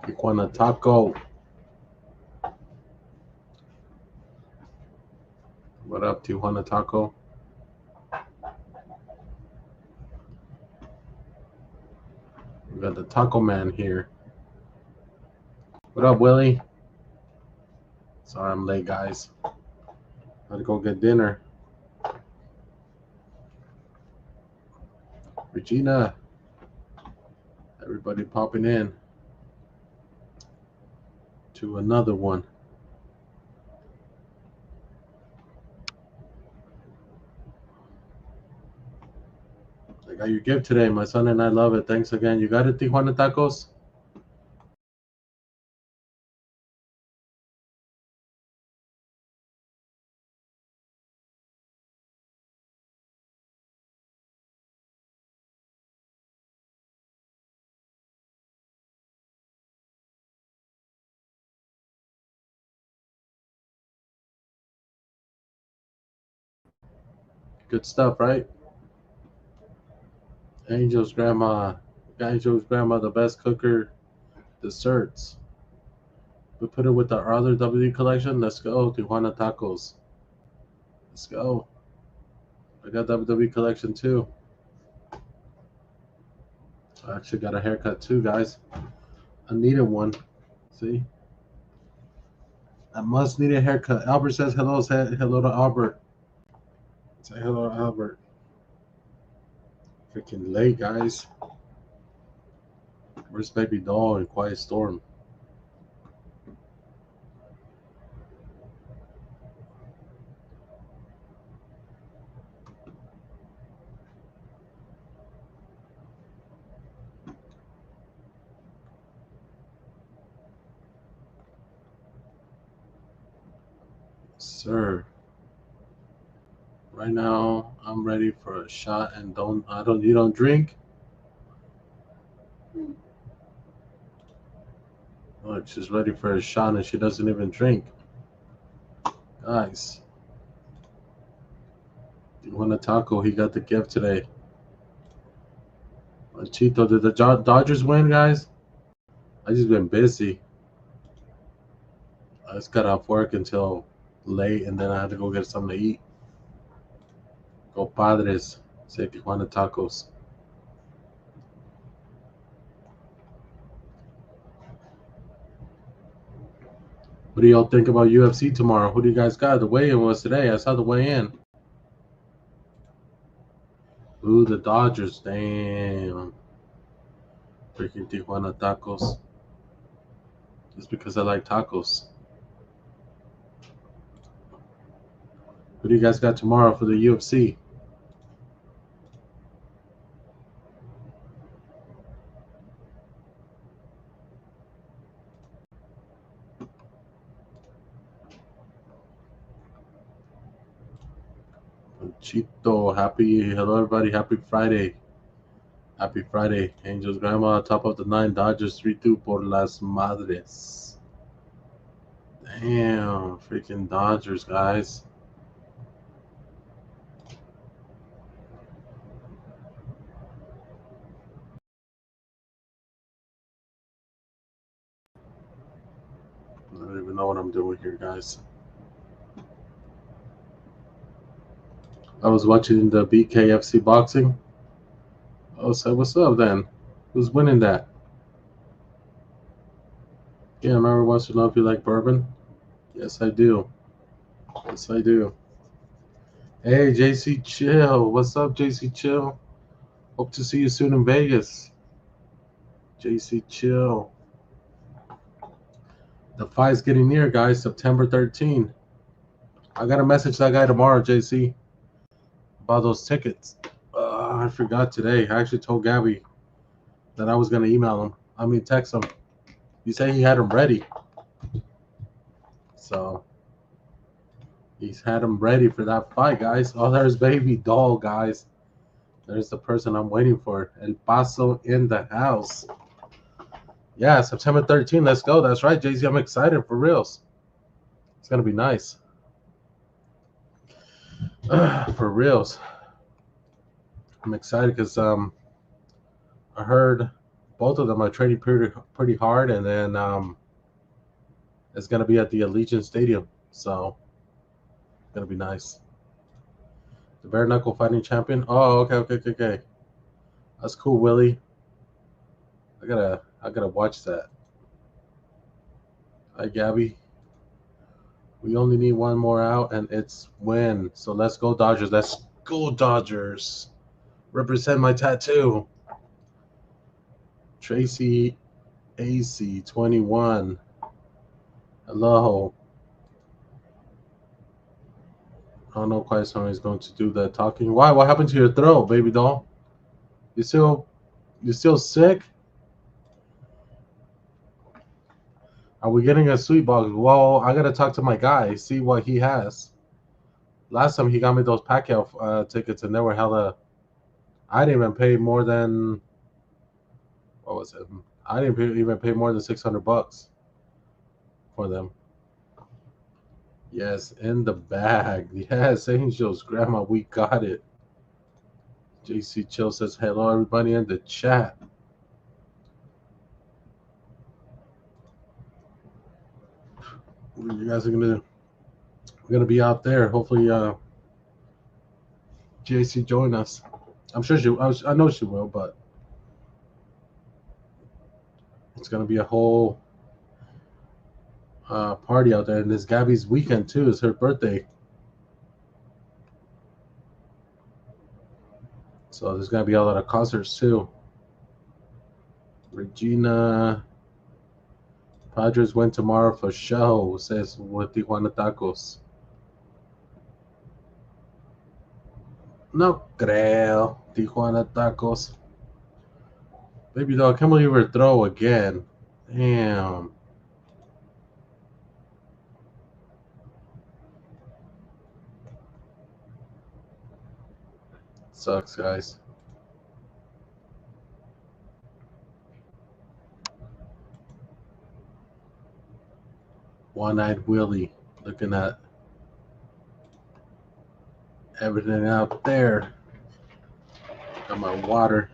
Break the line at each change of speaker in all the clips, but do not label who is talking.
Tijuana Taco. What up, Tijuana Taco? We got the Taco Man here. What up, Willie? Sorry I'm late, guys. Had to go get dinner. Regina. Everybody popping in to another one. I got your gift today. My son and I love it. Thanks again. You got it, Tijuana Tacos? Good stuff, right? Angel's grandma, the best cooker desserts. We put it with our other WD collection. Let's go, Tijuana Tacos. Let's go. I got WWE collection too. I actually got a haircut too, guys. I needed one. See? I must need a haircut. Albert says hello. Say hello to Albert. Say hello to Albert. Freaking late, guys. Where's Baby Doll and Quiet Storm? Sir. Right now, I'm ready for a shot and you don't drink? Look, she's ready for a shot and she doesn't even drink. Guys. You want a taco? He got the gift today. Chito, did the Dodgers win, guys? I just been busy. I just got off work until late and then I had to go get something to eat. Go Padres. Say Tijuana Tacos. What do y'all think about UFC tomorrow? Who do you guys got? The weigh-in was today. I saw the weigh-in. Ooh, the Dodgers. Damn. Freaking Tijuana Tacos. Just because I like tacos. Who do you guys got tomorrow for the UFC? Chito, hello everybody, happy Friday. Happy Friday. Angels grandma, top of the 9, Dodgers 3-2 por las madres. Damn, freaking Dodgers, guys. I don't even know what I'm doing here, guys. I was watching the BKFC boxing. Oh, so what's up then? Who's winning that? Yeah, remember wants to know if you like bourbon? Yes, I do. Yes, I do. Hey, JC Chill. What's up, JC Chill? Hope to see you soon in Vegas. JC Chill. The fight's getting near, guys. September 13. I got to message that guy tomorrow, JC, about those tickets. I forgot today. I actually told Gabby that I was going to email him. Text him. He said he had them ready. So he's had them ready for that fight, guys. Oh, there's Baby Doll, guys. There's the person I'm waiting for. El Paso in the house. Yeah, September 13. Let's go. That's right, JC. I'm excited for reals. It's going to be nice. For reals. I'm excited because I heard both of them are training pretty hard, and then it's gonna be at the Allegiant Stadium, so it's gonna be nice. The bare knuckle fighting champion. Oh, okay. That's cool, Willie. I gotta watch that. Hi, Gabby. We only need one more out, and it's win. So let's go, Dodgers. Let's go, Dodgers. Represent my tattoo. Tracy AC 21. Hello. I don't know quite somebody's going to do the talking. Why? What happened to your throat, baby doll? You still sick? Are we getting a sweet box? Well, I gotta talk to my guy, see what he has. Last time he got me those Pacquiao tickets, and they were hella. I didn't even pay more than what was it? I didn't even pay more than $600 for them. Yes, in the bag. Yes, Angels, Grandma, we got it. JC Chill says hello, everybody in the chat. You guys are gonna be out there. Hopefully, JC join us. I'm sure I know she will, but it's gonna be a whole party out there, and it's Gabby's weekend too. It's her birthday, so there's gonna be a lot of concerts too. Regina, Padres win tomorrow for show. Says with Tijuana Tacos. No creo. Tijuana Tacos. Baby dog, can't believe her throw again. Damn. Sucks, guys. One-eyed Willie looking at everything out there. Got my water.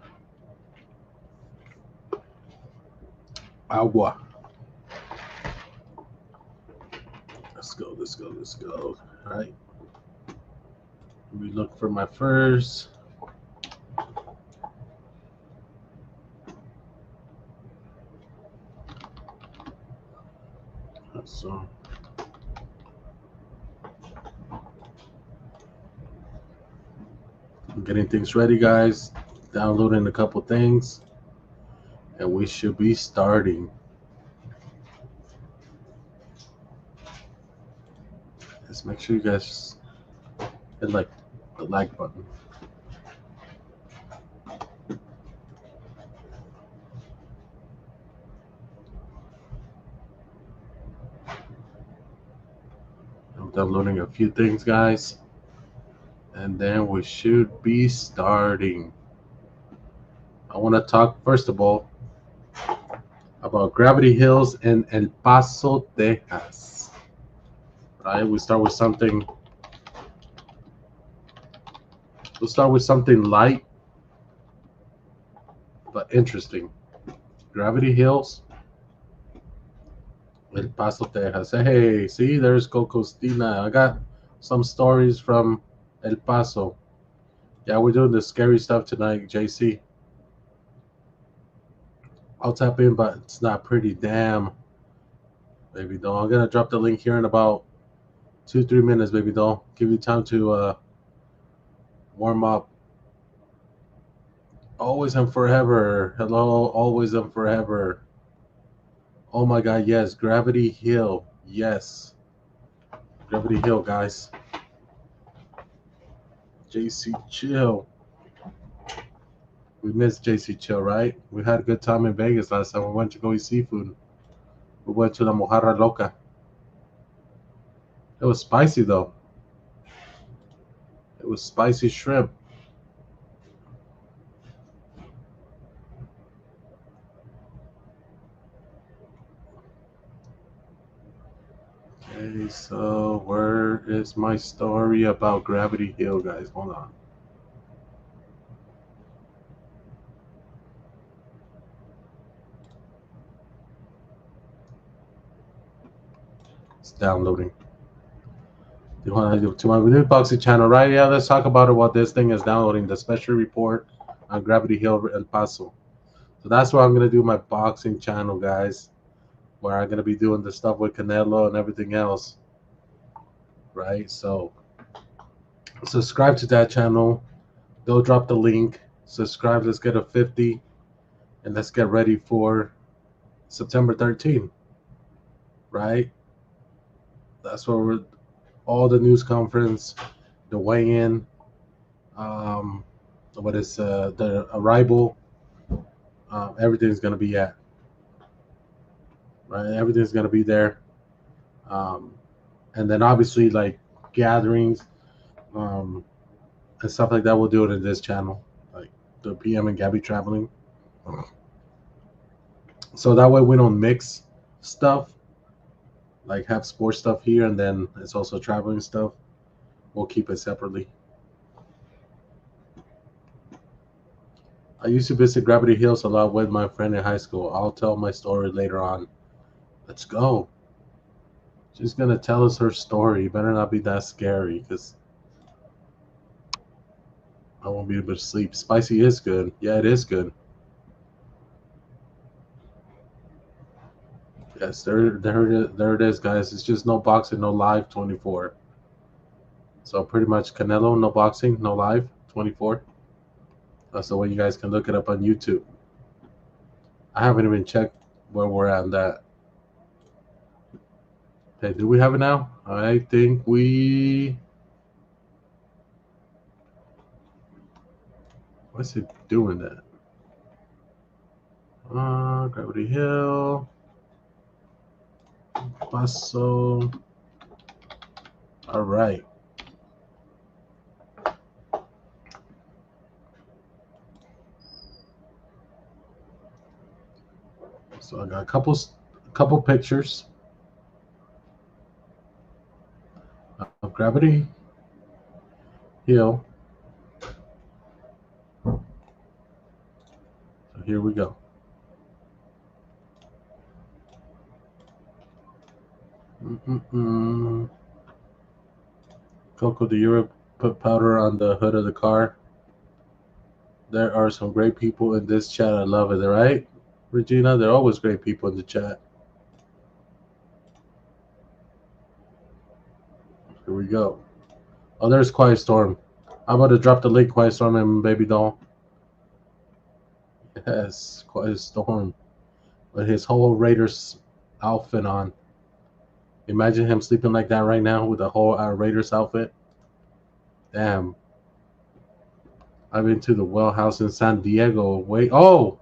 Agua. Let's go. All right. Let me look for my first. So I'm getting things ready, guys. Downloading a couple things, and we should be starting. Just make sure you guys hit like the like button. I'm downloading a few things, guys, and then we should be starting. I want to talk first of all about Gravity Hills in El Paso, Texas. Right, we start with something. We'll start with something light but interesting. Gravity Hills, El Paso, Texas. Hey, see, there's Cocostina. I got some stories from El Paso. Yeah, we're doing the scary stuff tonight, JC. I'll tap in, but it's not pretty. Damn, baby doll. I'm gonna drop the link here in about 2-3 minutes, baby doll. Give you time to warm up. Always and forever. Hello, always and forever. Oh my God, yes, Gravity Hill. Yes, Gravity Hill, guys. JC Chill. We missed JC Chill, right? We had a good time in Vegas last time. We went to go eat seafood. We went to La Mojarra Loca. It was spicy, though. It was spicy shrimp. Okay, so where is my story about Gravity Hill, guys? Hold on. It's downloading. To my new boxing channel, right? Yeah, let's talk about it while this thing is downloading. The special report on Gravity Hill, El Paso. So that's where I'm gonna do my boxing channel, guys. Where I'm gonna be doing the stuff with Canelo and everything else, right? So subscribe to that channel. Go drop the link. Subscribe. Let's get a 50, and let's get ready for September 13th, right? That's where we're all the news conference, the weigh-in, what is the arrival, everything's gonna be at, right? Everything's gonna be there, and then obviously like gatherings, and stuff like that. We'll do it in this channel, like the PM and Gabby traveling, so that way we don't mix stuff, like have sports stuff here and then it's also traveling stuff. We'll keep it separately. I used to visit Gravity Hills a lot with my friend in high school. I'll tell my story later on. Let's go. She's gonna tell us her story. It better not be that scary, because I won't be able to sleep. Spicy is good. Yeah, it is good. Yes, there it is, guys. It's just no boxing, no live 24. So pretty much Canelo, no boxing, no live 24. That's the way you guys can look it up on YouTube. I haven't even checked where we're at on that. Hey, do we have it now? I think we... What's it doing that? Gravity Hill. Paso. All right. So I got a couple pictures of Gravity Hill. So here we go. Coco, do you ever put powder on the hood of the car? There are some great people in this chat. I love it, right? Regina, there are always great people in the chat. Here we go. Oh, there's Quiet Storm. I'm about to drop the link, Quiet Storm and Baby Doll. Yes, Quiet Storm. With his whole Raiders outfit on. Imagine him sleeping like that right now with the whole Raiders outfit. Damn. I've been to the well house in San Diego. Wait, oh,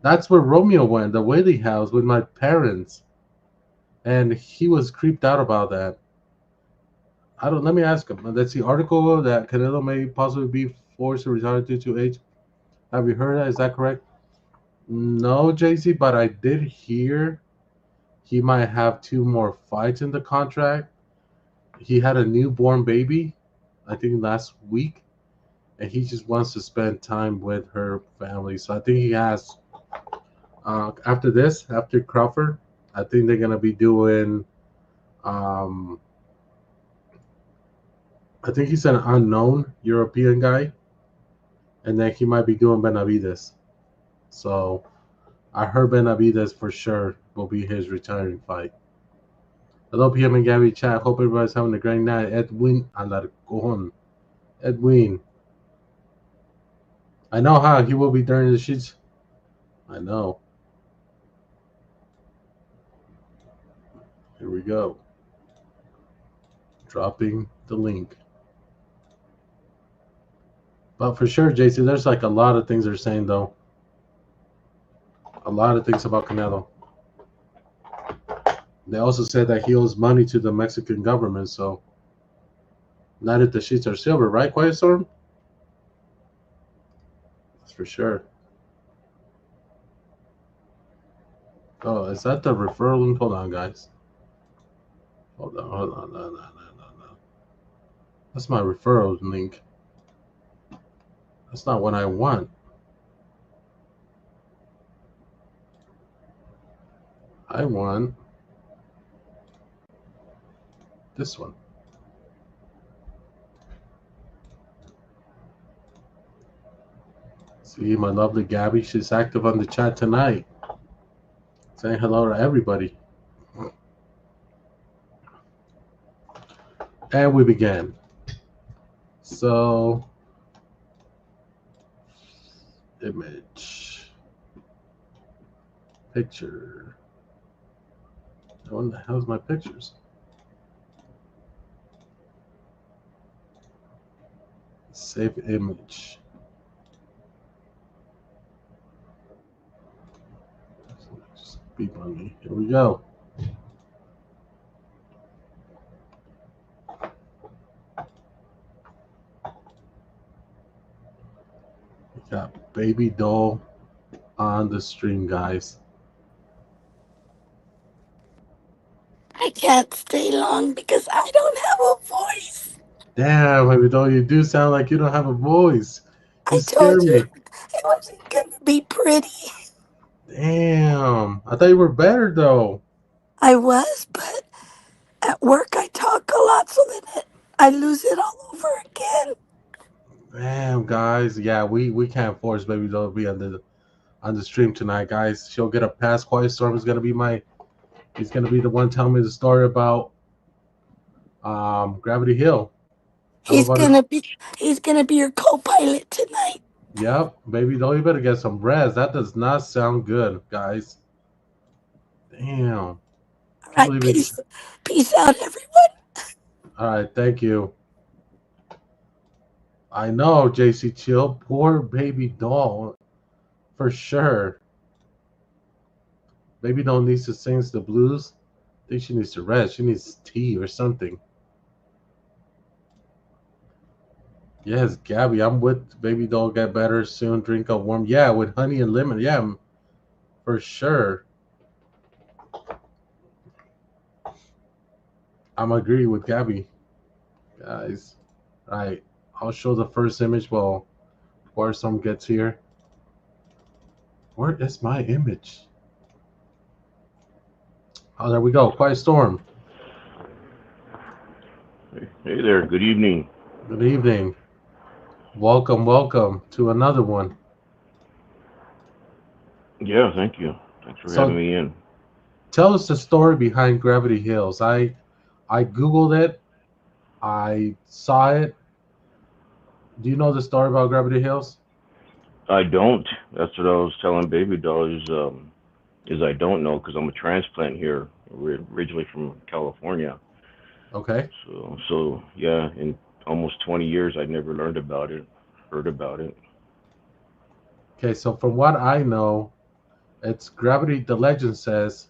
that's where Romeo went, the Whaley house with my parents. And he was creeped out about that. Let me ask him. That's the article that Canelo may possibly be forced to retire due to age. Have you heard that? Is that correct? No, JC, but I did hear he might have 2 more fights in the contract. He had a newborn baby, I think last week, and he just wants to spend time with her family. So I think he has, after this, after Crawford, I think they're going to be doing, I think he's an unknown European guy, and then he might be doing Benavides. So I heard Benavides for sure will be his retiring fight. Hello, PM and Gabby chat. Hope everybody's having a great night. Edwin Alarcon. Edwin. I know how he will be during the sheets. I know. Here we go. Dropping the link. But for sure, JC, there's like a lot of things they're saying, though. A lot of things about Canelo. They also said that he owes money to the Mexican government, so not if the sheets are silver, right, Quiet Storm? That's for sure. Oh, is that the referral link? Hold on, guys. Hold on. No. That's my referral link. That's not what I want. I want This one. See my lovely Gabby. She's active on the chat tonight, saying hello to everybody. And we began. So, image, picture. What the hell's my pictures? Save image. Just beep on me. Here we go. We got baby doll on the stream, guys.
I can't stay long because I don't have a voice.
Damn, baby doll, you do sound like you don't have a voice. You
I
scare
told you
me.
it wasn't gonna be pretty.
Damn. I thought you were better, though.
I was, but at work I talk a lot, so then I lose it all over again.
Damn, guys. Yeah, we can't force baby doll to be on the stream tonight, guys. She'll get a pass. Quiet Storm is gonna be he's gonna be the one telling me the story about Gravity Hill. I'm
He's
about to.
gonna be he's gonna be your co-pilot tonight.
Yep, baby doll, you better get some rest. That does not sound good, guys. Damn.
All
Can't
right,
believe it.
peace out, everyone.
All right, thank you. I know, JC Chill. Poor baby doll, for sure. Baby doll needs to sing the blues. I think she needs to rest. She needs tea or something. Yes, Gabby, I'm with baby doll. Get better soon. Drink a warm. Yeah, with honey and lemon. Yeah, for sure. I'm agree with Gabby, guys. All right, I'll show the first image while some gets here. Where is my image? Oh, there we go. Quiet Storm.
Hey there, good evening.
Good evening. Welcome to another one.
Yeah, thank you. Thanks for having
So,
me in.
tell us the story behind Gravity Hills. I googled it. I saw it. Do you know the story about Gravity Hills?
I don't. That's what I was telling Baby Doll is I don't know because I'm a transplant here. We're originally from California.
Okay.
So yeah, in almost 20 years I'd never learned about it, heard about it.
Okay. So from what I know, it's Gravity. The legend says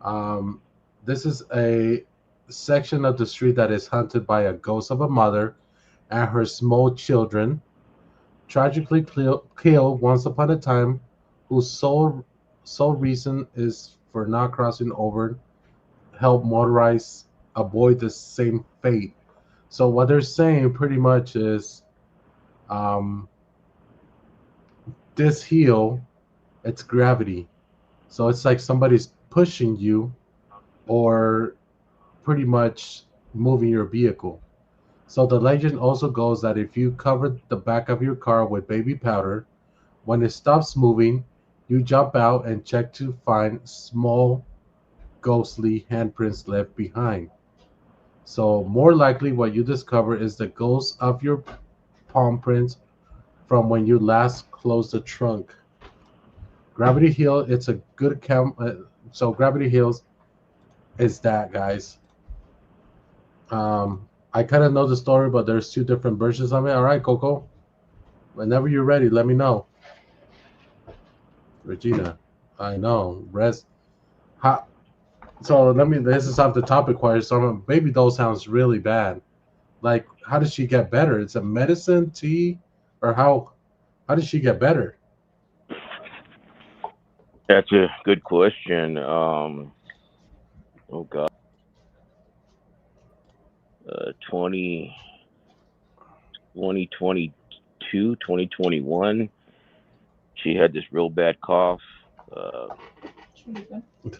um, this is a section of the street that is haunted by a ghost of a mother and her small children, tragically killed once upon a time, whose sole reason is for not crossing over, help motorists avoid the same fate. So what they're saying pretty much is um, this heel, it's gravity. So it's like somebody's pushing you or pretty much moving your vehicle. So the legend also goes that if you cover the back of your car with baby powder, when it stops moving, you jump out and check to find small ghostly handprints left behind. So more likely what you discover is the ghost of your palm prints from when you last closed the trunk. Gravity Hill, it's a good so Gravity Hills is that, guys. I kind of know the story, but there's two different versions of it. All right, Coco. Whenever you're ready, let me know. Regina, I know. Rest. How, so let me. This is off the topic, choir. So baby doll sounds really bad. Like, how does she get better? It's a medicine, tea, or how? How does she get better?
That's a good question. Oh God, 20, 2022, 2021. She had this real bad cough. Uh,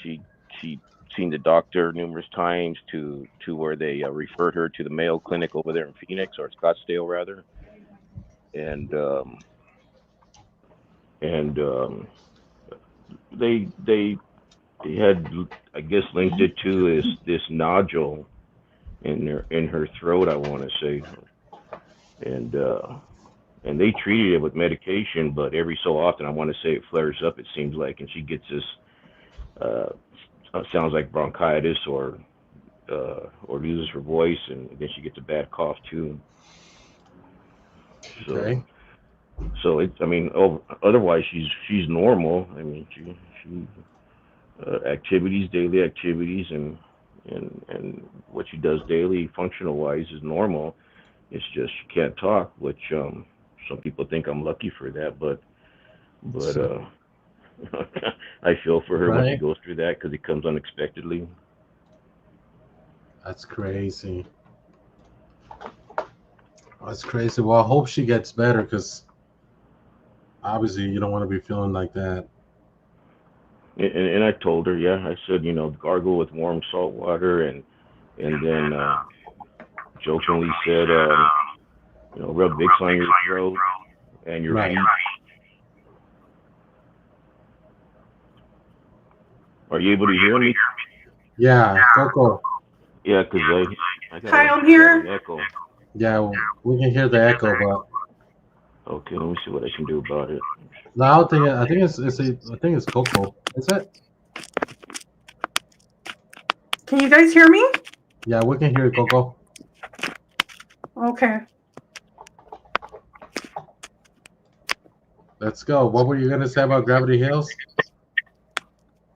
she she seen the doctor numerous times to where they referred her to the Mayo Clinic over there in Phoenix or Scottsdale rather, and and they had, I guess, linked it to this nodule in her throat, I want to say, and they treated it with medication, but every so often, I want to say it flares up. It seems like, and she gets this uh, sounds like bronchitis or loses her voice, and then she gets a bad cough too. So
Okay.
I mean, otherwise she's normal. I mean, she activities, daily activities, and what she does daily, functional wise, is normal. It's just she can't talk, which some people think I'm lucky for that, but I feel for her when she
Right.
goes through that because it comes unexpectedly.
That's crazy. That's crazy. Well, I hope she gets better because obviously you don't want to be feeling like that.
And I told her, yeah, I said, gargle with warm salt water, and then jokingly said, rub Vicks on your throat and your
Right.
feet. Are you able to hear me?
Yeah, Coco.
Yeah, 'cause I got
Hi,
a
I'm
I got an
here.
echo.
Yeah, we can hear the echo, but
Okay, let me see what I can do about it.
no, I don't think I think I think it's Coco. Is it?
Can you guys hear me?
Yeah, we can hear it, Coco.
Okay.
Let's go. What were you gonna say about Gravity Hills?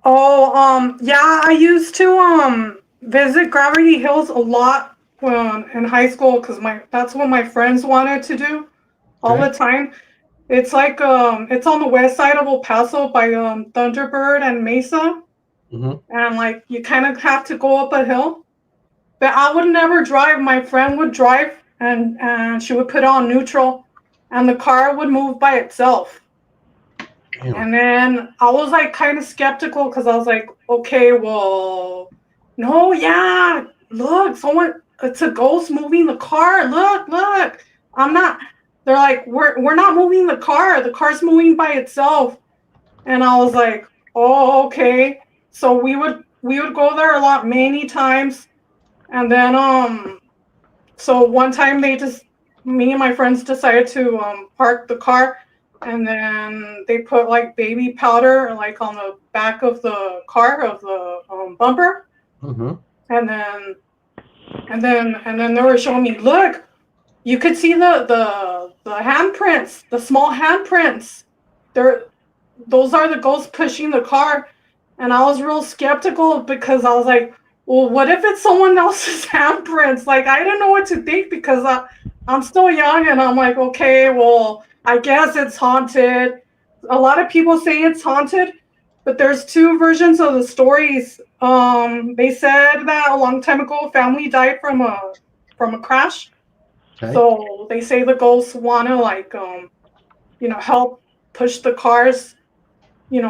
Oh, yeah, I used to visit Gravity Hills a lot when in high school because that's what my friends wanted to do all the
Okay.
time. It's like it's on the west side of El Paso by Thunderbird and Mesa,
Mm-hmm.
and like you kind of have to go up a hill. But I would never drive. My friend would drive, and she would put on neutral, and the car would move by itself.
Damn.
And then I was like kind of skeptical because I was like, okay, well, no, yeah, look, it's a ghost moving the car. Look, I'm not. They're like, we're not moving the car. The car's moving by itself. And I was like, oh, okay. So we would go there a lot, many times. And then so one time me and my friends decided to park the car, and then they put like baby powder like on the back of the car of the bumper,
Mm-hmm.
and then they were showing me, look, you could see the handprints, the small handprints. They're those are the ghosts pushing the car, and I was real skeptical because I was like, well, what if it's someone else's handprints? Like, I didn't know what to think because I'm still young, and I'm like, okay, well, I guess it's haunted. A lot of people say it's haunted, but there's two versions of the stories. They said that a long time ago, a family died from a crash.
Okay.
So they say the ghosts want to like help push the cars,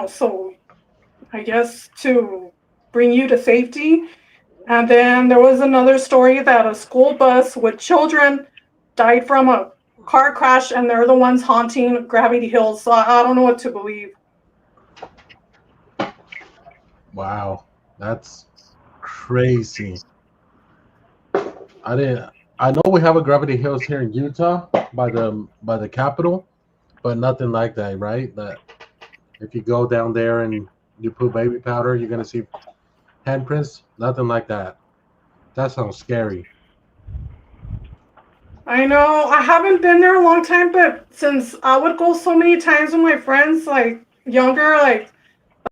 so I guess to bring you to safety. And then there was another story that a school bus with children died from a car crash, and they're the ones haunting Gravity Hills. So I don't know what to believe.
Wow. That's crazy. I didn't. I know we have a Gravity Hills here in Utah by the Capitol, but nothing like that, right? That if you go down there and you put baby powder, you're gonna see handprints. Nothing like that. That sounds scary.
I know I haven't been there a long time, but since I would go so many times with my friends, like younger, like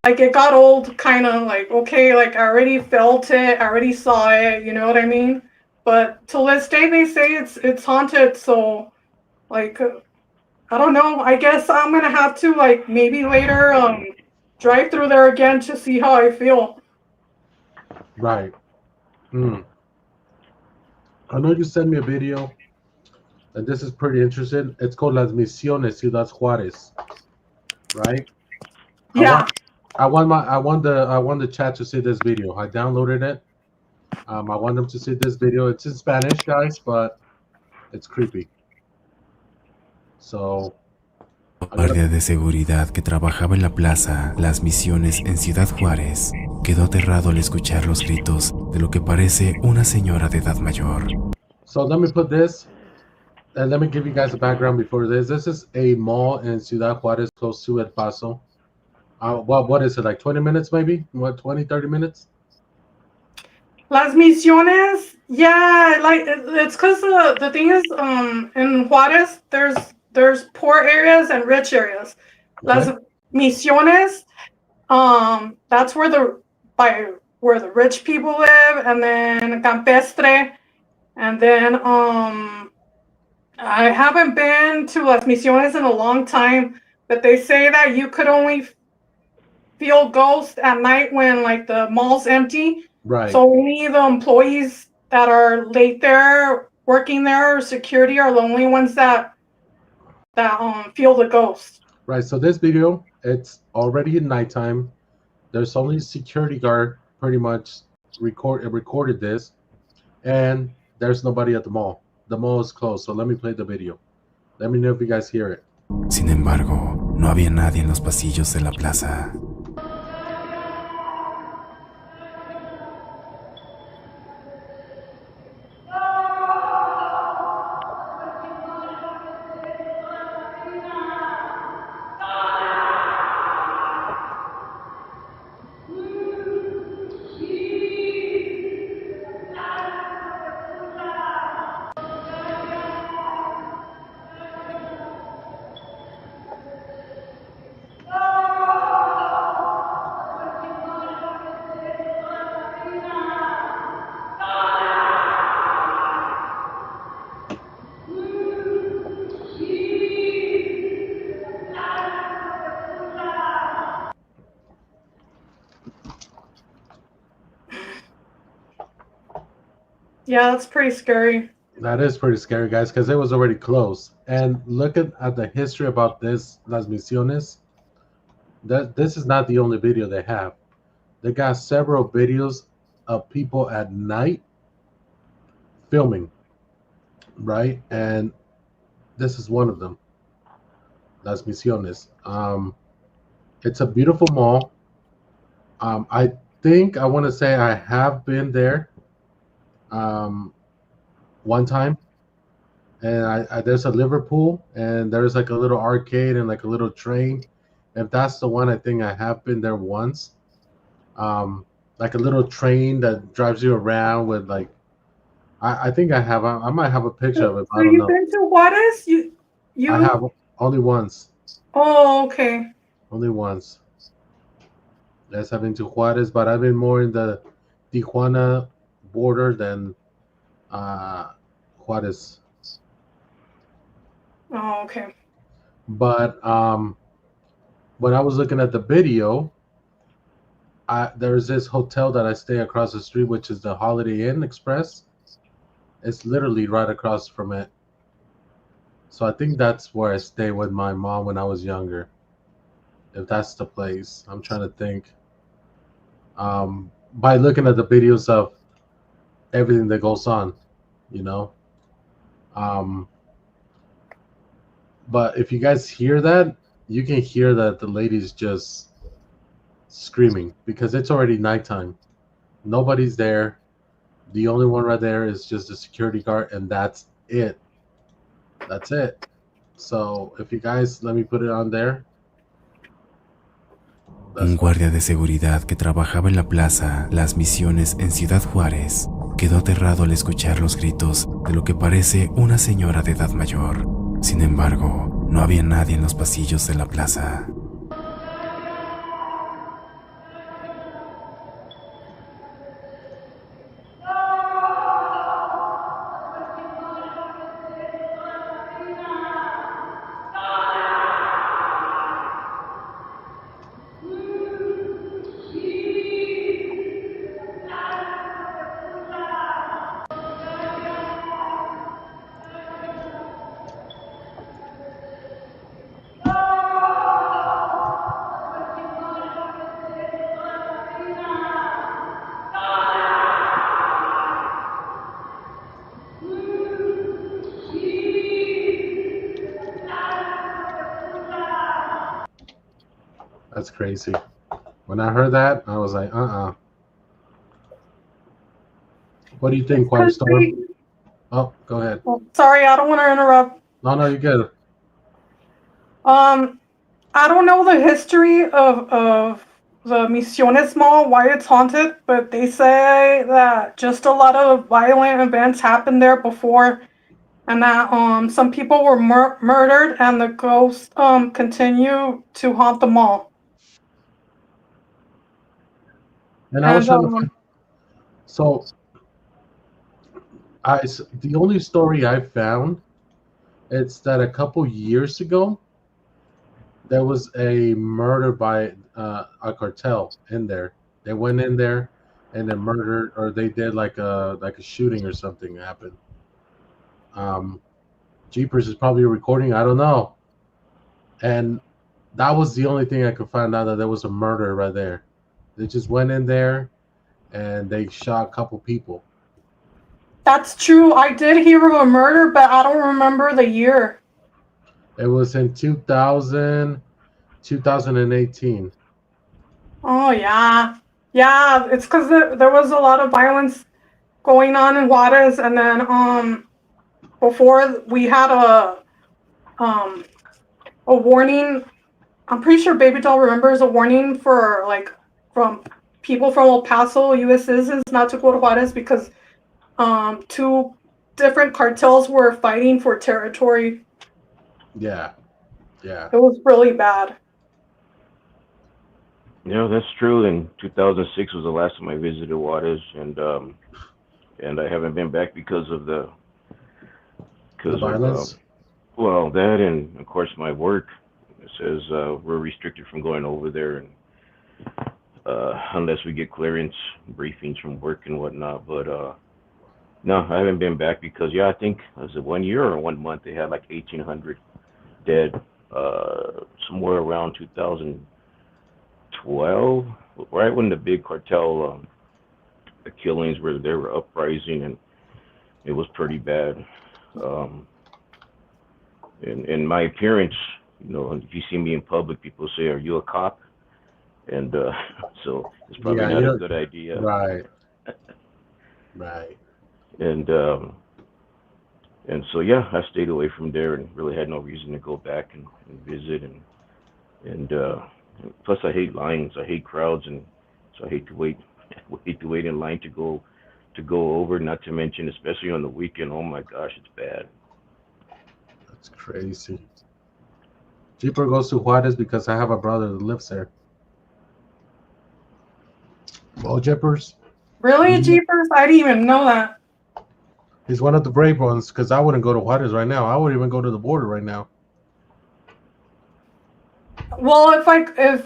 it got old, kind of like, okay, like I already felt it, I already saw it, you know what I mean? But till this day, they say it's haunted. So like I don't know. I guess I'm gonna have to like maybe later drive through there again to see how I feel.
Right. Hmm. I know you sent me a video, and this is pretty interesting. It's called Las Misiones Ciudad Juarez, right? I want
Yeah.
I want the chat to see this video. I downloaded it. I want them to see this video. It's in Spanish, guys, but it's creepy. So
Guardia de seguridad que trabajaba en la plaza Las Misiones en Ciudad Juárez quedó aterrado al escuchar los gritos de lo que parece una señora de edad mayor.
So let me put this, and let me give you guys a background before this. This is a mall in Ciudad Juarez, close to El Paso. What is it, like 20 minutes maybe? What, 20, 30 minutes?
Las Misiones, yeah, like it's because the thing is, in Juarez, there's poor areas and rich areas.
Okay.
Las Misiones, that's where the rich people live, and then Campestre, and then I haven't been to Las Misiones in a long time, but they say that you could only feel ghosts at night when like the mall's empty.
Right.
So only the employees that are late there, working there, or security are the only ones that feel the ghost.
Right. So this video, it's already at nighttime. There's only a security guard pretty much recorded this, and there's nobody at the mall. The mall is closed. So let me play the video. Let me know if you guys hear it.
Sin embargo, no había nadie en los pasillos de la plaza.
Yeah, that's pretty scary.
That is pretty scary, guys, because it was already closed. And look at the history about this, Las Misiones. This is not the only video they have. They got several videos of people at night filming, right? And this is one of them, Las Misiones. It's a beautiful mall. I think I want to say I have been there one time, and I there's a Liverpool, and there's like a little arcade and like a little train. If that's the one, I think I have been there once. Like a little train that drives you around with like, I think I have. I might have a picture of it.
So
I don't
you've
know.
been to Juarez?
I have only once.
Oh, okay.
Only once. Yes, I've been to Juarez, but I've been more in the Tijuana border than Juarez.
Oh, okay.
But when I was looking at the video, there's this hotel that I stay across the street, which is the Holiday Inn Express. It's literally right across from it. So I think that's where I stayed with my mom when I was younger. If that's the place, I'm trying to think. By looking at the videos of everything that goes on, you know. But if you guys hear that, you can hear that the lady's just screaming because it's already nighttime. Nobody's there. The only one right there is just the security guard, and that's it. That's it. So if you guys, let me put it on there.
Un guardia de seguridad que trabajaba en la plaza Las Misiones en Ciudad Juárez quedó aterrado al escuchar los gritos de lo que parece una señora de edad mayor. Sin embargo, no había nadie en los pasillos de la plaza.
That's crazy. When I heard that, I was like, What do you
It's
think, Quiet
because
Storm? Oh, go ahead.
sorry, I don't want to interrupt.
No, you get it.
I don't know the history of the Misiones Mall, why it's haunted, but they say that just a lot of violent events happened there before, and that some people were murdered, and the ghosts continue to haunt the mall.
And I was
And
trying to find. So, the only story I found, it's that a couple years ago, there was a murder by a cartel in there. They went in there and they murdered, or they did like a shooting or something happened. Um, Jeepers is probably recording. I don't know. And that was the only thing I could find out, that there was a murder right there. They just went in there and they shot a couple people.
that's true. I did hear of a murder, but I don't remember the year.
It was in 2018.
Oh yeah, yeah. It's because there was a lot of violence going on in Juarez, and then before we had a warning. I'm pretty sure Baby Doll remembers a warning for from people from El Paso, U.S. citizens, not to go to Juarez because two different cartels were fighting for territory.
Yeah, yeah.
It was really bad.
Yeah, that's true. And 2006 was the last time I visited Juarez, and I haven't been back because of
The
of
violence.
well, that, and of course my work. It says we're restricted from going over there, and unless we get clearance briefings from work and whatnot. But no, I haven't been back because, yeah, I think, was it 1 year or 1 month, they had like 1,800 dead, somewhere around 2012, right when the big cartel the killings were, they were uprising, and it was pretty bad. Um, and my appearance, if you see me in public, people say, "Are you a cop?" And so it's probably
Yeah,
not a good idea.
right, right.
And so, yeah, I stayed away from there and really had no reason to go back and visit, and plus I hate lines, I hate crowds, and so I hate to wait, hate to wait in line to go over. Not to mention, especially on the weekend, oh my gosh, it's bad.
That's crazy. Jeeper goes to Juarez because I have a brother that lives there. Well, Jeepers,
Really, Jeepers? I didn't even know that.
he's one of the brave ones, because I wouldn't go to Juarez right now. I wouldn't even go to the border right now.
Well, if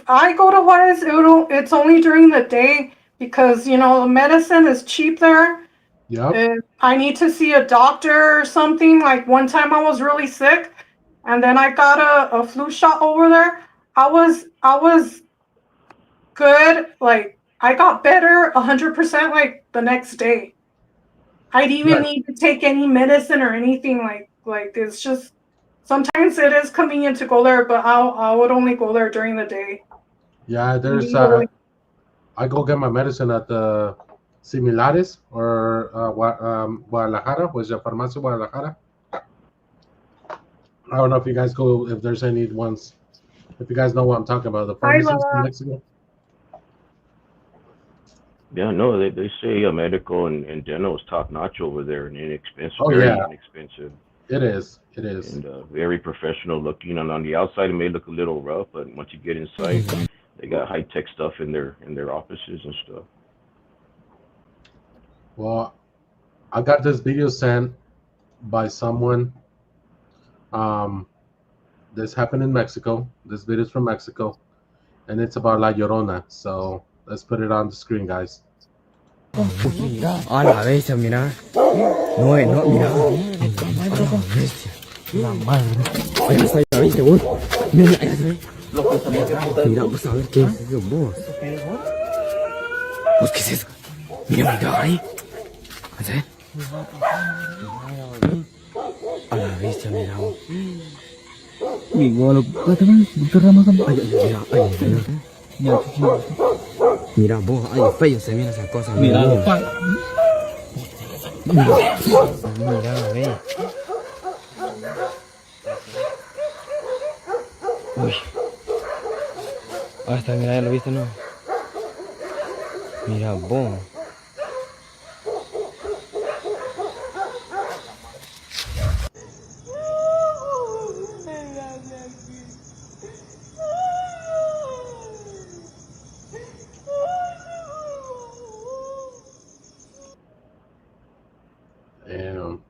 I go to Juarez, it's only during the day because the medicine is cheap there.
Yep.
If I need to see a doctor or something, like one time I was really sick, and then I got a flu shot over there. I was good. Like I got better 100% like the next day. I didn't even
Right.
need to take any medicine or anything. Like it's just sometimes it is convenient to go there, but I would only go there during the day.
Yeah, there's
Usually.
I go get my medicine at the Similares, or Guadalajara, was the Farmacia Guadalajara. I don't know if you guys go, if there's any ones, if you guys know what I'm talking about, the
Hi,
pharmacies in
Lola.
Mexico.
Yeah, no, they say medical and dental is top notch over there, and inexpensive,
Oh
very
yeah,
inexpensive,
it is. It is.
and very professional looking. And on the outside, it may look a little rough, but once you get inside, they got high tech stuff in their offices and stuff.
Well, I got this video sent by someone. Um, this happened in Mexico. This video is from Mexico, and it's about La Llorona. So let's put it on the screen, guys.
A la bestia, mira. No, no, mira. A la bestia. La madre. Ahí está la bestia, vos. Mira, ahí se ve. Mira, vos a ver qué es eso, vos. ¿Vos qué es eso? Mira, mira, ahí. ¿Vas a ver? A la bestia, mira, vos. Mi golo, mira vos, ay, feo se viene esa cosa. Mira, mira, ve. Uy, hasta mira, ya lo viste, ¿no? Mira vos.
Damn.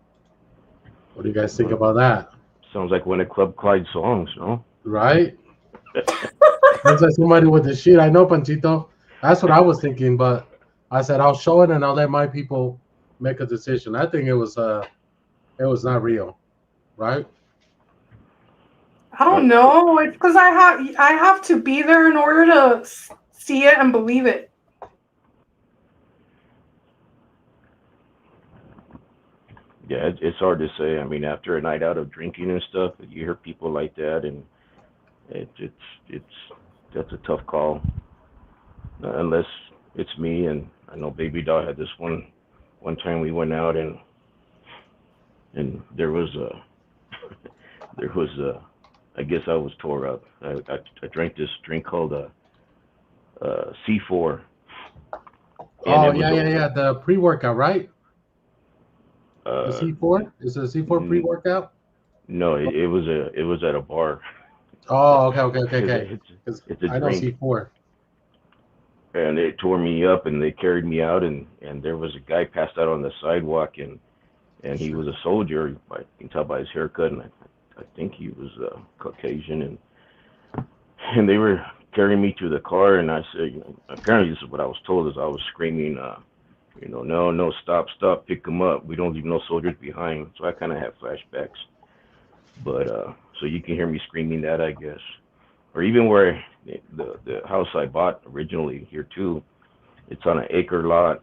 What do you guys think about that?
Sounds like one of Club Clyde's songs, no?
Right? Looks like somebody with the shit. I know, Panchito. That's what I was thinking, but I said I'll show it and I'll let my people make a decision. I think it was not real, right?
I don't know. It's because I have to be there in order to see it and believe it.
Yeah, it's hard to say. I mean, after a night out of drinking and stuff, you hear people like that, and it's that's a tough call. Unless it's me, and I know Baby Doll had this one time we went out, and there was a there was a I guess I was tore up. I drank this drink called C4.
Oh yeah. The pre-workout, right? The
Uh,
C4 is it a C4 pre-workout?
no, it was at a bar.
Oh, okay. Because
It's a
I know
drink,
C4.
and it tore me up, and they carried me out, and there was a guy passed out on the sidewalk, and he was a soldier. I can tell by his haircut, and I think he was Caucasian, and they were carrying me to the car, and I said, apparently this is what I was told, is I was screaming, no, stop, pick him up. We don't leave no soldiers behind. So I kind of have flashbacks, but so you can hear me screaming that, I guess, or even where the house I bought originally here too. It's on an acre lot.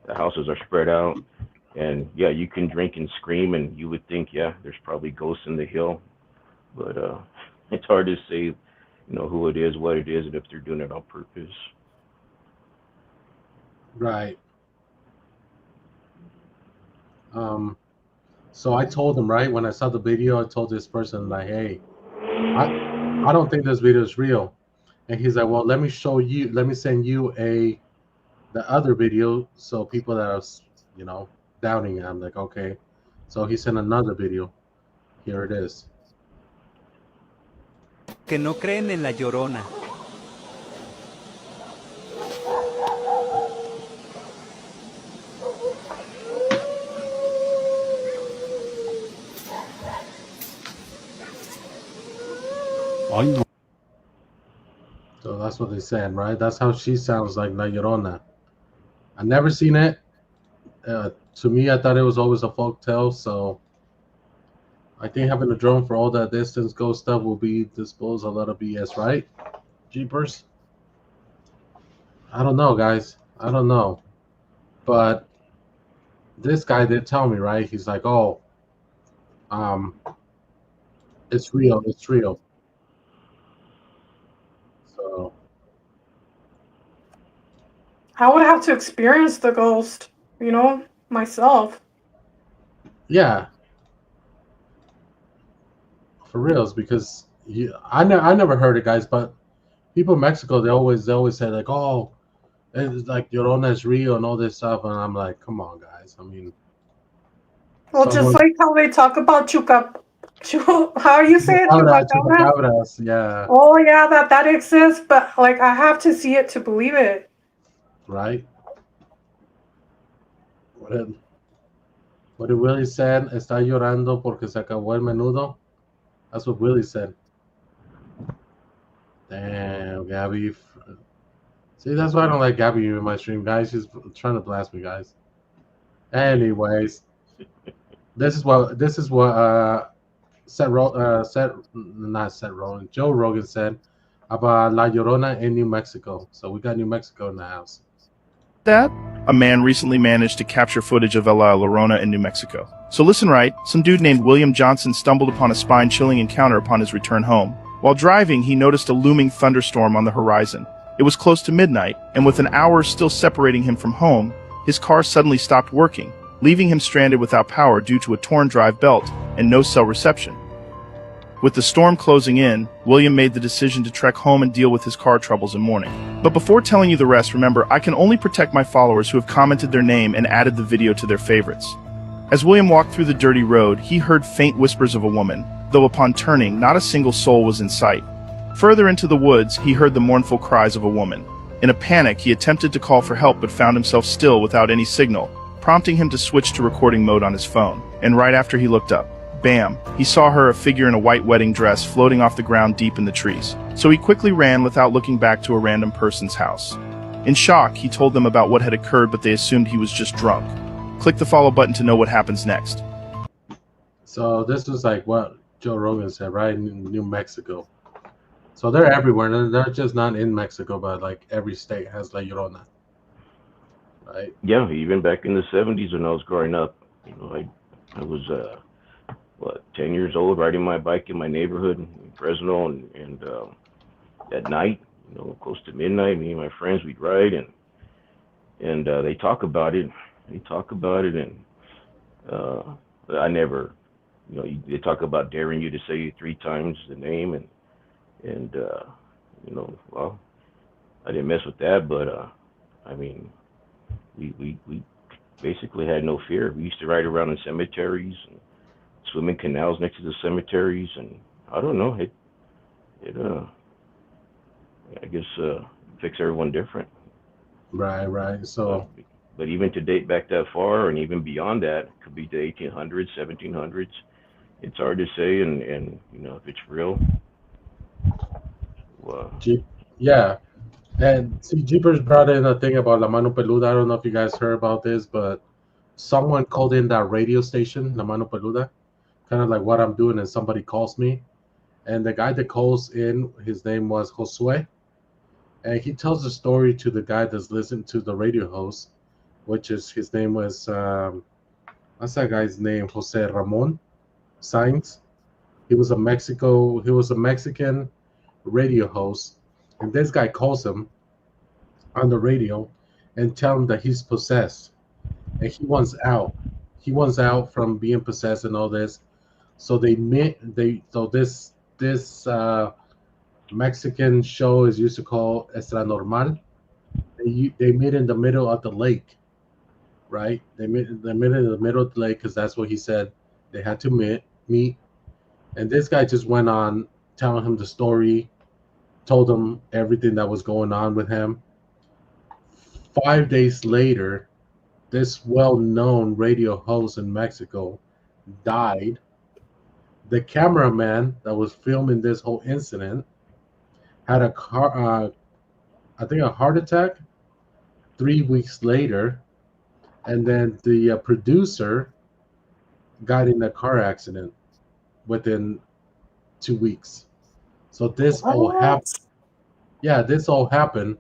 The houses are spread out, and yeah, you can drink and scream, and you would think, yeah, there's probably ghosts in the hill, but it's hard to say, who it is, what it is, and if they're doing it on purpose.
Right. So I told him, right, when I saw the video, I told this person, like, hey, I don't think this video is real. And he's like, well, let me send you the other video, so people that are doubting it. I'm like, okay. So he sent another video. Here it is.
Que no creen en la Llorona.
So that's what they said, right? That's how she sounds, like La Llorona. I never seen it. To me, I thought it was always a folk tale. So I think having a drone for all that distance ghost stuff will be disposed a lot of BS, right? Jeepers. I don't know, guys. I don't know. But this guy did tell me, right? He's like, oh, it's real. It's real. So
I would have to experience the ghost, myself.
yeah, for reals, because I never heard it, guys. But people in Mexico, they always say like, oh, it's like Llorona is real and all this stuff, and I'm like, come on, guys. I mean,
Well, just like how they talk about how you say it?
Chupacabras, yeah.
Oh yeah, that exists, but like I have to see it to believe it.
Right. What did Willie said? Está llorando porque se acabó el menudo. That's what Willie said. Damn, Gabby. See, that's why I don't like Gabby in my stream, guys. She's trying to blast me, guys. Anyways, this is what Joe Rogan said about La Llorona in New Mexico. So we got New Mexico in the house.
that? A man recently managed to capture footage of La Llorona in New Mexico. So listen right, some dude named William Johnson stumbled upon a spine-chilling encounter upon his return home. While driving, he noticed a looming thunderstorm on the horizon. It was close to midnight, and with an hour still separating him from home, his car suddenly stopped working, leaving him stranded without power due to a torn drive belt and no cell reception. With the storm closing in, William made the decision to trek home and deal with his car troubles in mourning. But before telling you the rest, remember, I can only protect my followers who have commented their name and added the video to their favorites. As William walked through the dirty road, he heard faint whispers of a woman, though upon turning, not a single soul was in sight. Further into the woods, he heard the mournful cries of a woman. In a panic, he attempted to call for help but found himself still without any signal, prompting him to switch to recording mode on his phone. And right after he looked up, bam, he saw her, a figure in a white wedding dress, floating off the ground deep in the trees. So he quickly ran without looking back to a random person's house. In shock, he told them about what had occurred, but they assumed he was just drunk. Click the follow button to know what happens next.
So this was like what Joe Rogan said, right? In New Mexico. So they're everywhere. They're just not in Mexico, but like every state has La Llorona, right?
Yeah, even back in the 70s when I was growing up, I was 10 years old, riding my bike in my neighborhood in Fresno, and at night, close to midnight, me and my friends, we'd ride, and they talk about it. And I never, they talk about daring you to say 3 times the name, and well, I didn't mess with that, but I mean, we basically had no fear. We used to ride around in cemeteries and swim in canals next to the cemeteries, and I don't know, I guess affects everyone different.
Right. So,
but even to date back that far, and even beyond that, it could be the 1800s, 1700s. It's hard to say, and if it's real. Well,
yeah. And see, Jeepers brought in a thing about La Mano Peluda. I don't know if you guys heard about this, but someone called in that radio station, La Mano Peluda, kind of like what I'm doing, and somebody calls me. And the guy that calls in, his name was Josue. And he tells the story to the guy that's listening to the radio host, which is, his name was, what's that guy's name? Jose Ramon Sainz. He was a Mexican radio host. And this guy calls him on the radio and tell him that he's possessed. And he wants out. He wants out from being possessed and all this. So this Mexican show is used to call Extra Normal. They meet in the middle of the lake, right? They meet in the middle of the lake because that's what he said they had to meet. And this guy just went on telling him the story, told him everything that was going on with him. 5 days later, this well-known radio host in Mexico died. The cameraman that was filming this whole incident had a heart attack 3 weeks later, and then the producer got in a car accident within 2 weeks. So this all happened. Yeah, this all happened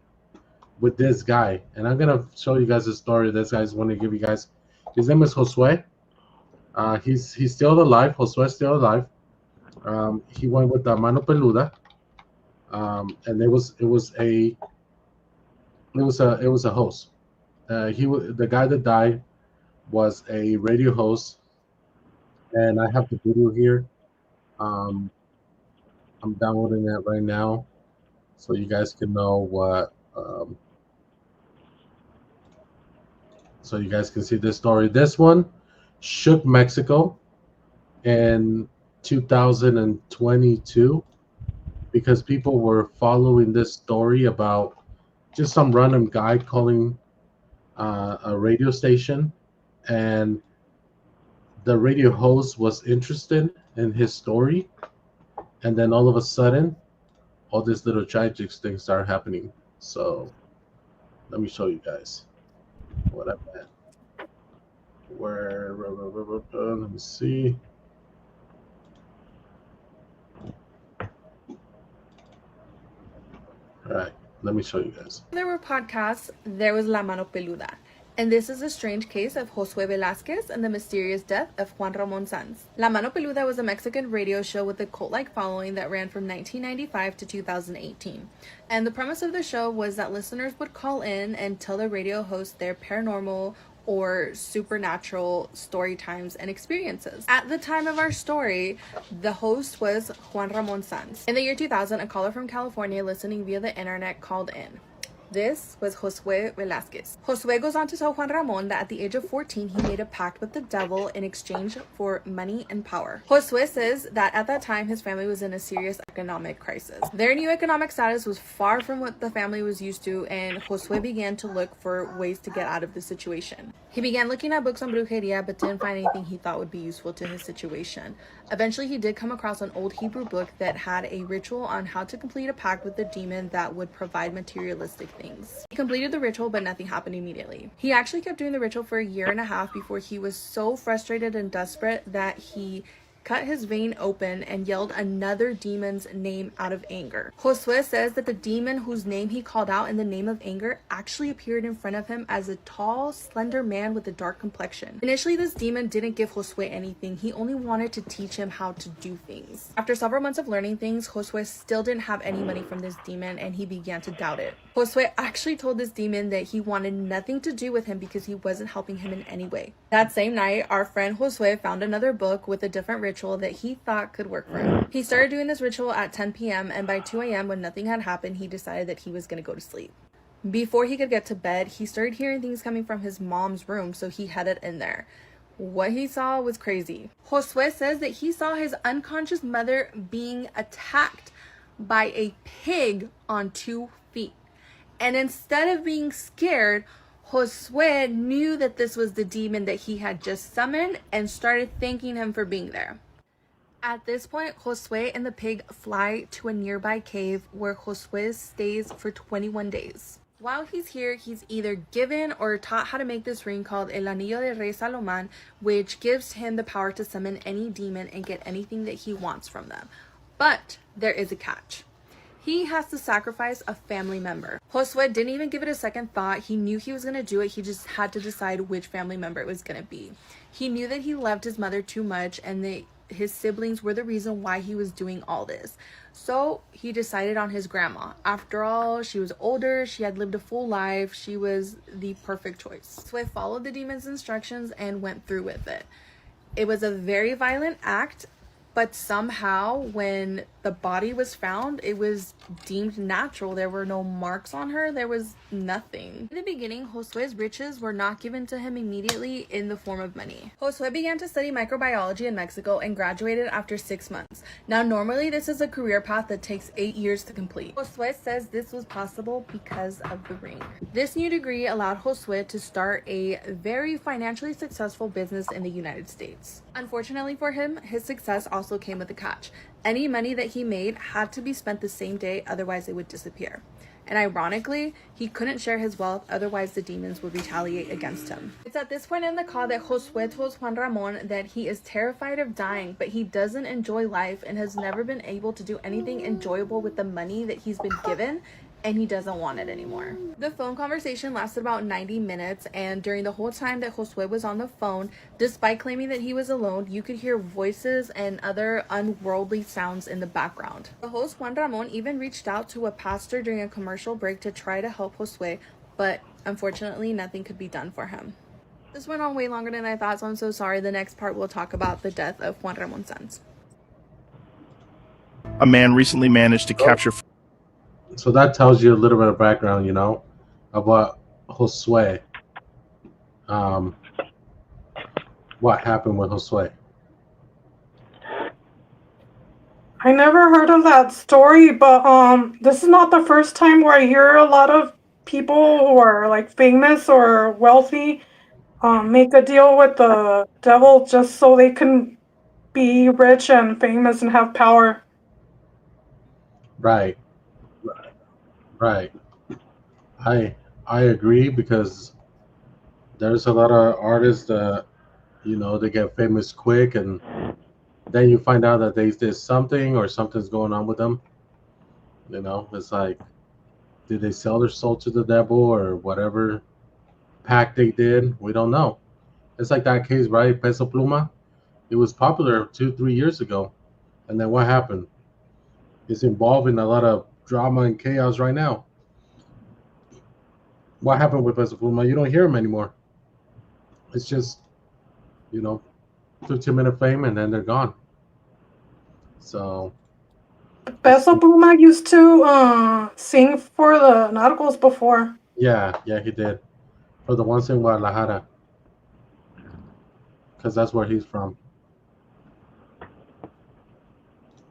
with this guy, and I'm gonna show you guys the story. This guy's want to give you guys. His name is Josue. He's still alive. Josue's still alive. He went with the Mano Peluda, and it was a host. The guy that died was a radio host, and I have the video here. I'm downloading that right now, so you guys can know what. So you guys can see this story. This one shook Mexico in 2022 because people were following this story about just some random guy calling a radio station, and the radio host was interested in his story, and then all of a sudden all these little tragic things start happening. So let me show you guys what I meant. Let me see. All right. Let me show you guys.
There were podcasts, there was La Mano Peluda. And this is a strange case of Josue Velázquez and the mysterious death of Juan Ramón Sanz. La Mano Peluda was a Mexican radio show with a cult-like following that ran from 1995 to 2018. And the premise of the show was that listeners would call in and tell the radio host their paranormal or supernatural story times and experiences. At the time of our story, the host was Juan Ramón Sanz. In the year 2000, a caller from California listening via the internet called in. This was Josue Velázquez. Josue goes on to tell Juan Ramón that at the age of 14, he made a pact with the devil in exchange for money and power. Josue says that at that time, his family was in a serious economic crisis. Their new economic status was far from what the family was used to, and Josue began to look for ways to get out of the situation. He began looking at books on brujeria, but didn't find anything he thought would be useful to his situation. Eventually, he did come across an old Hebrew book that had a ritual on how to complete a pact with the demon that would provide materialistic things. He completed the ritual, but nothing happened immediately. He actually kept doing the ritual for a year and a half before he was so frustrated and desperate that he cut his vein open and yelled another demon's name out of anger. Josue says that the demon whose name he called out in the name of anger actually appeared in front of him as a tall, slender man with a dark complexion. Initially, this demon didn't give Josue anything. He only wanted to teach him how to do things. After several months of learning things, Josue still didn't have any money from this demon, and he began to doubt it. Josue actually told this demon that he wanted nothing to do with him because he wasn't helping him in any way. That same night, our friend Josue found another book with a different ritual that he thought could work for him. He started doing this ritual at 10 p.m. and by 2 a.m. when nothing had happened, he decided that he was going to go to sleep. Before he could get to bed, he started hearing things coming from his mom's room, so he headed in there. What he saw was crazy. Josue says that he saw his unconscious mother being attacked by a pig on 2 feet. And instead of being scared, Josue knew that this was the demon that he had just summoned and started thanking him for being there. At this point, Josue and the pig fly to a nearby cave where Josue stays for 21 days. While he's here, he's either given or taught how to make this ring called El Anillo de Rey Salomón, which gives him the power to summon any demon and get anything that he wants from them. But there is a catch. He has to sacrifice a family member. Josue didn't even give it a second thought. He knew he was going to do it. He just had to decide which family member it was going to be. He knew that he loved his mother too much and that his siblings were the reason why he was doing all this. So he decided on his grandma. After all, she was older, she had lived a full life, she was the perfect choice. Josue followed the demon's instructions and went through with it. It was a very violent act, but somehow when the body was found, it was deemed natural. There were no marks on her. There was nothing. In the beginning, Josue's riches were not given to him immediately in the form of money. Josue began to study microbiology in Mexico and graduated after 6 months. Now, normally this is a career path that takes 8 years to complete. Josue says this was possible because of the ring. This new degree allowed Josue to start a very financially successful business in the United States. Unfortunately for him, his success also came with a catch. Any money that he made had to be spent the same day, otherwise it would disappear. And ironically, he couldn't share his wealth, otherwise the demons would retaliate against him. It's at this point in the call that Josue tells Juan Ramón that he is terrified of dying, but he doesn't enjoy life and has never been able to do anything enjoyable with the money that he's been given, and he doesn't want it anymore. The phone conversation lasted about 90 minutes, and during the whole time that Josue was on the phone, despite claiming that he was alone, you could hear voices and other unworldly sounds in the background. The host Juan Ramón even reached out to a pastor during a commercial break to try to help Josue, but unfortunately nothing could be done for him. This went on way longer than I thought, so I'm so sorry. The next part will talk about the death of Juan Ramón Sanz.
A man recently managed to capture.
So that tells you a little bit of background, you know, about Josue. What happened with Josue?
I never heard of that story, but this is not the first time where I hear a lot of people who are like famous or wealthy make a deal with the devil just so they can be rich and famous and have power.
Right. Right. I agree, because there's a lot of artists that, you know, they get famous quick and then you find out that they did something or something's going on with them. You know, it's like Did they sell their soul to the devil or whatever pact they did? We don't know. It's like that case, right? Peso Pluma. It was popular 2-3 years ago, and then what happened? It's involved in a lot of drama and chaos right now. What happened with Peso Pluma? You don't hear him anymore. It's just, 15-minute fame, and then they're gone. So
Peso Pluma used to sing for the Narcos before.
yeah, he did. For the ones in Guadalajara, because that's where he's from.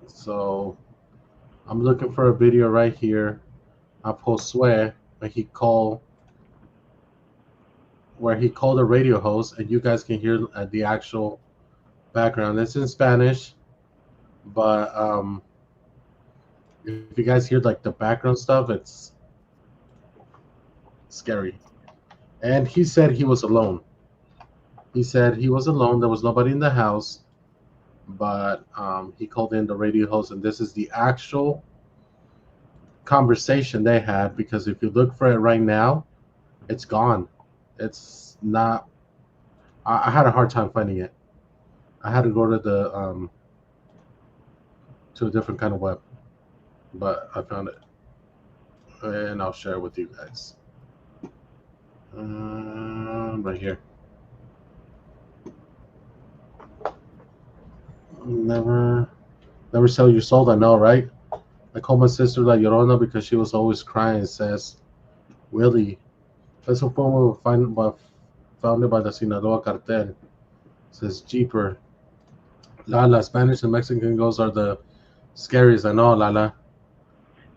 So I'm looking for a video right here of Josue where he called a radio host, and you guys can hear the actual background. It's in Spanish, but if you guys hear like the background stuff, it's scary. And he said he was alone. He said he was alone. There was nobody in the house, but he called in the radio host, and this is the actual conversation they had, because if you look for it right now, it's gone. It's not. I had a hard time finding it. I had to go to the to a different kind of web, but I found it, and I'll share it with you guys. Right here. Never sell your soul. I know, right? I call my sister La Llorona because she was always crying. Says Willie. That's a form founded by the Sinaloa cartel. Says Jeeper. Lala, Spanish and Mexican ghosts are the scariest. I know, Lala.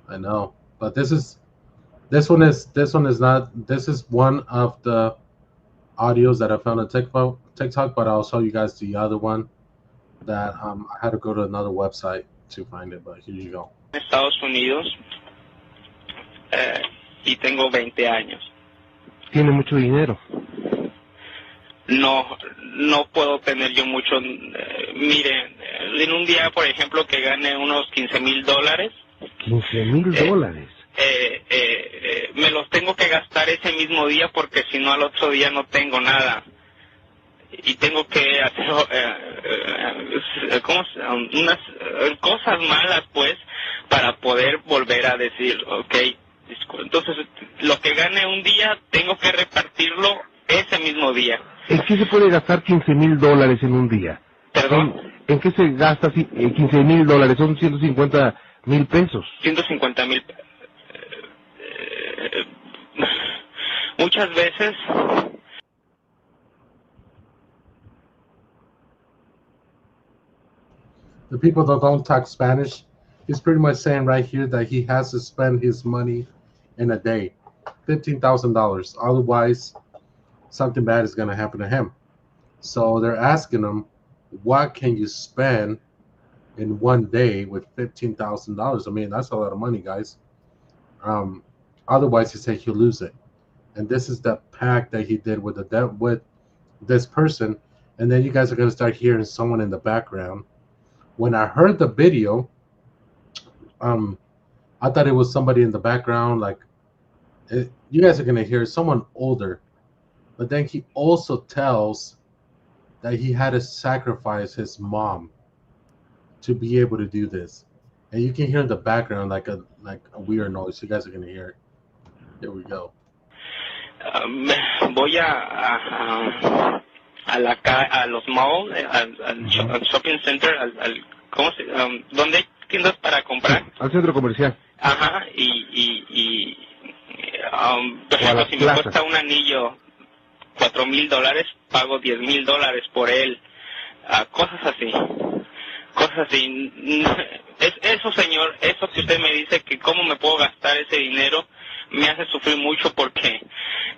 I know. But this one is not. This is one of the audios that I found on TikTok, but I'll show you guys the other one that I had to go to another website to find it, but here you go.
Estados Unidos y tengo 20 años.
¿Tiene mucho dinero?
No puedo tener yo mucho. Miren, en un día, por ejemplo, que gane unos $15,000.
$15,000.
Me los tengo que gastar ese mismo día porque si no al otro día no tengo nada. Y tengo que hacer unas cosas malas, pues, para poder volver a decir, okay. Entonces, lo que gane un día, tengo que repartirlo ese mismo día.
¿En qué se puede gastar $15,000 en un día?
¿Perdón?
¿En qué se gasta $15,000? Son 150,000 pesos.
150,000. Muchas veces.
The people that don't talk Spanish, he's pretty much saying right here that he has to spend his money in a day, $15,000. Otherwise, something bad is going to happen to him. So they're asking him, what can you spend in one day with $15,000? I mean, that's a lot of money, guys. Otherwise, he said he'll lose it. And this is the pact that he did with with this person. And then you guys are going to start hearing someone in the background. When I heard the video, I thought it was somebody in the background. You guys are going to hear someone older. But then he also tells that he had to sacrifice his mom to be able to do this. And you can hear in the background like a weird noise. You guys are going to hear it. Here we go.
Voy a los malls, al shopping center, ¿dónde hay tiendas para comprar?
Al centro comercial.
Ajá, por ejemplo, si me cuesta un anillo $4,000, pago $10,000 por él. Cosas así. Eso, señor, eso que usted me dice que cómo me puedo gastar ese dinero, me hace sufrir mucho porque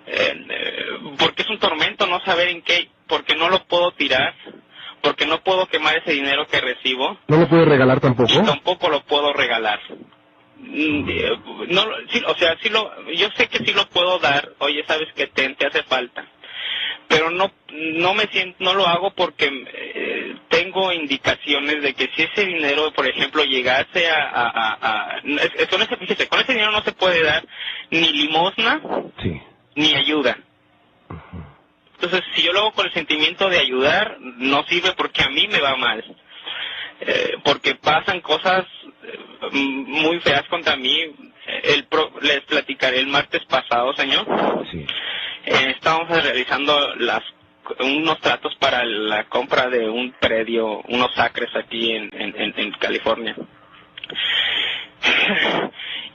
es un tormento no saber en qué, porque no lo puedo tirar, porque no puedo quemar ese dinero que recibo.
¿No lo puede regalar tampoco?
Y tampoco lo puedo regalar. No, sí, o sea, yo sé que sí lo puedo dar. Oye, sabes que te hace falta, pero no lo hago porque tengo indicaciones de que si ese dinero, por ejemplo, llegase fíjese, con ese dinero no se puede dar ni limosna,
Sí.
ni ayuda. Entonces, si yo lo hago con el sentimiento de ayudar, no sirve porque a mí me va mal. Porque pasan cosas muy feas contra mí. Les platicaré el martes pasado, señor.
Sí.
Estábamos realizando unos tratos para la compra de un predio, unos acres aquí en California.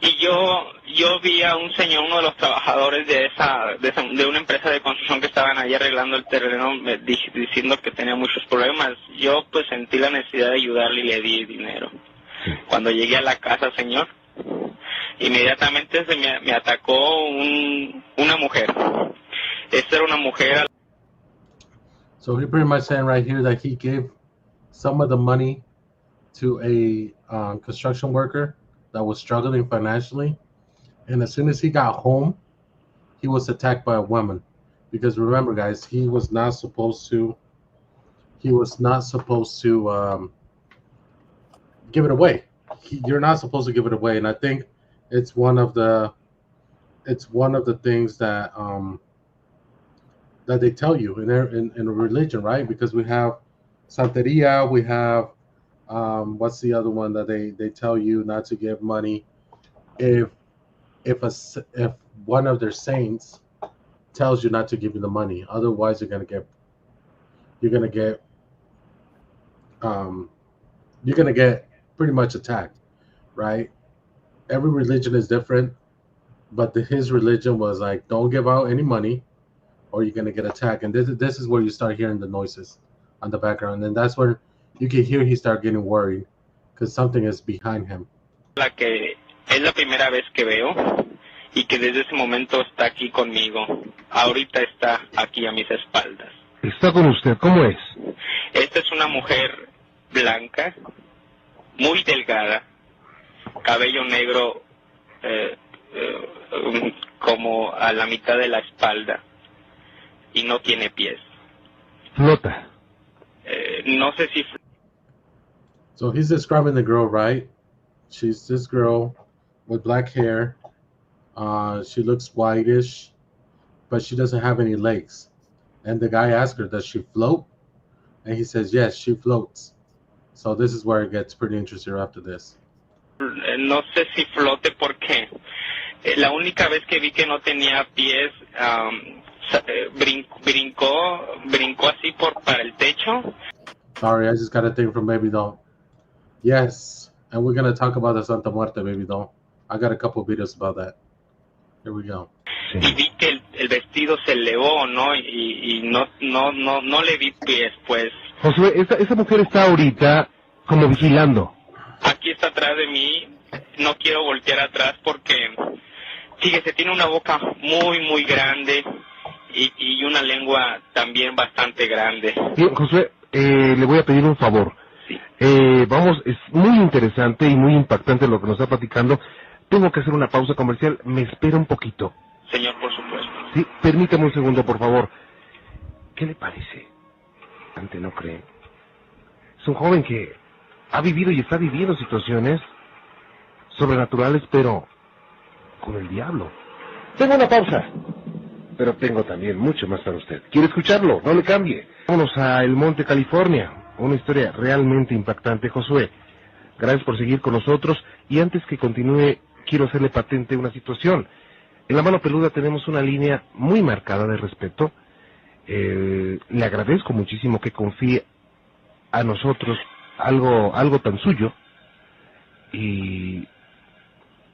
Y yo vi a un señor, uno de los trabajadores de una empresa de construcción que estaban ahí arreglando el terreno, diciendo que tenía muchos problemas. Yo pues sentí la necesidad de ayudarle y le di dinero. Cuando llegué a la casa, señor, inmediatamente me atacó una mujer. Esta era una mujer.
So he pretty much saying right here that he gave some of the money to a construction worker that was struggling financially, and as soon as he got home, he was attacked by a woman. Because remember, guys, he was not supposed to give it away. You're not supposed to give it away, and I think it's one of the things that that they tell you in a religion, right? Because we have Santeria, we have what's the other one that they tell you not to give money if one of their saints tells you not to give you the money, otherwise you're gonna get pretty much attacked, right? Every religion is different, but his religion was like, don't give out any money or you're gonna get attacked. And this is where you start hearing the noises on the background, and that's where you can hear he start getting worried because something is behind him.
La que es la primera vez que veo y que desde ese momento está aquí conmigo. Ahorita está aquí a mis espaldas.
Está con usted, ¿cómo es?
Esta es una mujer blanca, muy delgada, cabello negro como a la mitad de la espalda y no tiene pies.
Flota.
No sé si...
So he's describing the girl, right? She's this girl with black hair. She looks whitish, but she doesn't have any legs. And the guy asked her, does she float? And he says, yes, she floats. So this is where it gets pretty interesting after this.
No sé si flote porque la única vez que vi que no tenía pies, brincó así para el techo.
Sorry, I just got a thing from Baby Doll. Yes, and we're going to talk about the Santa Muerte, Baby Doll. I got a couple videos about that. Here we go.
Y vi que el vestido se elevó, ¿no? Y no le vi pies, pues.
Josue, esa mujer está ahorita como vigilando.
Aquí está atrás de mí. No quiero voltear atrás porque, fíjese, tiene una boca muy, muy grande y una lengua también bastante grande.
Bien, Josue, le voy a pedir un favor.
Sí.
Es muy interesante y muy impactante lo que nos está platicando. Tengo que hacer una pausa comercial. ¿Me espera un poquito?
Señor, por supuesto.
Sí, permítame un segundo, por favor. ¿Qué le parece? Ante no cree. Es un joven que ha vivido y está viviendo situaciones sobrenaturales, pero con el diablo. Tengo una pausa, pero tengo también mucho más para usted. ¿Quiere escucharlo? No le cambie. Vámonos a El Monte, California. Una historia realmente impactante, Josué. Gracias por seguir con nosotros. Y antes que continúe, quiero hacerle patente una situación. En La Mano Peluda tenemos una línea muy marcada de respeto. Le agradezco muchísimo que confíe a nosotros algo tan suyo. Y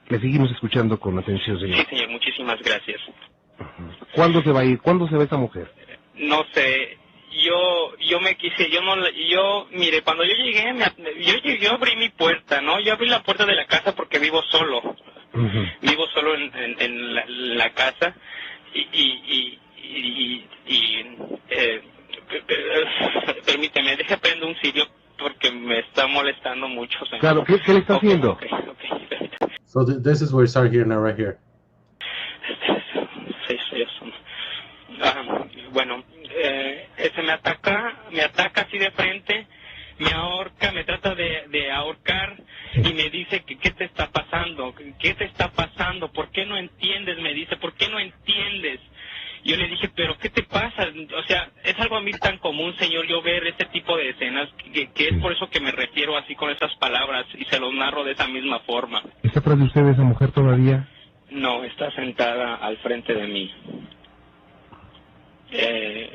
le seguimos escuchando con atención, señor.
Sí, señor, muchísimas gracias.
¿Cuándo se va a ir? ¿Cuándo se va esa mujer?
No sé, mire, cuando yo llegué, yo abrí mi puerta, ¿no? Yo abrí la puerta de la casa porque vivo solo. Vivo solo en la casa permíteme, deje prendo un cirio porque me está molestando mucho, señor.
Claro, ¿qué le está haciendo?
Okay, permítame.
So this is where we start hearing that right here.
Bueno, me ataca así de frente, me ahorca, me trata de ahorcar y me dice que qué te está pasando, ¿por qué no entiendes? Me dice, ¿por qué no entiendes? Yo le dije, pero ¿qué te pasa? O sea, es algo a mí tan común, señor, yo ver este tipo de escenas, que es por eso que me refiero así con esas palabras y se los narro de esa misma forma.
¿Está atrás de usted esa mujer todavía?
No, está sentada al frente de mí. Le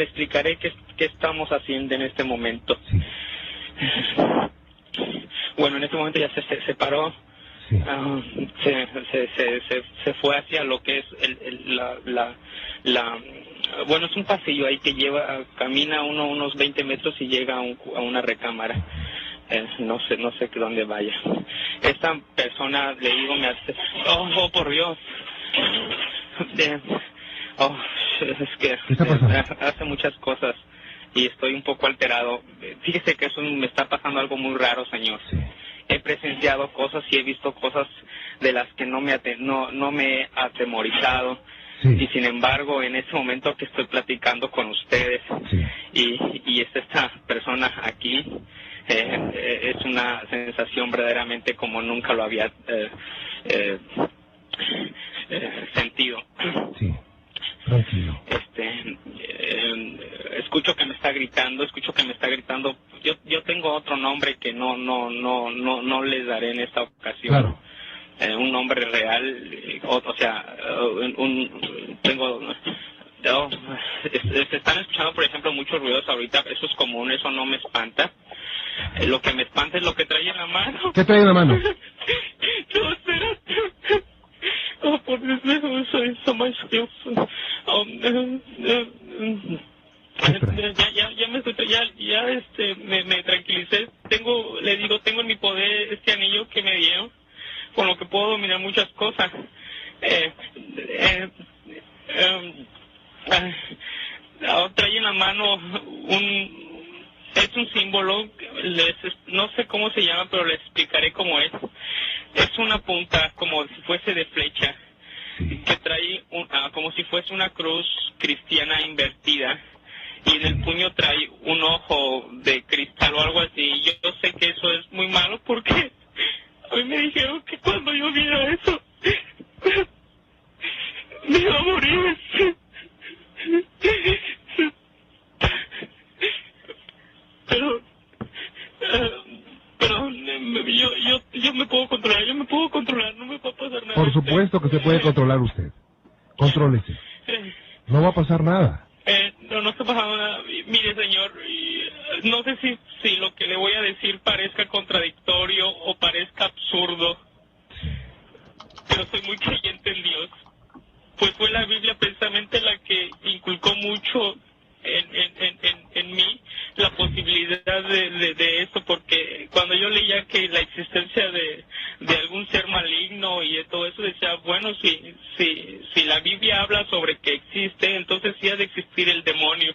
explicaré qué estamos haciendo en este momento.
Sí.
Bueno, en este momento ya se separó.
Sí.
Se fue hacia lo que es bueno, es un pasillo ahí que camina unos 20 metros y llega a una recámara. No sé dónde vaya. Esta persona, le digo, me hace, oh por Dios. Es que hace muchas cosas y estoy un poco alterado. Fíjese que eso me está pasando algo muy raro, señor.
Sí.
He presenciado cosas y he visto cosas de las que no me he atemorizado.
Sí.
Y sin embargo, en ese momento que estoy platicando con ustedes,
Sí.
y está esta persona aquí, es una sensación verdaderamente como nunca lo había sentido.
Sí. Tranquilo.
Escucho que me está gritando. Yo tengo otro nombre que no les daré en esta ocasión.
Claro.
Un nombre real, se están escuchando, por ejemplo, muchos ruidos ahorita. Eso es común, eso no me espanta. Lo que me espanta es lo que trae en la mano.
¿Qué trae en la mano?
No, espérate. Por Dios, soy más Dios. Me tranquilicé. Tengo en mi poder este anillo que me dieron, con lo que puedo dominar muchas cosas. Trae en la mano es un símbolo, no sé cómo se llama, pero les explicaré cómo es. Es una punta como si fuese de flecha, que trae como si fuese una cruz cristiana invertida, y en el puño trae un ojo de cristal o algo así. Yo sé que eso es muy malo porque a mí me dijeron que cuando yo viera eso me iba a morir. Pero yo me puedo controlar, no me va a pasar nada.
Por supuesto que se puede controlar usted. Contrólese. No va a pasar nada.
No está pasando nada. Mire, señor, no sé si lo que le voy a decir parezca contradictorio o parezca absurdo, pero soy muy creyente en Dios. Pues fue la Biblia precisamente la que inculcó mucho en mí la posibilidad de eso, porque cuando yo leía que la existencia de algún ser maligno y de todo eso, decía, bueno, si la Biblia habla sobre que existe, entonces sí ha de existir el demonio,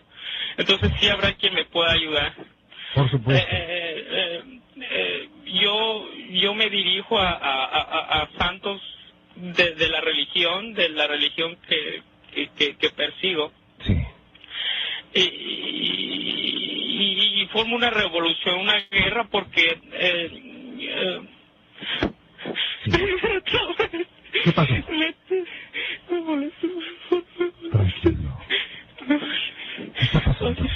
entonces sí habrá quien me pueda ayudar.
Por supuesto.
Yo me dirijo a santos de la religión que persigo.
Sí.
Y forma una revolución, una guerra, porque
¿Qué pasó? Tranquilo. ¿Qué está pasando?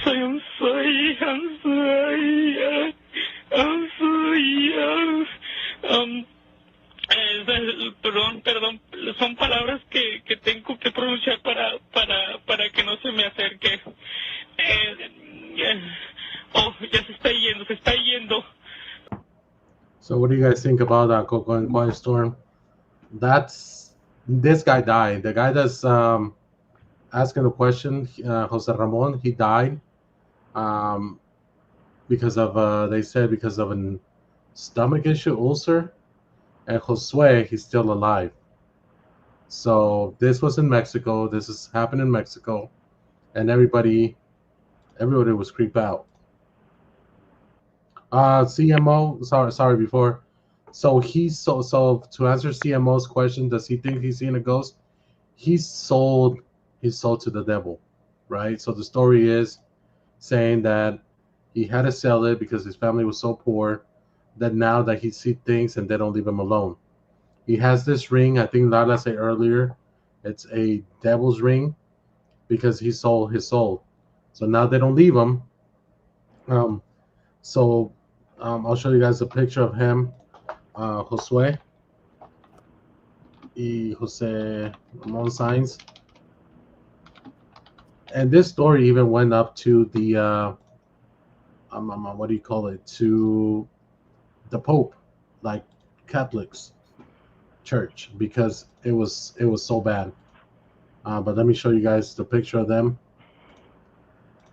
Perdón, son palabras que tengo que pronunciar para que no se me acerque. Ya se está yendo.
So what do you guys think about that, Coco and Quiet Storm? This guy died. The guy that's asking the question, Jose Ramon, he died because of, they said, because of a stomach issue, ulcer. And Josue, he's still alive. So this was in Mexico. This is happened in Mexico. And everybody was creeped out. CMO, sorry before. So to answer CMO's question, does he think he's seen a ghost? He's sold to the devil, right? So the story is saying that he had to sell it because his family was so poor that now that he sees things and they don't leave him alone. He has this ring. I think Lala said earlier, it's a devil's ring because he sold his soul. So now they don't leave him. Um, so I'll show you guys a picture of him, Josue y Jose Ramon Signs. And this story even went up to the what do you call it? To the Pope, like Catholics church, because it was so bad. But let me show you guys the picture of them,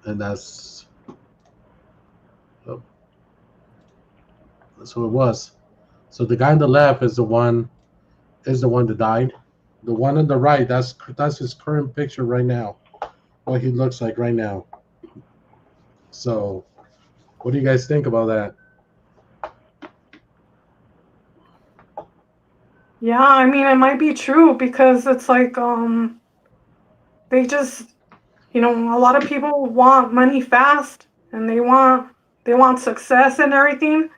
and that's who it was. So the guy on the left is the one that died. The one on the right, that's his current picture right now, what he looks like right now. So what do you guys think about that?
Yeah, I mean, it might be true because it's like they just, a lot of people want money fast and they want success and everything.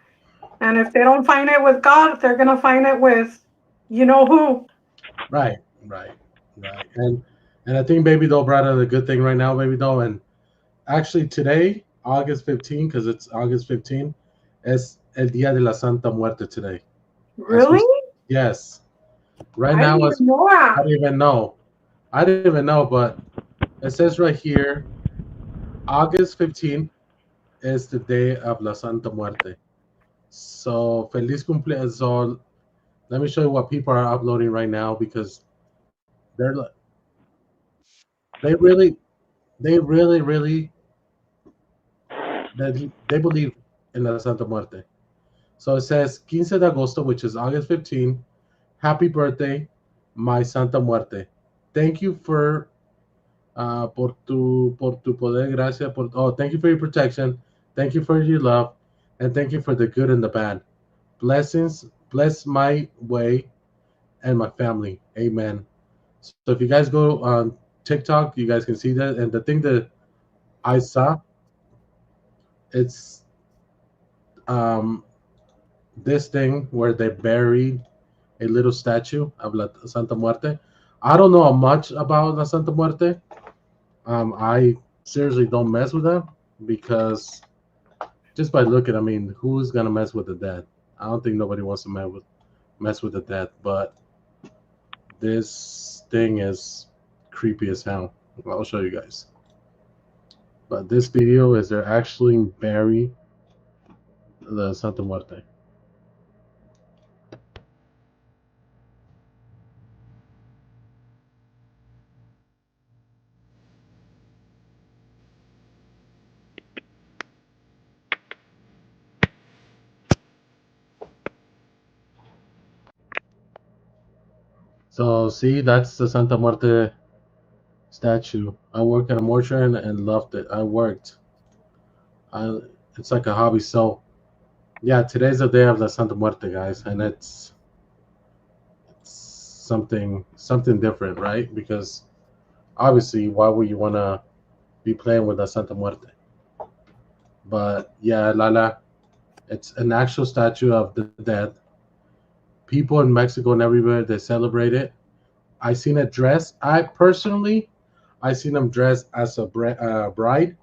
And if they don't find it with God, they're gonna find it with you know who.
Right. And I think Baby Doll brought out a good thing right now, Baby Doll. And actually today, August 15, because it's August 15, es el Día de la Santa Muerte today.
Really?
Yes. Right
I
now,
didn't even know that.
I didn't even know, but it says right here, August 15 is the day of la Santa Muerte. So, feliz cumpleaños. So, let me show you what people are uploading right now because they're they really, they really, really, they believe in la Santa Muerte. So it says 15 de agosto, which is August 15. Happy birthday, my Santa Muerte. Thank you for por tu poder, gracias por thank you for your protection, thank you for your love, and thank you for the good and the bad. Blessings, bless my way and my family. Amen. So if you guys go on TikTok, you guys can see that. And the thing that I saw, it's um this thing where they buried a little statue of La Santa Muerte. I don't know much about La Santa Muerte. I seriously don't mess with them because just by looking, I mean, who's gonna mess with the dead? I don't think nobody wants to mess with the dead. But this thing is creepy as hell. I'll show you guys. But this video is they're actually bury the Santa Muerte. So see, that's the Santa Muerte statue. I work at a mortuary and loved it. It's like a hobby. So yeah, today's the day of the Santa Muerte, guys, and it's something different, right? Because obviously, why would you want to be playing with the Santa Muerte? But yeah, Lala, it's an actual statue of the dead. People in Mexico and everywhere they celebrate it. I seen it dressed. I seen them dressed as a bride.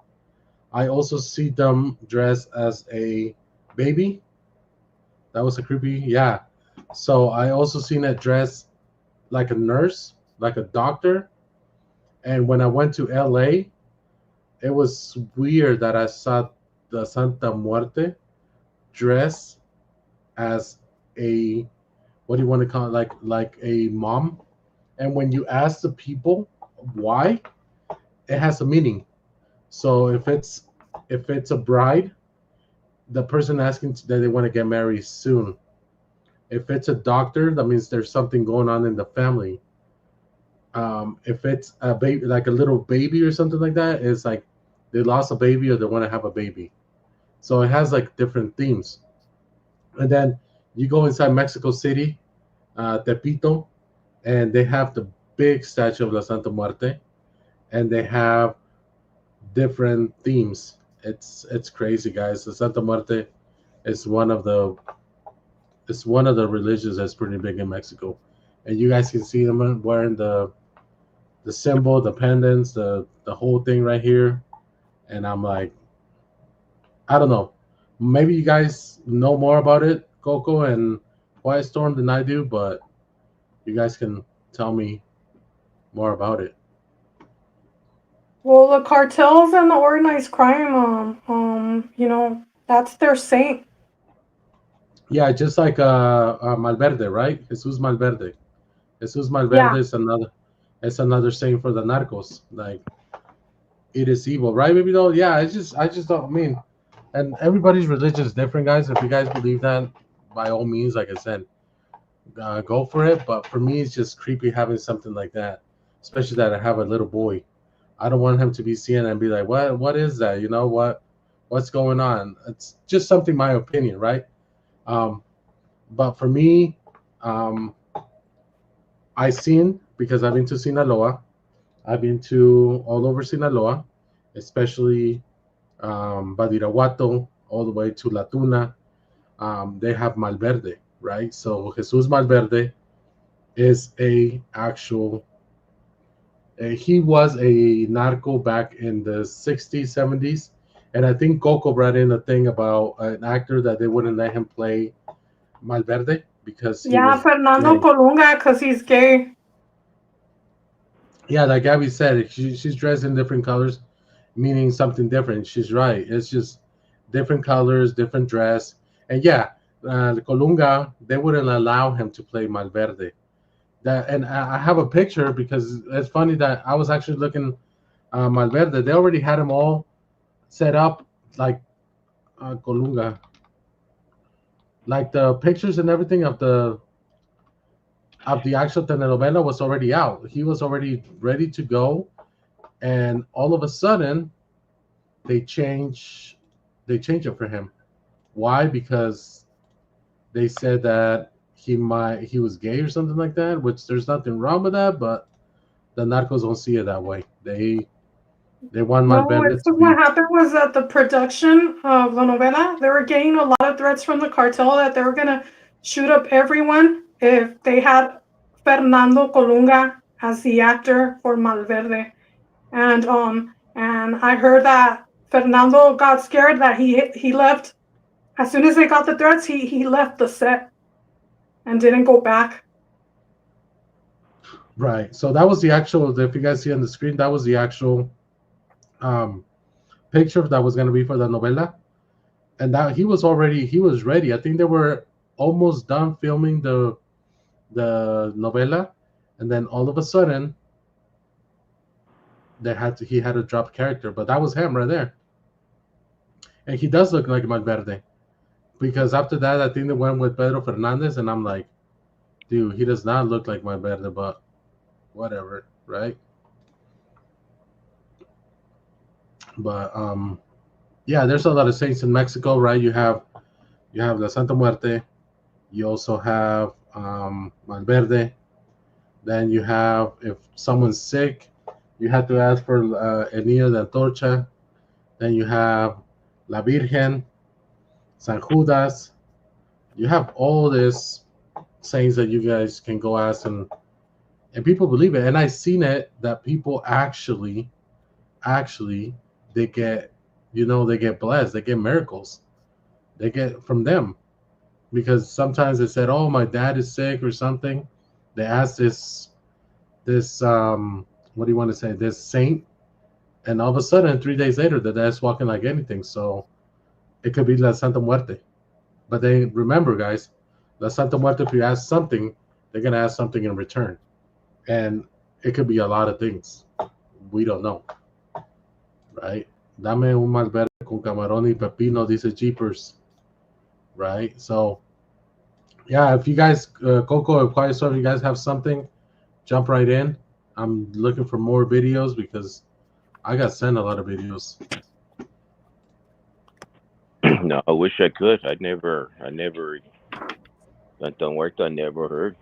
I also see them dressed as a baby. That was a creepy, yeah. So I also seen it dressed like a nurse, like a doctor. And when I went to LA, it was weird that I saw the Santa Muerte dressed as a what do you want to call it? Like a mom. And when you ask the people why, it has a meaning. So if it's a bride, the person asking that they want to get married soon. If it's a doctor, that means there's something going on in the family. If it's a baby, like a little baby or something like that, it's like they lost a baby or they want to have a baby. So it has like different themes. And then you go inside Mexico City, Tepito, and they have the big statue of La Santa Muerte, and they have different themes. It's crazy, guys. The Santa Muerte is one of the religions that's pretty big in Mexico, and you guys can see them wearing the symbol, the pendants, the whole thing right here. And I'm like, I don't know. Maybe you guys know more about it, Coco and Quiet Storm, than I do, but you guys can tell me more about it.
Well, the cartels and the organized crime, that's their saint.
Yeah, just like Malverde, right? Jesus Malverde. Jesus Malverde
Yeah.
is another saying for the narcos. Like, it is evil, right? Maybe though. Yeah, I just don't mean, and everybody's religion is different, guys. If you guys believe that, by all means, like I said, go for it. But for me, it's just creepy having something like that, especially that I have a little boy. I don't want him to be seeing it and be like, what is that? You know what's going on? It's just something, my opinion, right? Um, but for me, um, I seen, because I've been to Sinaloa. I've been to all over Sinaloa, especially Badiraguato, all the way to La Tuna. They have Malverde, right? So Jesus Malverde is a actual. He was a narco back in the 60s, 70s. And I think Coco brought in a thing about an actor that they wouldn't let him play Malverde because he
Yeah,
was
Fernando
gay.
Colunga, because he's gay.
Yeah, like Gabby said, she's dressed in different colors, meaning something different. She's right. It's just different colors, different dress. And yeah, Colunga, they wouldn't allow him to play Malverde. And I have a picture because it's funny that I was actually looking Malverde. They already had him all set up like Colunga, like the pictures and everything of the actual telenovela was already out. He was already ready to go, and all of a sudden they change it for him. Why? Because they said that he was gay or something like that, which there's nothing wrong with that, but the narcos don't see it that way. They want
No,
Malverde
it's
to
what
be
happened was that the production of La Novela, they were getting a lot of threats from the cartel that they were gonna shoot up everyone if they had Fernando Colunga as the actor for Malverde. And I heard that Fernando got scared that he left as soon as they got the threats, he left the set and didn't go back.
right. So that was the actual. If you guys see on the screen, that was the actual um, picture that was going to be for the novela, and that he was ready. I think they were almost done filming the novela, and then all of a sudden he had to drop character, but that was him right there, and he does look like Malverde. Because after that, I think they went with Pedro Fernandez, and I'm like, dude, he does not look like Malverde, but whatever, right? But yeah, there's a lot of saints in Mexico, right? You have La Santa Muerte. You also have Malverde. Then you have, if someone's sick, you have to ask for El Niño de Antorcha. Then you have La Virgen, San Judas. You have all these saints that you guys can go ask, and people believe it. And I've seen it that people actually, they get, they get blessed, they get miracles, they get from them. Because sometimes they said, "Oh, my dad is sick" or something. They ask this what do you want to say, this saint, and all of a sudden 3 days later the dad's walking like anything. So it could be La Santa Muerte. But they remember, guys, La Santa Muerte, if you ask something, they're gonna ask something in return. And it could be a lot of things. We don't know. Right? Dame un malverde con camarón y pepino, dice Jeepers. Right? So yeah, if you guys, Coco and Quiet Storm, if you guys have something, jump right in. I'm looking for more videos because I got sent a lot of videos.
No, I wish I could. I never, that don't work. I never heard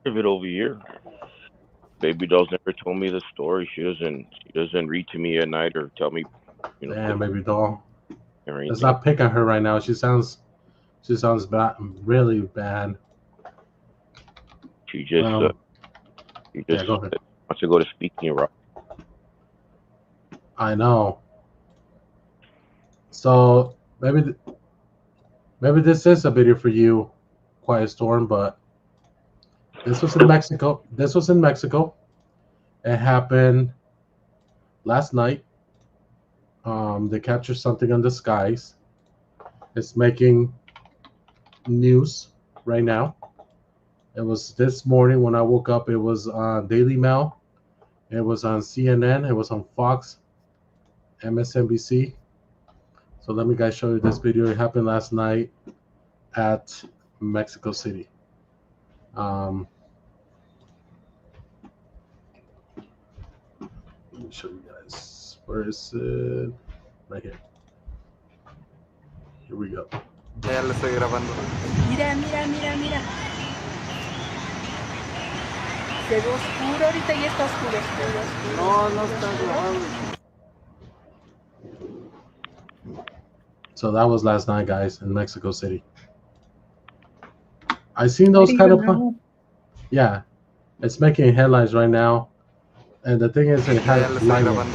of it over here. Baby doll's never told me the story. She doesn't read to me at night or tell me,
Damn, baby doll.
or
Let's
anything.
not pick on her right now. She sounds bad, really bad.
She just
Yeah, go ahead.
wants to go to Speaking Rock.
I know. So maybe this is a video for you, Quiet Storm, but this was in Mexico. It happened last night. They captured something in the skies. It's making news right now. It was this morning when I woke up. It was on Daily Mail. It was on CNN. It was on Fox, MSNBC. So let me guys show you this video. It happened last night at Mexico City. Let me show you guys. Where is it? Right here. Here we go.
Ya lo estoy grabando.
Mira. Se ve oscuro ahorita y está oscuro.
No está grabando.
So that was last night, guys, in Mexico City. I seen those kind of yeah, it's making headlines right now, and the thing is, it has lightning.
Mira.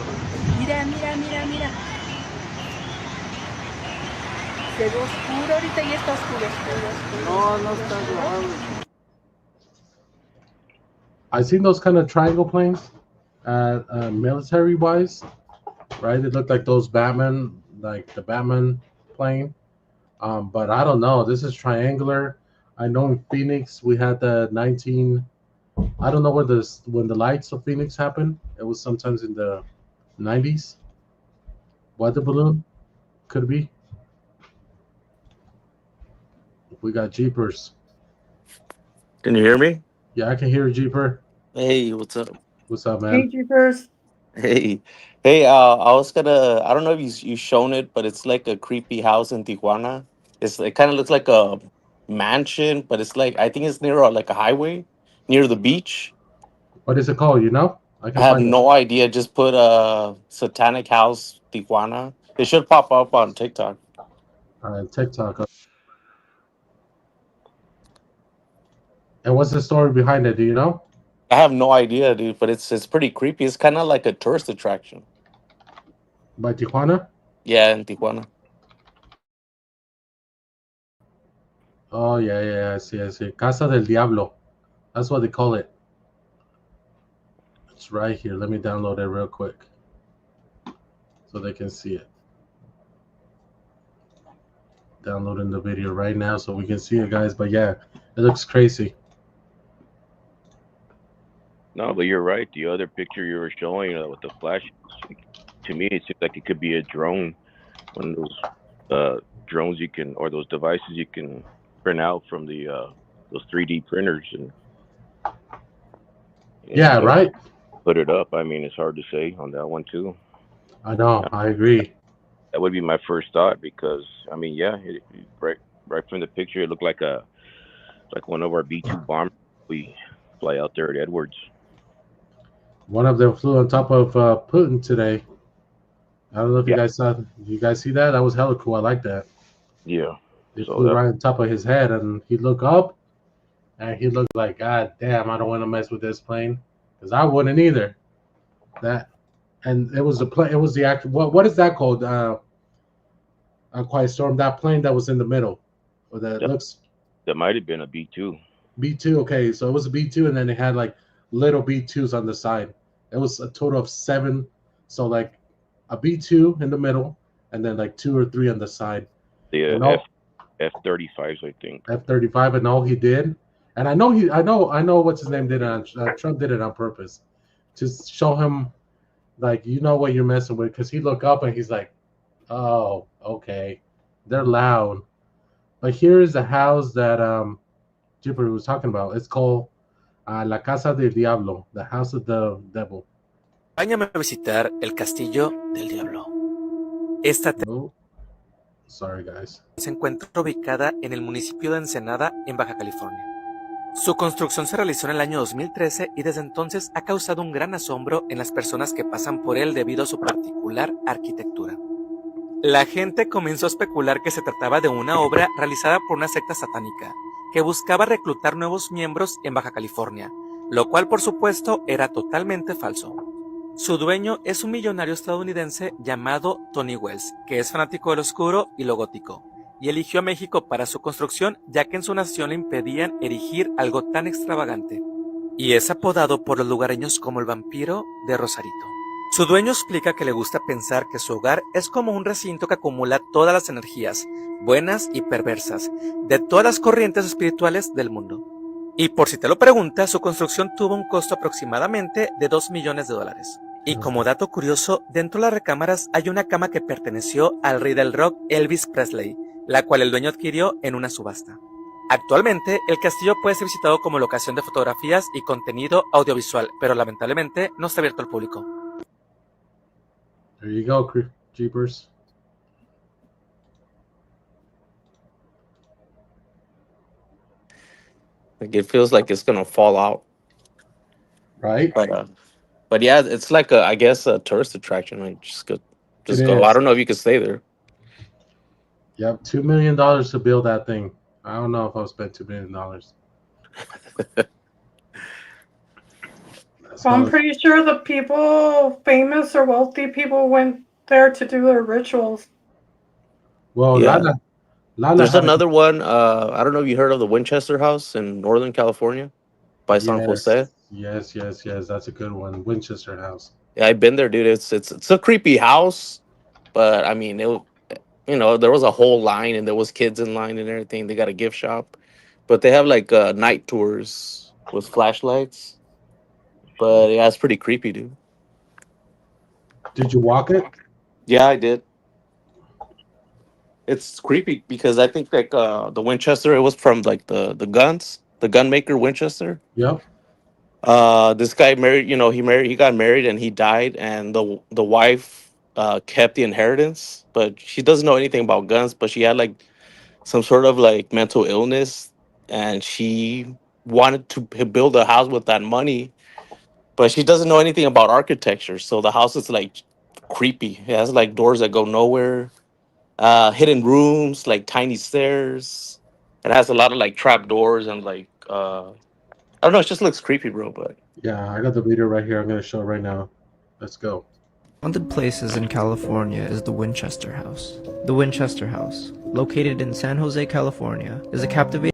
Se ve oscuro ahorita y está oscuro.
No está grabando.
I seen those kind of triangle planes, military wise, right? It looked like those Batman, like the Batman plane. But I don't know. This is triangular. I know in Phoenix we had the 19. I don't know when the lights of Phoenix happened. It was sometimes in the 90s. Weather balloon could be. We got Jeepers.
Can you hear me?
Yeah, I can hear you, Jeeper.
Hey, what's up?
What's up, man?
Hey, Jeepers.
Hey, I was gonna. I don't know if you shown it, but it's like a creepy house in Tijuana. It kind of looks like a mansion, but it's like I think it's near like a highway near the beach.
What is it called? You know?
I
can
have
find it.
no idea. Just put Satanic House Tijuana. It should pop up on TikTok.
All right, TikTok. And what's the story behind it? Do you know?
I have no idea, dude, but it's pretty creepy. It's kind of like a tourist attraction.
By Tijuana?
Yeah, in Tijuana.
Oh, yeah, I see. Casa del Diablo. That's what they call it. It's right here. Let me download it real quick so they can see it. Downloading the video right now so we can see it, guys. But yeah, it looks crazy.
No, but you're right. The other picture you were showing with the flash, to me, it seems like it could be a drone. One of those drones you can, or those devices you can print out from the those 3D printers and
yeah, right.
Put it up. I mean, it's hard to say on that one too.
I know. I agree.
That would be my first thought because I mean, yeah, right from the picture, it looked like one of our B-2 bombers we fly out there at Edwards.
One of them flew on top of Putin today. I don't know if you guys saw. You guys see that? That was hella cool. I like that.
Yeah.
It flew right on top of his head, and he looked up, and he looked like, God damn, I don't want to mess with this plane, because I wouldn't either. And it was the plane. It was the actual. What is that called? Quiet Storm. That plane that was in the middle, or that looks.
That might have been a B-2.
B-2. Okay, so it was a B-2, and then it had like little B-2s on the side. It was a total of 7. So like a B-2 in the middle, and then like 2 or 3 on the side.
The F-35s, I think.
F-35, and all he did, and I know what's his name did it on Trump did it on purpose, to show him, like, you know what you're messing with, because he looked up and he's like, oh, okay, they're loud. But here is the house that Jupiter was talking about. It's called La Casa del Diablo, the House of the Devil.
Acompáñame a visitar el Castillo del Diablo. Esta
Sorry, guys.
se encuentra ubicada en el municipio de Ensenada, en Baja California. Su construcción se realizó en el año 2013 y desde entonces ha causado un gran asombro en las personas que pasan por él debido a su particular arquitectura. La gente comenzó a especular que se trataba de una obra realizada por una secta satánica que buscaba reclutar nuevos miembros en Baja California, lo cual por supuesto era totalmente falso. Su dueño es un millonario estadounidense llamado Tony Wells, que es fanático de lo oscuro y lo gótico, y eligió a México para su construcción ya que en su nación le impedían erigir algo tan extravagante. Y es apodado por los lugareños como el vampiro de Rosarito. Su dueño explica que le gusta pensar que su hogar es como un recinto que acumula todas las energías, buenas y perversas, de todas las corrientes espirituales del mundo. Y por si te lo preguntas, su construcción tuvo un costo aproximadamente de $2 millones. Y como dato curioso, dentro de las recámaras hay una cama que perteneció al rey del rock Elvis Presley, la cual el dueño adquirió en una subasta. Actualmente, el castillo puede ser visitado como locación de fotografías y contenido audiovisual, pero lamentablemente no está abierto al público.
There you go, Jeepers.
Like it feels like it's gonna fall out.
Right.
But yeah, it's like I guess a tourist attraction. Like just go.
It
I
is.
don't know if you could stay there.
Yep, $2 million to build that thing. I don't know if I'll spend $2 million.
So I'm pretty sure the people, famous or wealthy people, went there to do their rituals.
Well,
Yeah.
Lala
There's
had
another one. I don't know if you heard of the Winchester House in Northern California by San Jose.
Yes. That's a good one. Winchester House.
Yeah, I've been there, dude. It's a creepy house, but I mean, there was a whole line and there was kids in line and everything. They got a gift shop, but they have like night tours with flashlights. But yeah, it's pretty creepy, dude.
Did you walk it?
Yeah, I did. It's creepy because I think like the Winchester, it was from like the gun maker Winchester.
Yep.
This guy married, he got married and he died, and the wife kept the inheritance, but she doesn't know anything about guns, but she had like some sort of like mental illness, and she wanted to build a house with that money, but she doesn't know anything about architecture, so the house is like creepy. It has like doors that go nowhere, hidden rooms, like tiny stairs. It has a lot of like trap doors and like I don't know. It just looks creepy, bro. But
yeah, I got the video right here. I'm gonna show it right now. Let's go.
Haunted places in California is the Winchester House. The Winchester House, located in San Jose, California, is a captivating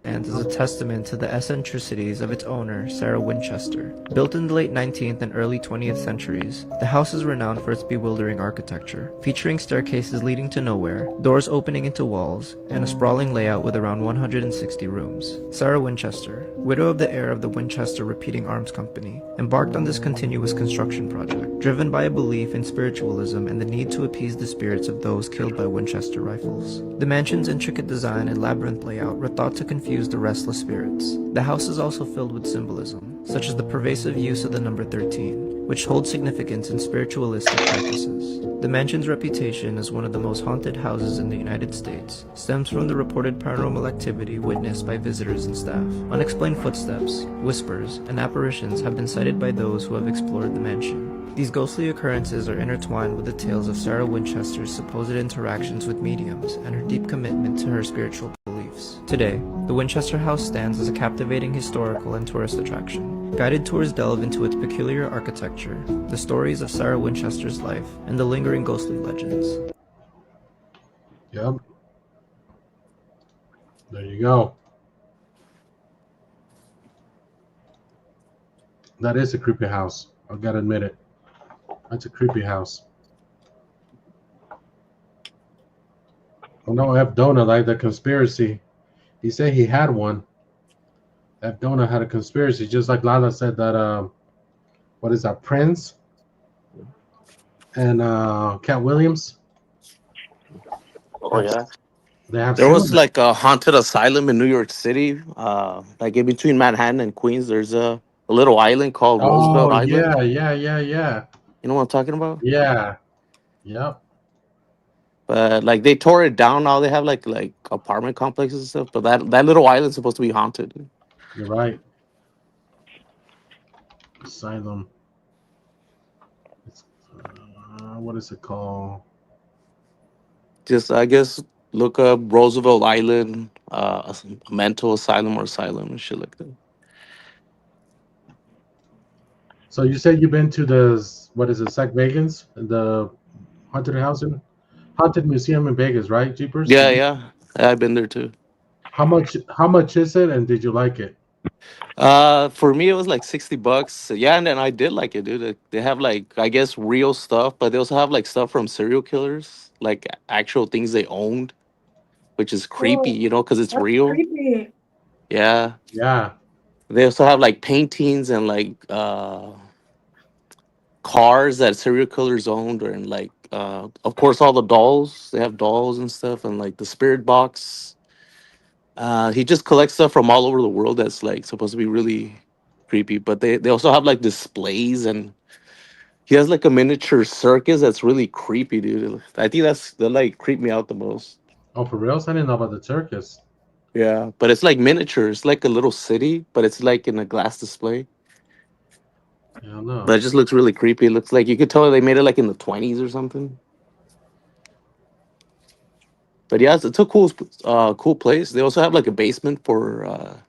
and is a testament to the eccentricities of its owner, Sarah Winchester. Built in the late 19th and early 20th centuries, the house is renowned for its bewildering architecture, featuring staircases leading to nowhere, doors opening into walls, and a sprawling layout with around 160 rooms. Sarah Winchester, widow of the heir of the Winchester Repeating Arms Company, embarked on this continuous construction project, driven by a belief in spiritualism and the need to appease the spirits of those killed by Winchester rifles. The mansion's intricate design and labyrinth layout were thought to confuse the restless spirits. The house is also filled with symbolism, such as the pervasive use of the number 13, which holds significance in spiritualistic practices. The mansion's reputation as one of the most haunted houses in the United States stems from the reported paranormal activity witnessed by visitors and staff. Unexplained footsteps, whispers, and apparitions have been cited by those who have explored the mansion. These ghostly occurrences are intertwined with the tales of Sarah Winchester's supposed interactions with mediums and her deep commitment to her spiritual beliefs. Today, the Winchester House stands as a captivating historical and tourist attraction. Guided tours delve into its peculiar architecture, the stories of Sarah Winchester's life, and the lingering ghostly legends.
Yep. There you go. That is a creepy house. I gotta admit it. That's a creepy house. Oh no, Abdona, like the conspiracy. He said he had one. Abdona had a conspiracy, just like Lala said that what is that, Prince and Cat Williams.
oh yeah,
They
there was like a haunted asylum in New York City, like in between Manhattan and Queens. There's a little island called Roosevelt Island.
Yeah.
You know what I'm talking about?
Yeah. Yep.
But like they tore it down. Now they have like apartment complexes and stuff. But that little island's supposed to be haunted.
You're right. Asylum. It's, what is it called?
Just I guess look up Roosevelt Island, mental asylum or asylum and shit like that.
So you said you've been to what is it, Sac Vegas, the haunted museum in Vegas, right? Jeepers.
Yeah. I've been there too.
How much is it, and did you like it?
For me it was like $60. Yeah, and then I did like it, dude. They have like I guess real stuff, but they also have like stuff from serial killers, like actual things they owned, which is creepy,
Oh,
because it's
that's
real.
creepy.
Yeah.
Yeah.
They also have like paintings and like cars that serial killers owned, and like of course all the dolls. They have dolls and stuff, and like the spirit box. He just collects stuff from all over the world that's like supposed to be really creepy. But they also have like displays, and he has like a miniature circus that's really creepy, dude. I think that like creep me out the most.
Oh, for reals? I didn't know about the circus.
Yeah, but it's like miniature. It's like a little city, but it's like in a glass display.
Yeah, no.
But it just looks really creepy. It looks like you could tell they made it like in the 20s or something. But yeah, it's a cool place. They also have like a basement for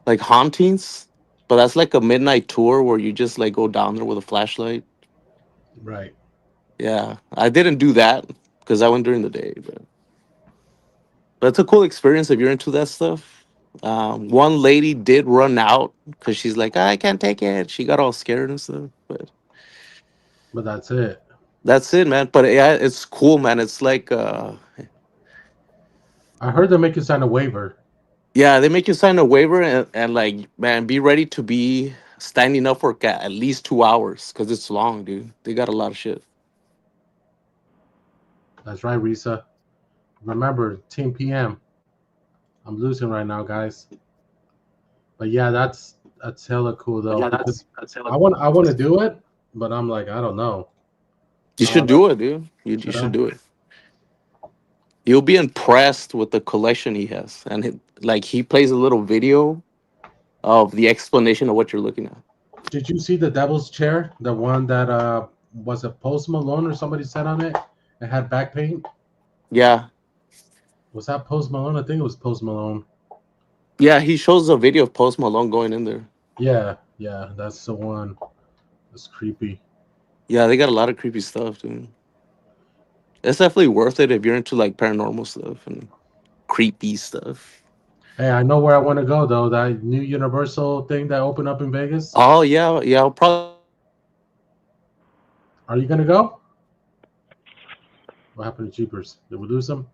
like hauntings, but that's like a midnight tour where you just like go down there with a flashlight.
Right.
Yeah, I didn't do that because I went during the day, but it's a cool experience if you're into that stuff. One lady did run out because she's like, I can't take it. She got all scared and stuff, but
that's it.
that's it, man. But yeah, it's cool, man. It's like
I heard they make you sign a waiver.
yeah, they make you sign a waiver, and like, man, be ready to be standing up for at least 2 hours because it's long, dude. They got a lot of shit.
That's right, Risa. Remember, Team PM. I'm losing right now, guys. But yeah, that's hella cool though. I want to do it, but I'm like, I don't know.
You should do it, dude. You should do it. You'll be impressed with the collection he has, and like he plays a little video of the explanation of what you're looking at.
Did you see the Devil's Chair? The one that was a Post Malone or somebody sat on it? It had back paint.
Yeah.
Was that Post Malone? I think it was Post Malone.
Yeah, he shows a video of Post Malone going in there.
Yeah, that's the one. It's creepy.
Yeah, they got a lot of creepy stuff, dude. It's definitely worth it if you're into like paranormal stuff and creepy stuff.
Hey, I know where I want to go though. That new Universal thing that opened up in Vegas.
Oh yeah, I'll probably.
Are you gonna go? What happened to Jeepers? Did we lose him?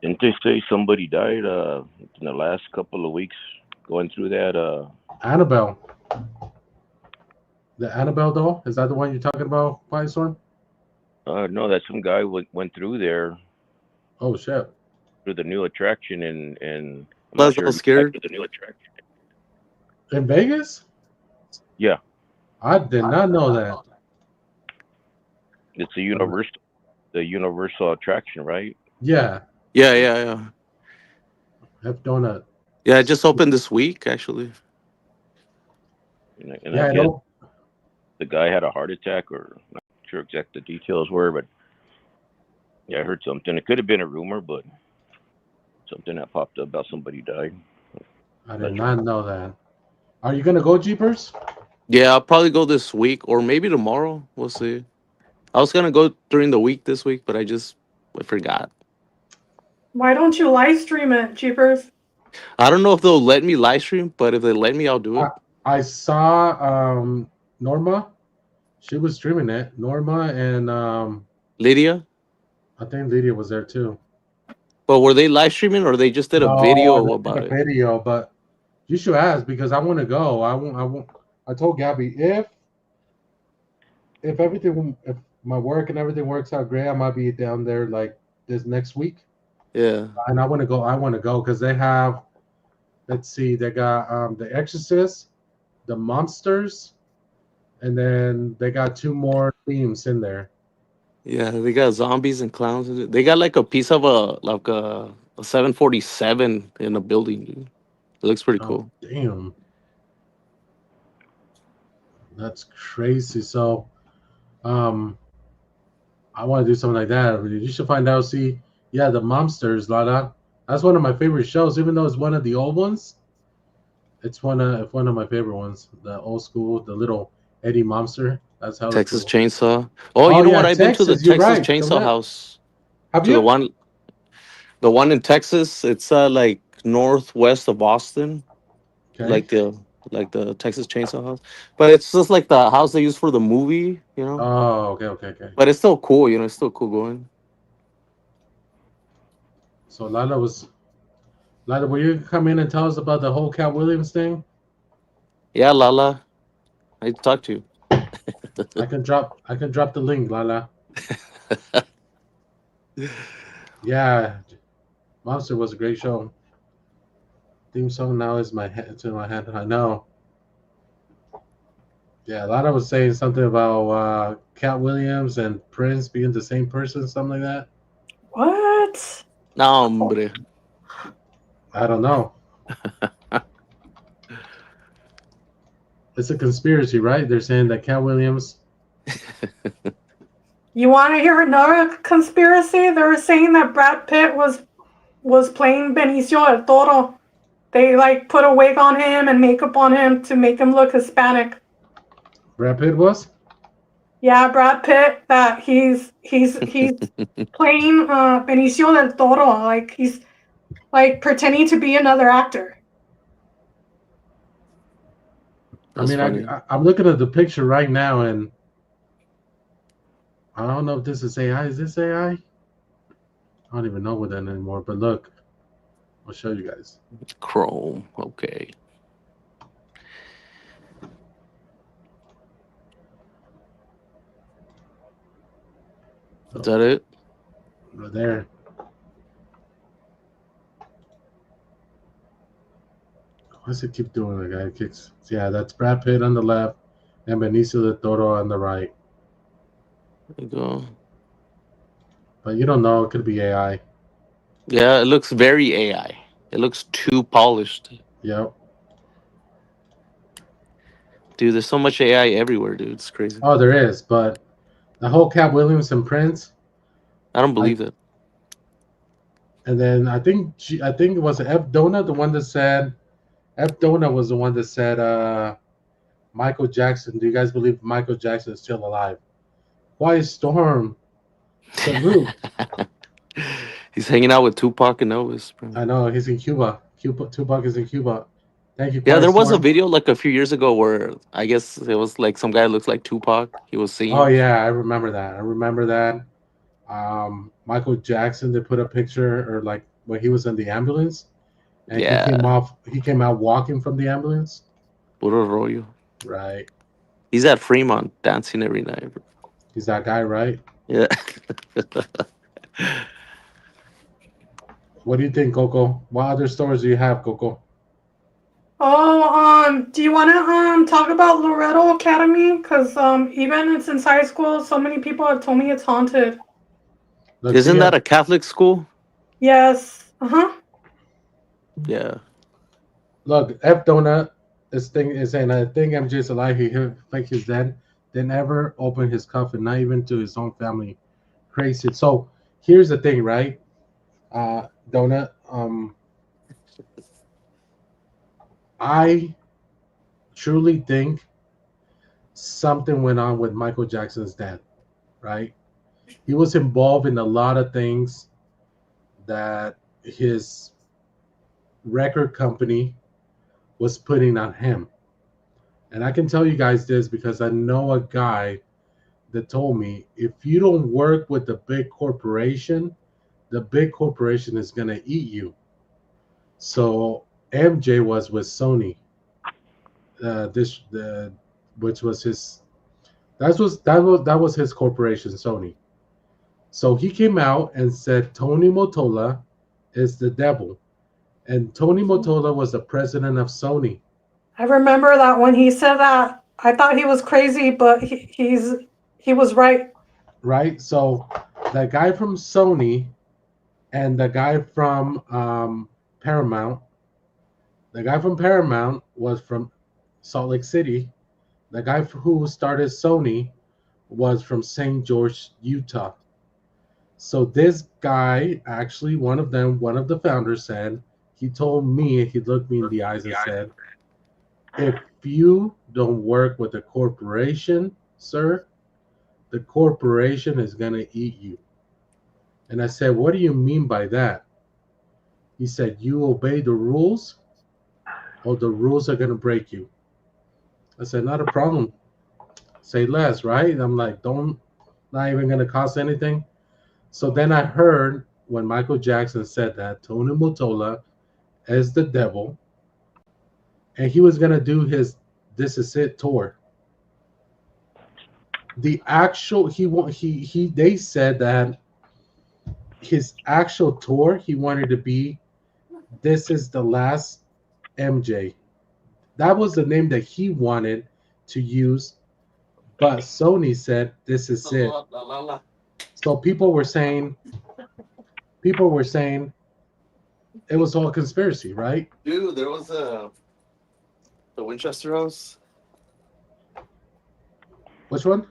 Didn't they say somebody died in the last couple of weeks going through that?
Annabelle. The Annabelle doll? Is that the one you're talking about, Firestorm?
No, that some guy went through there.
Oh shit!
Through the new attraction and
I was a little scared.
The new attraction
in Vegas.
Yeah,
I did not know that.
It's the universal attraction, right?
Yeah.
Yeah.
F donut.
Yeah, it just opened this week, actually.
And I guess the guy had a heart attack, or not sure exact the details were, but yeah, I heard something. It could have been a rumor, but something that popped up about somebody died.
I did not know that. Are you gonna go, Jeepers?
Yeah, I'll probably go this week or maybe tomorrow. We'll see. I was gonna go during the week this week, but I forgot.
Why don't you live stream it, Jeepers?
I don't know if they'll let me live stream, but if they let me, I'll do it.
I saw Norma. She was streaming it. Norma and
Lydia.
I think Lydia was there too.
But were they live streaming or they just did a video about it?
Video, but you should ask because I want to go. I won't. I told Gabby if my work and everything works out great, I might be down there like this next week.
Yeah.
And I want to go because they have. Let's see, they got The Exorcist, The Monsters, and then they got 2 more themes in there.
Yeah, they got zombies and clowns. They got like a piece of a 747 in a building, dude. It looks pretty
Oh,
cool.
damn. That's crazy. So, um, I want to do something like that. You should find out. See, yeah, the Monsters, Lala. That's one of my favorite shows, even though it's one of the old ones. It's one of my favorite ones. The old school, the little Eddie Monster. That's hella
Texas
cool.
Chainsaw. Oh,
Oh
you know what?
yeah,
I've been to the
Texas. You're
Texas
right.
Chainsaw house.
Have
To the
you?
one in Texas. It's like northwest of Boston,
Okay.
like the Texas Chainsaw house. But it's just like the house they use for the movie, you know.
Oh, okay.
But it's still cool, you know. It's still cool going.
So Lala, will you come in and tell us about the whole Cat Williams thing?
Yeah, Lala. I talked to you.
I can drop the link, Lala. Yeah, Monster was a great show. Theme song now is my head to my head. I know. Yeah, Lana was saying something about Cat Williams and Prince being the same person, something like that.
What?
No, hombre.
I don't know. It's a conspiracy, right? They're saying that Cat Williams.
You want to hear another conspiracy? They were saying that Brad Pitt was playing Benicio del Toro. They like put a wig on him and makeup on him to make him look Hispanic.
Brad Pitt was?
Yeah, Brad Pitt. That he's playing Benicio del Toro. Like he's like pretending to be another actor.
That's funny.
I'm looking at the picture right now, and I don't know if this is AI. Is this AI? I don't even know what that anymore. But look, I'll show you guys.
Chrome. Okay. Is that it?
Right there. Why does it keep doing that? Guy kicks. Yeah, that's Brad Pitt on the left, and Benicio del Toro on the right.
There you go.
But you don't know. It could be AI.
Yeah, it looks very AI. It looks too polished.
Yep.
Dude, there's so much AI everywhere, dude. It's crazy.
Oh, there is, but the whole Cat Williams and Prince.
I don't believe that.
And then I think it was F Donut, the one that said F Donut was the one that said Michael Jackson. Do you guys believe Michael Jackson is still alive? Quiet Storm. Salute.
He's hanging out with Tupac and Elvis, bro.
I know he's in Cuba. Tupac is in Cuba. Thank you.
Yeah,
Quiet
there was a
Storm.
video like a few years ago where I guess it was like some guy that looks like Tupac. He was singing.
Oh yeah, I remember that. Michael Jackson, they put a picture or like when he was in the ambulance, and
Yeah.
he came out walking from the ambulance.
Puro rollo.
Right.
He's at Fremont dancing every night, bro.
He's that guy, right?
Yeah.
What do you think, Coco? What other stories do you have, Coco?
Oh, do you want to talk about Loretto Academy? Because even since high school, so many people have told me it's haunted.
Isn't that a Catholic school?
Yes.
Yeah.
Look, F Donut, this thing is saying, I think MJ's alive. He think he's dead. They never opened his coffin, not even to his own family. Crazy. So here's the thing, right? Donut, I truly think something went on with Michael Jackson's death, right? He was involved in a lot of things that his record company was putting on him. And I can tell you guys this because I know a guy that told me if you don't work with the big corporation, the big corporation is going to eat you. So MJ was with Sony. Which was his that was his corporation, Sony. So he came out and said Tony Motola is the devil. And Tony Motola was the president of Sony.
I remember that when he said that, I thought he was crazy, but he was right.
right? So the guy from Sony and the guy from Paramount. The guy from Paramount was from Salt Lake City. The guy who started Sony was from St. George, Utah. So this guy, actually, one of the founders said, he told me, he looked me in the eyes and said, if you don't work with the corporation, sir, the corporation is going to eat you. And I said, what do you mean by that? He said, you obey the rules or the rules are going to break you. I said, not a problem. Say less, right? I'm like, not even going to cost anything. So then I heard when Michael Jackson said that Tony Motola is the devil, and he was going to do his This Is It tour. The actual, they said that his actual tour, he wanted to be This Is the Last MJ. That was the name that he wanted to use, but Sony said This Is It. So people were saying it was all conspiracy, right?
Dude, there was the Winchester house.
Which one?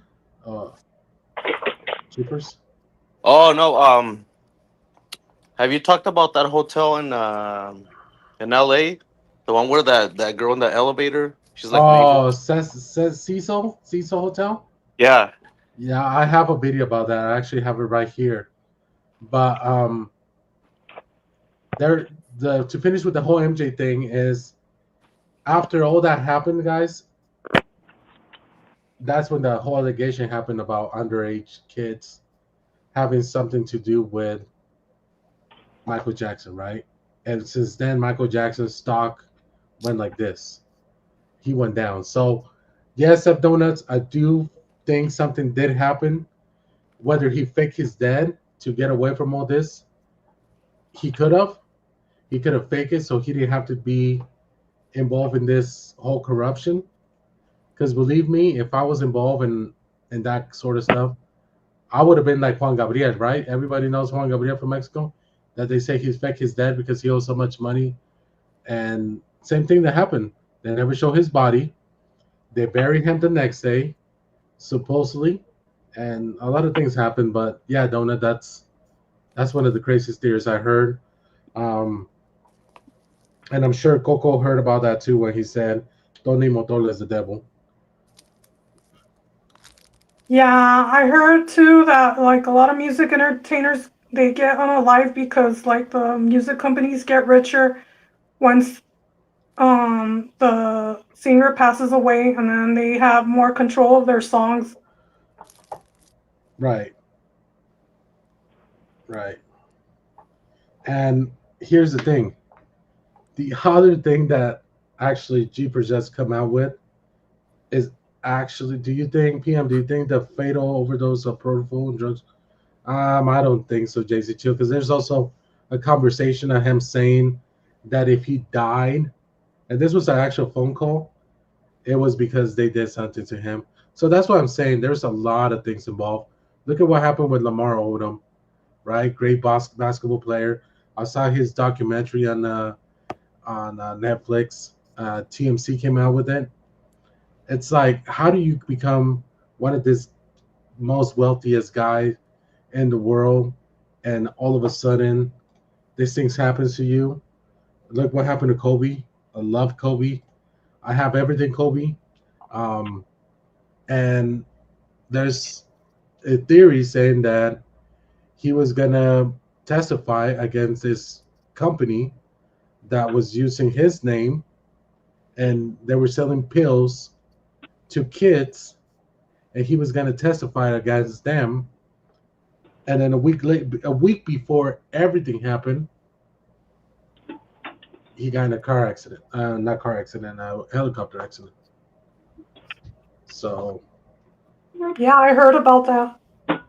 Jeepers.
Oh no. Have you talked about that hotel in LA? The one where that girl in the elevator? She's like
Cecil Hotel.
Yeah.
Yeah, I have a video about that. I actually have it right here. But to finish with the whole MJ thing is, after all that happened, guys, that's when the whole allegation happened about underage kids having something to do with Michael Jackson, right? And since then, Michael Jackson's stock went like this. He went down. So, yes, F Donuts, I do think something did happen. Whether he faked his death to get away from all this, he could have. He could have faked it so he didn't have to be involved in this whole corruption. Because believe me, if I was involved in that sort of stuff, I would have been like Juan Gabriel, right? Everybody knows Juan Gabriel from Mexico, that they say he's faked his death because he owes so much money. And same thing that happened. They never show his body. They buried him the next day, supposedly, and a lot of things happened. But yeah, Donut, that's one of the craziest theories I heard. And I'm sure Coco heard about that too when he said Tony Motola is the devil.
Yeah, I heard too that like a lot of music entertainers, they get unalive because like the music companies get richer once the singer passes away, and then they have more control of their songs.
Right. And here's the thing. The other thing that actually Jeepers just come out with is actually, do you think the fatal overdose of propofol and drugs? I don't think so, JC Chill, because there's also a conversation of him saying that if he died, and this was an actual phone call, it was because they did something to him. So that's what I'm saying. There's a lot of things involved. Look at what happened with Lamar Odom, right? Great basketball player. I saw his documentary on Netflix. TMC came out with it. It's like, how do you become one of the most wealthiest guys in the world, and all of a sudden, these things happen to you? Look what happened to Kobe. I love Kobe. I have everything Kobe. And there's a theory saying that he was gonna testify against this company that was using his name, and they were selling pills to kids, and he was going to testify against them. And then a week before everything happened, he got in a car accident. Not car accident, a helicopter accident. So
yeah, I heard about that.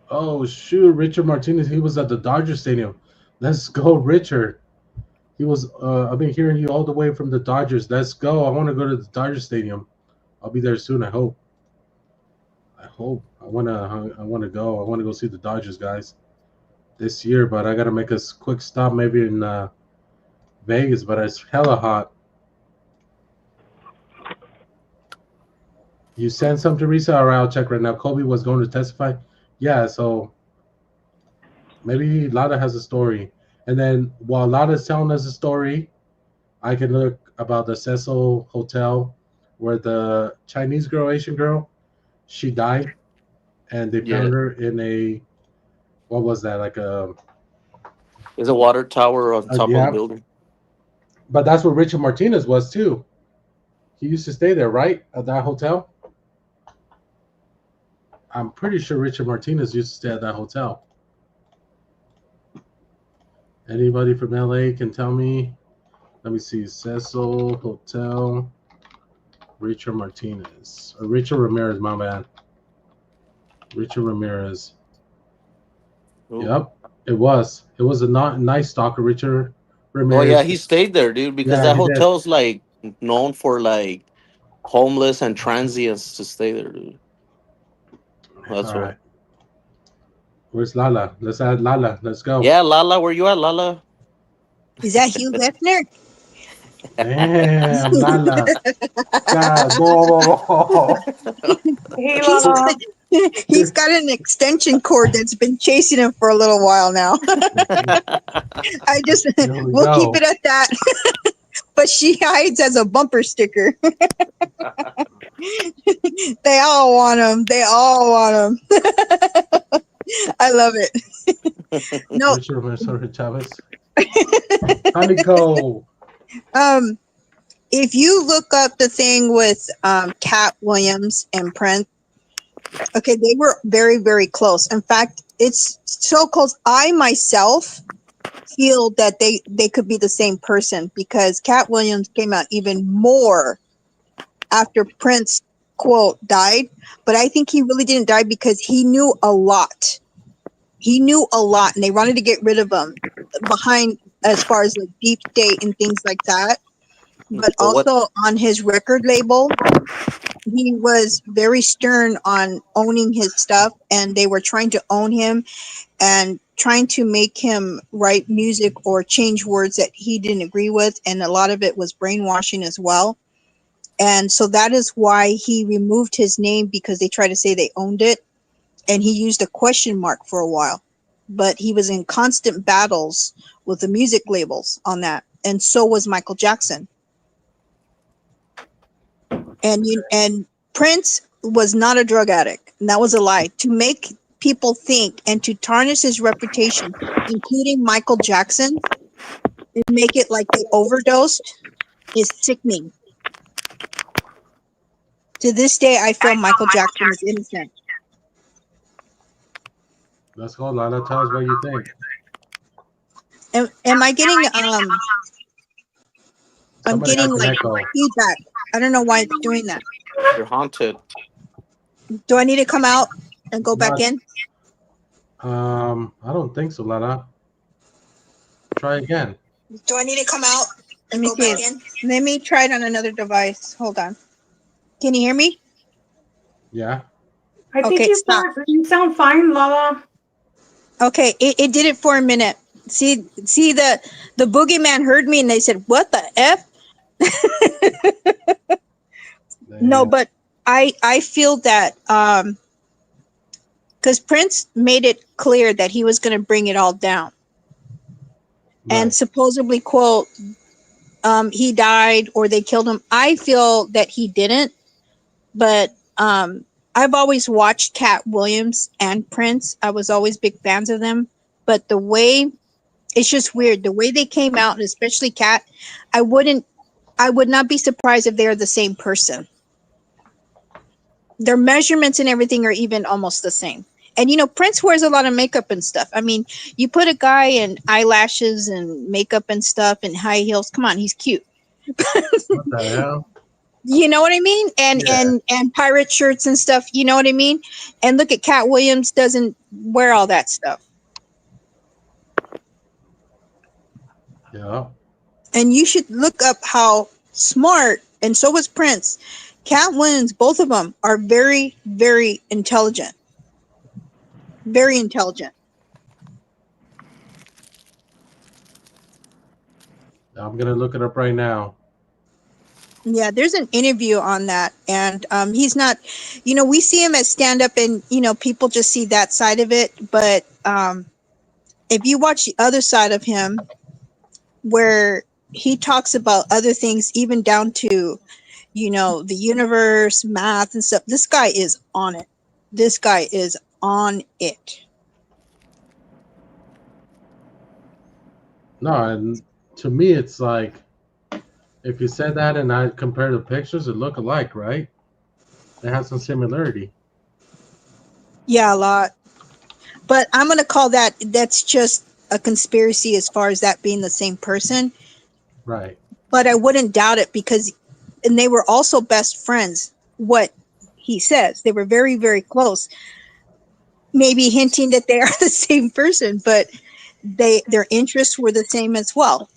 Oh shoot, Richard Martinez, he was at the Dodger Stadium. Let's go, Richard. He was I've been hearing you all the way from the Dodgers. Let's go. I want to go to the Dodger Stadium. I'll be there soon, I hope. I hope I wanna go. I wanna go see the Dodgers, guys, this year. But I gotta make a quick stop, maybe in Vegas. But it's hella hot. You sent some, Teresa? All right, I'll check right now. Kobe was going to testify. Yeah, so maybe Lada has a story. And then while Lada's telling us a story, I can look about the Cecil Hotel where the Chinese girl, Asian girl, she died. And they
Yeah,
found her in a, what was that? Like
there's a water tower on top of the
yeah.
building.
But that's where Richard Martinez was too. He used to stay there, right? At that hotel? I'm pretty sure Richard Martinez used to stay at that hotel. Anybody from LA can tell me? Let me see. Cecil Hotel, Richard Martinez. Or Richard Ramirez, my bad. Richard Ramirez.
Ooh.
Yep, it was. It was a not nice stalker, Richard
Oh yeah,
Ramirez.
he stayed there, dude, because
Yeah,
that
he did.
hotel's like known for like homeless and transients to stay there, dude. That's
All
why.
right. Where's Lala? Let's add Lala. Let's go.
Yeah, Lala, where you at, Lala?
Is that Hugh Hefner?
Damn, Lala. God, whoa.
Hey,
he's,
Lala.
he's got an extension cord that's been chasing him for a little while now. We'll keep it at that. But she hides as a bumper sticker. They all want him. They all want him. I love it. No.
Richard Ramirez Chavez. Honeycomb.
If you look up the thing with Cat Williams and Prince, okay, they were very, very close. In fact, it's so close. I myself feel that they could be the same person because Cat Williams came out even more after Prince, quote, died. But I think he really didn't die because he knew a lot. He knew a lot, and they wanted to get rid of him behind as far as like deep state and things like that. But also on his record label, he was very stern on owning his stuff, and they were trying to own him and trying to make him write music or change words that he didn't agree with, and a lot of it was brainwashing as well. And so that is why he removed his name, because they tried to say they owned it, and he used a question mark for a while. But he was in constant battles with the music labels on that, and so was Michael Jackson. And Prince was not a drug addict, and that was a lie. To make people think and to tarnish his reputation, including Michael Jackson, and make it like they overdosed, is sickening. To this day, I feel Michael Jackson is innocent.
Let's go, Lala. Tell us what you think.
Am I getting I'm getting like
echo.
feedback. I don't know why it's doing that.
You're haunted.
Do I need to come out and go back in?
I don't think so, Lala. Try again.
Do I need to come out and go back in? Let me try it on another device. Hold on. Can you hear me?
Yeah.
I think you sound fine, Lala.
Okay, it did it for a minute. See the boogeyman heard me and they said, "What the F?" No, but I feel that because Prince made it clear that he was going to bring it all down, and supposedly, quote, he died or they killed him. I feel that he didn't, but I've always watched Cat Williams and Prince. I was always big fans of them, but the way it's just weird the way they came out, and especially Cat, I would not be surprised if they're the same person. Their measurements and everything are even almost the same. And you know, Prince wears a lot of makeup and stuff. I mean, you put a guy in eyelashes and makeup and stuff and high heels. Come on, he's cute.
What the hell?
You know what I mean? And pirate shirts and stuff. You know what I mean? And look at Cat Williams doesn't wear all that stuff.
Yeah.
And you should look up how smart, and so was Prince. Cat Williams, both of them are very, very intelligent. Very intelligent.
I'm gonna look it up right now.
Yeah, there's an interview on that, and he's not, we see him as stand up, and people just see that side of it. But if you watch the other side of him, where he talks about other things, even down to, the universe, math, and stuff, this guy is on it. This guy is on it.
No, and to me, it's like if you said that and I compare the pictures, it look alike, right? They have some similarity.
Yeah, a lot. But I'm gonna call that's just a conspiracy as far as that being the same person.
Right.
But I wouldn't doubt it and they were also best friends. What he says, they were very, very close. Maybe hinting that they are the same person, but their interests were the same as well.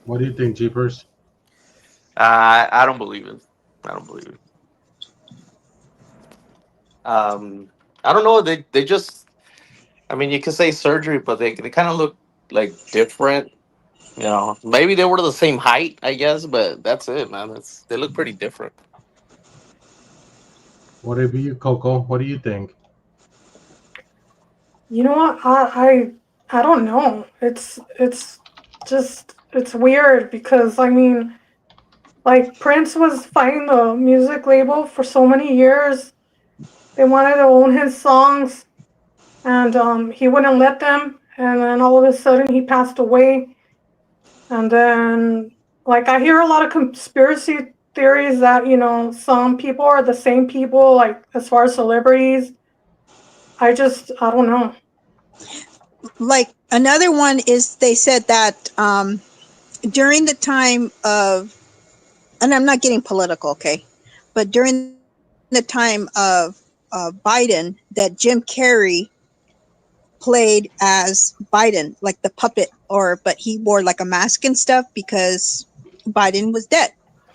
What do you think, Jeepers?
I don't believe it. I don't believe it. I don't know. They just. I mean, you could say surgery, but they kind of look like different. Maybe they were the same height, I guess, but that's it, man. They look pretty different.
What about you, Coco? What do you think?
You know what? I don't know. It's just it's weird because I mean, like Prince was fighting the music label for so many years. They wanted to own his songs, and he wouldn't let them. And then all of a sudden, he passed away. And then, like, I hear a lot of conspiracy theories that some people are the same people, like as far as celebrities. I don't know.
Like another one is they said that during the time of, and I'm not getting political, okay, but during the time of Biden, that Jim Carrey played as Biden, like the puppet, but he wore like a mask and stuff because Biden was dead.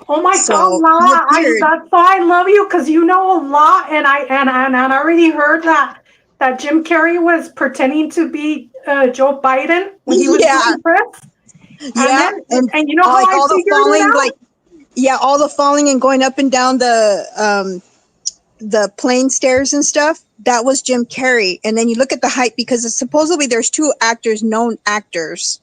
Oh my
So
God, La! That's why I love you because you know a lot, and I already heard that Jim Carrey was pretending to be Joe Biden when he was doing Prince.
Yeah,
and you know how
like
I
all the
figured
falling,
it out?
all the falling and going up and down the plane stairs and stuff. That was Jim Carrey. And then you look at the height because supposedly there's two known actors,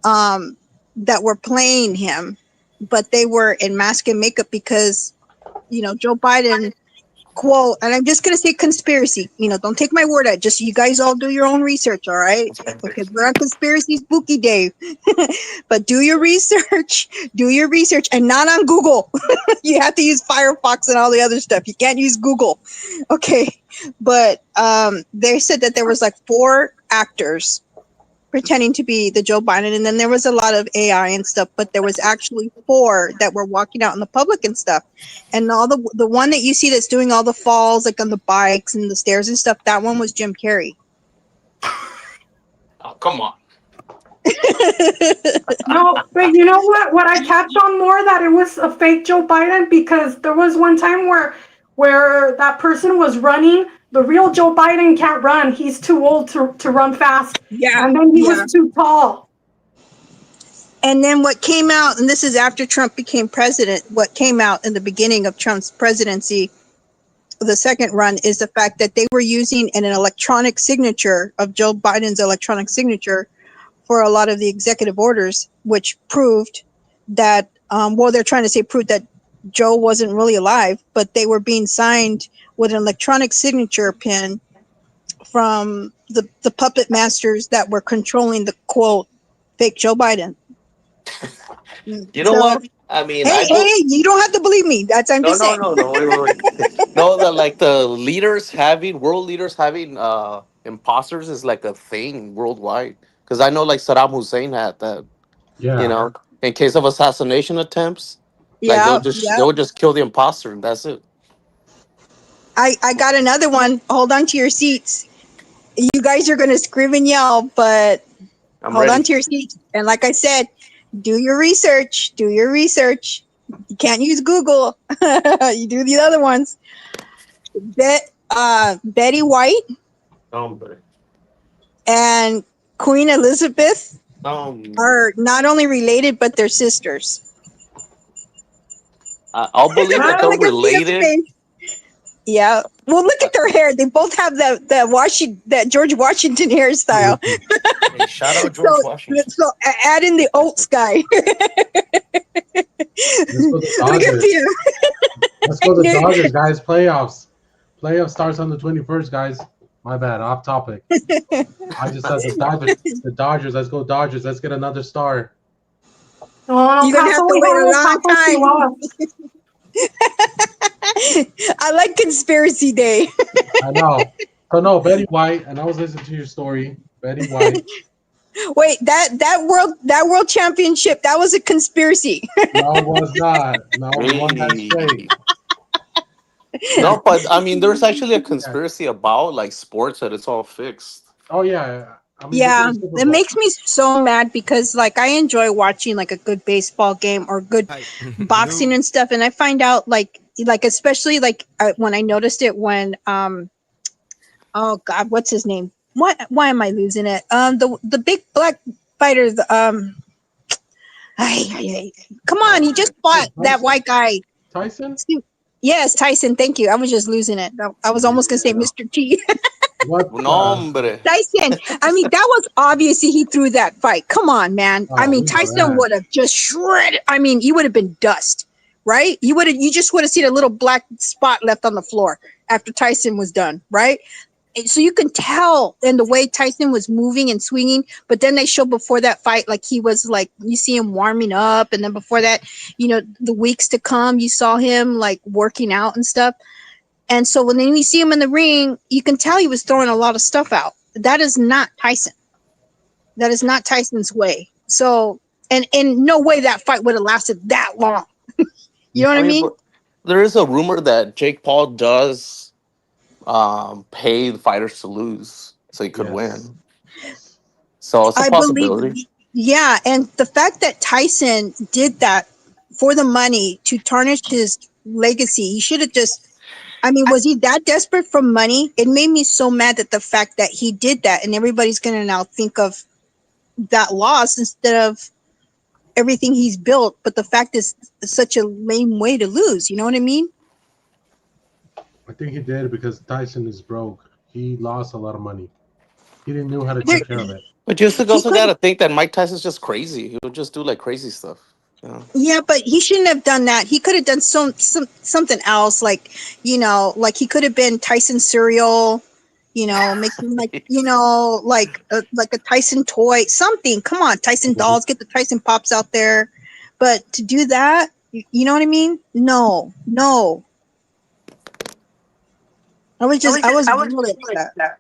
that were playing him, but they were in mask and makeup because, Joe Biden quote, and I'm just going to say conspiracy, don't take my word at it. Just you guys all do your own research. All right. Because we're on conspiracy spooky day, but do your research and not on Google. You have to use Firefox and all the other stuff. You can't use Google. Okay. But, they said that there was like 4 actors pretending to be the Joe Biden, and then there was a lot of AI and stuff, but there was actually 4 that were walking out in the public and stuff. And all the one that you see that's doing all the falls, like on the bikes and the stairs and stuff, that one was Jim Carrey.
Oh, come on.
No, but you know what I catch on more that it was a fake Joe Biden because there was one time where that person was running. The real Joe Biden can't run. He's too old to run fast.
Yeah.
And then he was too tall.
And then what came out, and this is after Trump became president, what came out in the beginning of Trump's presidency, the second run, is the fact that they were using an electronic signature of Joe Biden's electronic signature for a lot of the executive orders, which proved that, they're trying to say proved that Joe wasn't really alive, but they were being signed with an electronic signature pin from the puppet masters that were controlling the quote fake Joe Biden.
You know what? I mean,
hey, you don't have to believe me. I'm just saying.
No. Wait. No, like the world leaders having imposters is like a thing worldwide. Because I know like Saddam Hussein had that.
Yeah.
In case of assassination attempts, like they would just kill the imposter and that's it.
I got another one. Hold on to your seats. You guys are gonna scream and yell, but hold on to your seats. And like I said, Do your research. Do your research. You can't use Google. You do the other ones. Betty White and Queen Elizabeth are not only related, but they're sisters.
I'll believe that they're
Look at Tia's
related.
face. Yeah. Well, look at their hair. They both have that George Washington hairstyle.
Hey, shout out George Washington.
So add in the Oats guy.
Let's go the
Look at
Dodgers.
Tia.
Let's go the Dodgers, guys. Playoffs. Playoffs starts on the 21st, guys. My bad. Off topic. I just said the Dodgers. The Dodgers. Let's go Dodgers. Let's get another star.
Oh,
You're gonna have to wait a long time. I like conspiracy day.
I know. So no, Betty White, and I was listening to your story. Betty White.
Wait, that world championship, that was a conspiracy.
No, it was not. No, we won that straight.
No, but I mean, there's actually a conspiracy about like sports that it's all fixed.
Oh yeah. I mean,
Yeah, it makes me so mad because like I enjoy watching like a good baseball game or good boxing and stuff, and I find out like especially like when I noticed it when oh god, what's his name? Why am I losing it? The big black fighter, come on, he just fought that white guy.
Tyson?
Yes, Tyson. Thank you. I was just losing it. I was almost gonna say Mr. T.
What?
No, hombre.
Tyson. I mean, that was obviously he threw that fight. Come on, man. I mean, Tyson would have just shredded. I mean, you would have been dust, right? You just would have seen a little black spot left on the floor after Tyson was done, right? And so you can tell in the way Tyson was moving and swinging, but then they show before that fight, like he was like, you see him warming up. And then before that, the weeks to come, you saw him like working out and stuff. And so when you see him in the ring, you can tell he was throwing a lot of stuff out. That is not Tyson. That is not Tyson's way. So, and in no way that fight would have lasted that long. You know what I mean?
There is a rumor that Jake Paul does pay the fighters to lose so he could win. So it's a possibility.
Yeah, and the fact that Tyson did that for the money to tarnish his legacy, he should have just. I mean, was he that desperate for money? It made me so mad that the fact that he did that, and everybody's going to now think of that loss instead of everything he's built. But the fact is such a lame way to lose. You know what I mean?
I think he did because Tyson is broke. He lost a lot of money. He didn't know how to take care of it.
But you also got to think that Mike Tyson's just crazy. He would just do like crazy stuff.
Yeah, but he shouldn't have done that. He could have done something else, like like he could have been Tyson cereal, making like like a Tyson toy, something. Come on, Tyson dolls, get the Tyson pops out there. But to do that, you know what I mean? No. I was really upset.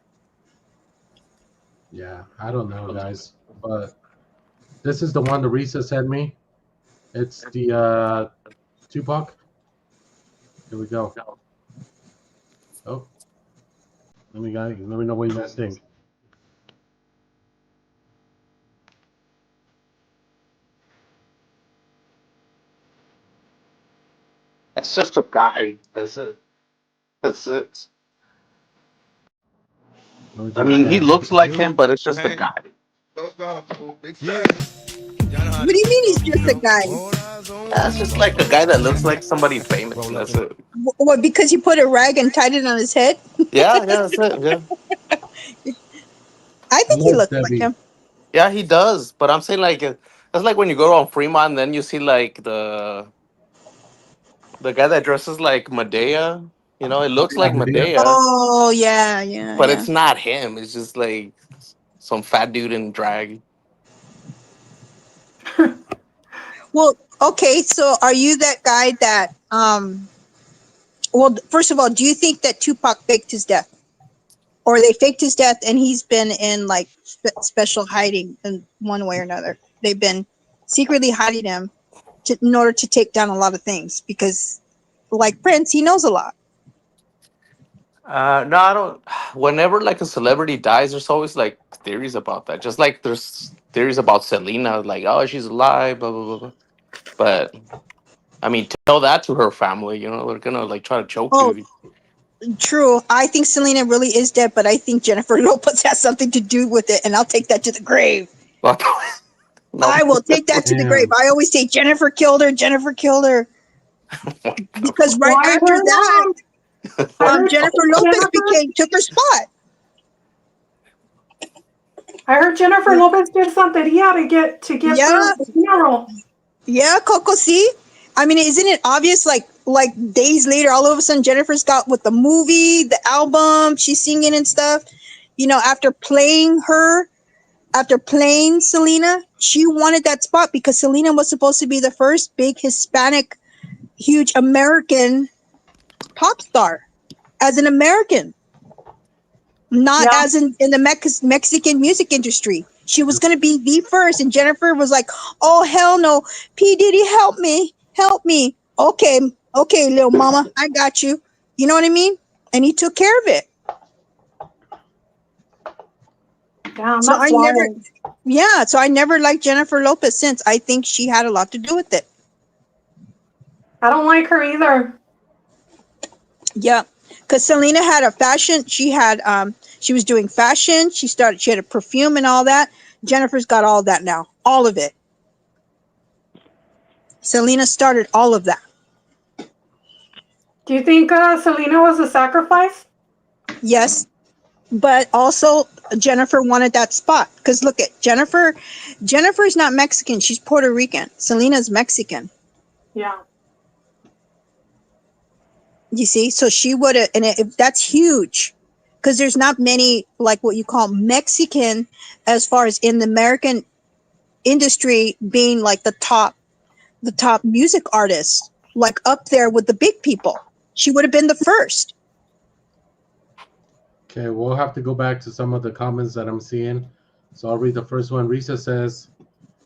Yeah, I don't know, guys, but this is the one the Risa sent me. It's the Tupac. Here we go. Oh, let me know what you guys think.
That's just a guy. That's it. I mean, he looks like him, but it's just a guy.
What do you mean he's just a guy?
That's just like a guy that looks like somebody famous. And that's it.
What? Because he put a rag and tied it on his head?
Yeah, that's it. Yeah.
I think he looks like him.
Yeah, he does. But I'm saying like that's like when you go on Fremont, and then you see like the guy that dresses like Medea. It looks like Medea.
Oh yeah.
But it's not him. It's just like some fat dude in drag.
Well, okay, so are you that guy that well, first of all, do you think that Tupac faked his death? Or they faked his death and he's been in like special hiding in one way or another? They've been secretly hiding him in order to take down a lot of things because like Prince, he knows a lot.
No, I don't. Whenever like a celebrity dies, there's always like theories about that. Just like there's theories about Selena, like oh she's alive, blah blah blah. Blah. But I mean, tell that to her family. You know, they're gonna like try to choke
Oh,
you.
true. I think Selena really is dead, but I think Jennifer Lopez has something to do with it, and I'll take that to the grave.
No.
I will take that to the grave.
Damn.
I always say Jennifer killed her. Jennifer killed her. Because right
Why
after
her
that,
mom? I heard
Jennifer Lopez
Jennifer.
took her spot.
I heard Jennifer Lopez did something. He had to get
Yeah,
through the funeral.
yeah, Coco. See, I mean, isn't it obvious? Like days later, all of a sudden, Jennifer's got with the movie, the album, she's singing and stuff. You know, after playing Selena, she wanted that spot because Selena was supposed to be the first big Hispanic, huge American pop star as an American, not
Yeah.
as in the Mexican music industry. She was going to be the first, and Jennifer was like, "Oh hell no, P Diddy, help me, help me." Okay, okay, little mama, I got you. You know what I mean? And he took care of it.
Damn,
So
that's wild.
so I never liked Jennifer Lopez since. I think she had a lot to do with it.
I don't like her either.
Yeah, because Selena had a fashion. She was doing fashion. She had a perfume and all that. Jennifer's got all that now, all of it. Selena started all of that.
Do you think Selena was a sacrifice?
Yes, but also Jennifer wanted that spot because look at Jennifer. Jennifer's not Mexican. She's Puerto Rican. Selena's Mexican.
Yeah.
You see, so she would have, and that's huge because there's not many like what you call Mexican as far as in the American industry being like the top music artists, like up there with the big people. She would have been the first.
Okay, we'll have to go back to some of the comments that I'm seeing. So I'll read the first one. Risa says,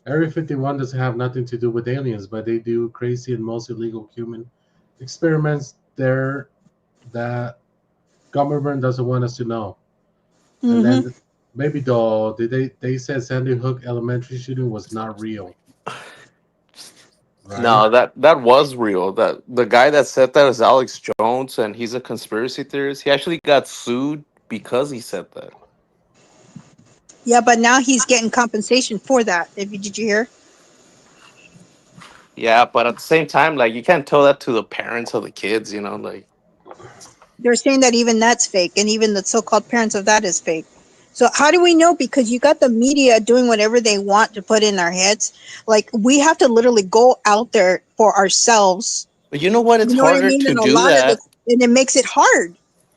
Area 51 doesn't have nothing to do with aliens, but they do crazy and most illegal human experiments there that government doesn't want us to know. And then maybe they said Sandy Hook Elementary shooting was not real. Right?
No, that was real. That the guy that said that is Alex Jones, and he's a conspiracy theorist. He actually got sued because he said that.
Yeah, but now he's getting compensation for that. Did you hear?
Yeah, but at the same time, like you can't tell that to the parents of the kids. You know, like
They're saying that even that's fake, and even the so-called parents of that is fake. So how do we know? Because you got the media doing whatever they want to put in our heads. Like we have to literally go out there for ourselves.
but you know what? It's
You know what I
harder
mean?
to
And a
do
lot of
that.
and it makes it hard.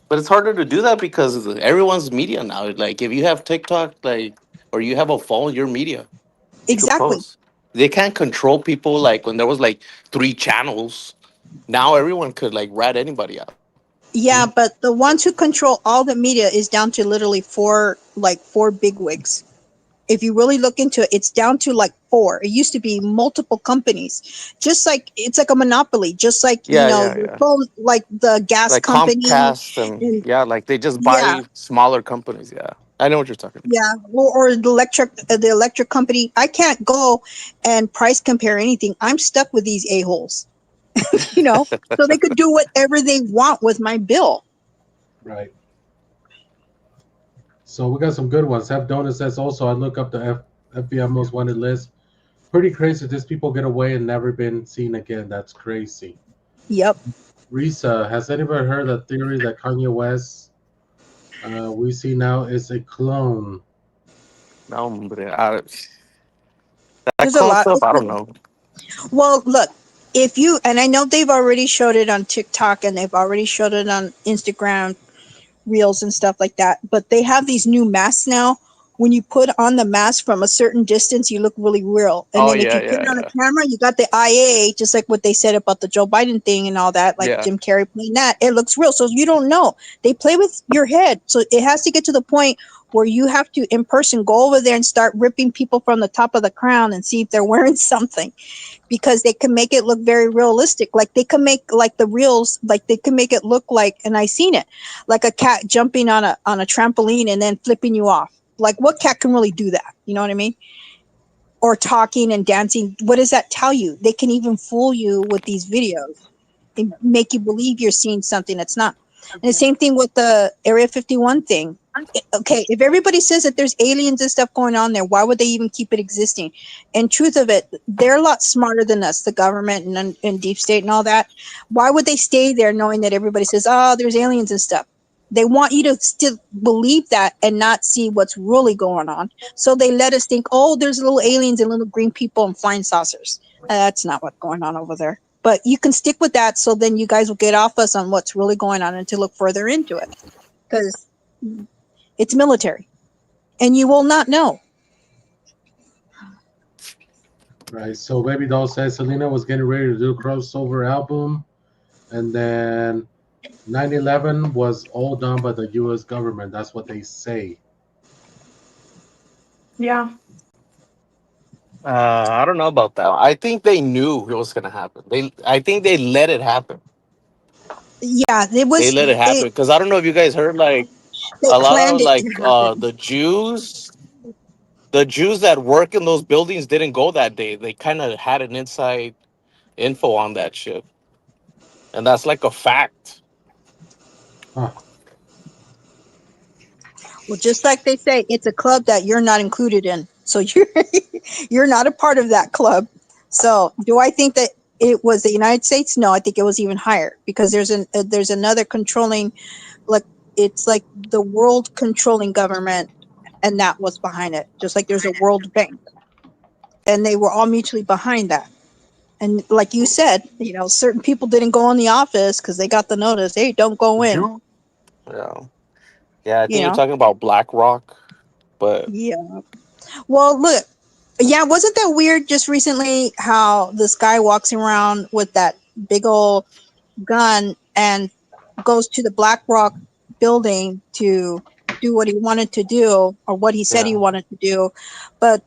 But it's harder to do that because everyone's media now. Like if you have TikTok, like or you have a phone, you're media. You could
Exactly.
post. They can't control people like when there was like 3 channels. Now everyone could like rat anybody out.
Yeah, but the ones who control all the media is down to literally four bigwigs. If you really look into it, it's down to like four. It used to be multiple companies. Just like it's like a monopoly, just like
Yeah, yeah,
your
yeah.
phone, like the gas
Like
company
Comcast and
and
yeah, like they just
yeah,
buy smaller companies. Yeah, I know what you're talking about.
yeah, or the electric company. I can't go and price compare anything. I'm stuck with these a-holes. So they could do whatever they want with my bill.
Right. So we got some good ones. F. Donut says also, I look up the FBI most wanted list. Pretty crazy. These people get away and never been seen again. That's crazy.
Yep.
Risa, has anyone heard the theory that Kanye West we see now is a clone?
No, hombre, that
There's a
clone
lot.
stuff, I don't know.
Well, look, and I know they've already showed it on TikTok and they've already showed it on Instagram Reels and stuff like that, but they have these new masks now when you put on the mask from a certain distance, you look really real. And
Oh
then if
yeah,
you put
yeah,
it on a
yeah,
camera, you got the IA, just like what they said about the Joe Biden thing and all that, like
yeah.
Jim Carrey playing that. It looks real. So you don't know. They play with your head. So it has to get to the point where you have to in person go over there and start ripping people from the top of the crown and see if they're wearing something, because they can make it look very realistic. Like they can make like the reels, like they can make it look like, and I seen it, like a cat jumping on a trampoline and then flipping you off. Like what cat can really do that? You know what I mean? Or talking and dancing. What does that tell you? They can even fool you with these videos and make you believe you're seeing something that's not. And the same thing with the Area 51 thing. Okay, if everybody says that there's aliens and stuff going on there, why would they even keep it existing? And truth of it, they're a lot smarter than us, the government and deep state and all that. Why would they stay there knowing that everybody says, oh, there's aliens and stuff? They want you to still believe that and not see what's really going on. So they let us think, oh, there's little aliens and little green people and flying saucers. That's not what's going on over there. But you can stick with that, so then you guys will get off us on what's really going on and to look further into it, because it's military, and you will not know.
Right. So Baby Doll says Selena was getting ready to do a crossover album, and then 9/11 was all done by the U.S. government. That's what they say.
Yeah.
I don't know about that. I think they knew it was gonna happen. I think they let it happen.
Yeah,
They let it happen because I don't know if you guys heard, like
they
a lot
planned
of
it
like
to happen.
the Jews that work in those buildings didn't go that day. They kind of had an inside info on that shit, and that's like a fact.
Huh.
Well, just like they say, it's a club that you're not included in, so you're not a part of that club. So do I think that it was the United States? No, I think it was even higher, because there's another controlling, like it's like the world controlling government, and that was behind it. Just like there's a World Bank, and they were all mutually behind that. And like you said, certain people didn't go in the office because they got the notice. Hey, don't go in.
Yeah, yeah. I
You
think you're
know.
talking about BlackRock, but
Yeah. Well, look. Yeah, wasn't that weird just recently how this guy walks around with that big old gun and goes to the BlackRock building to do what he wanted to do, or what he said he
yeah,
wanted to do, but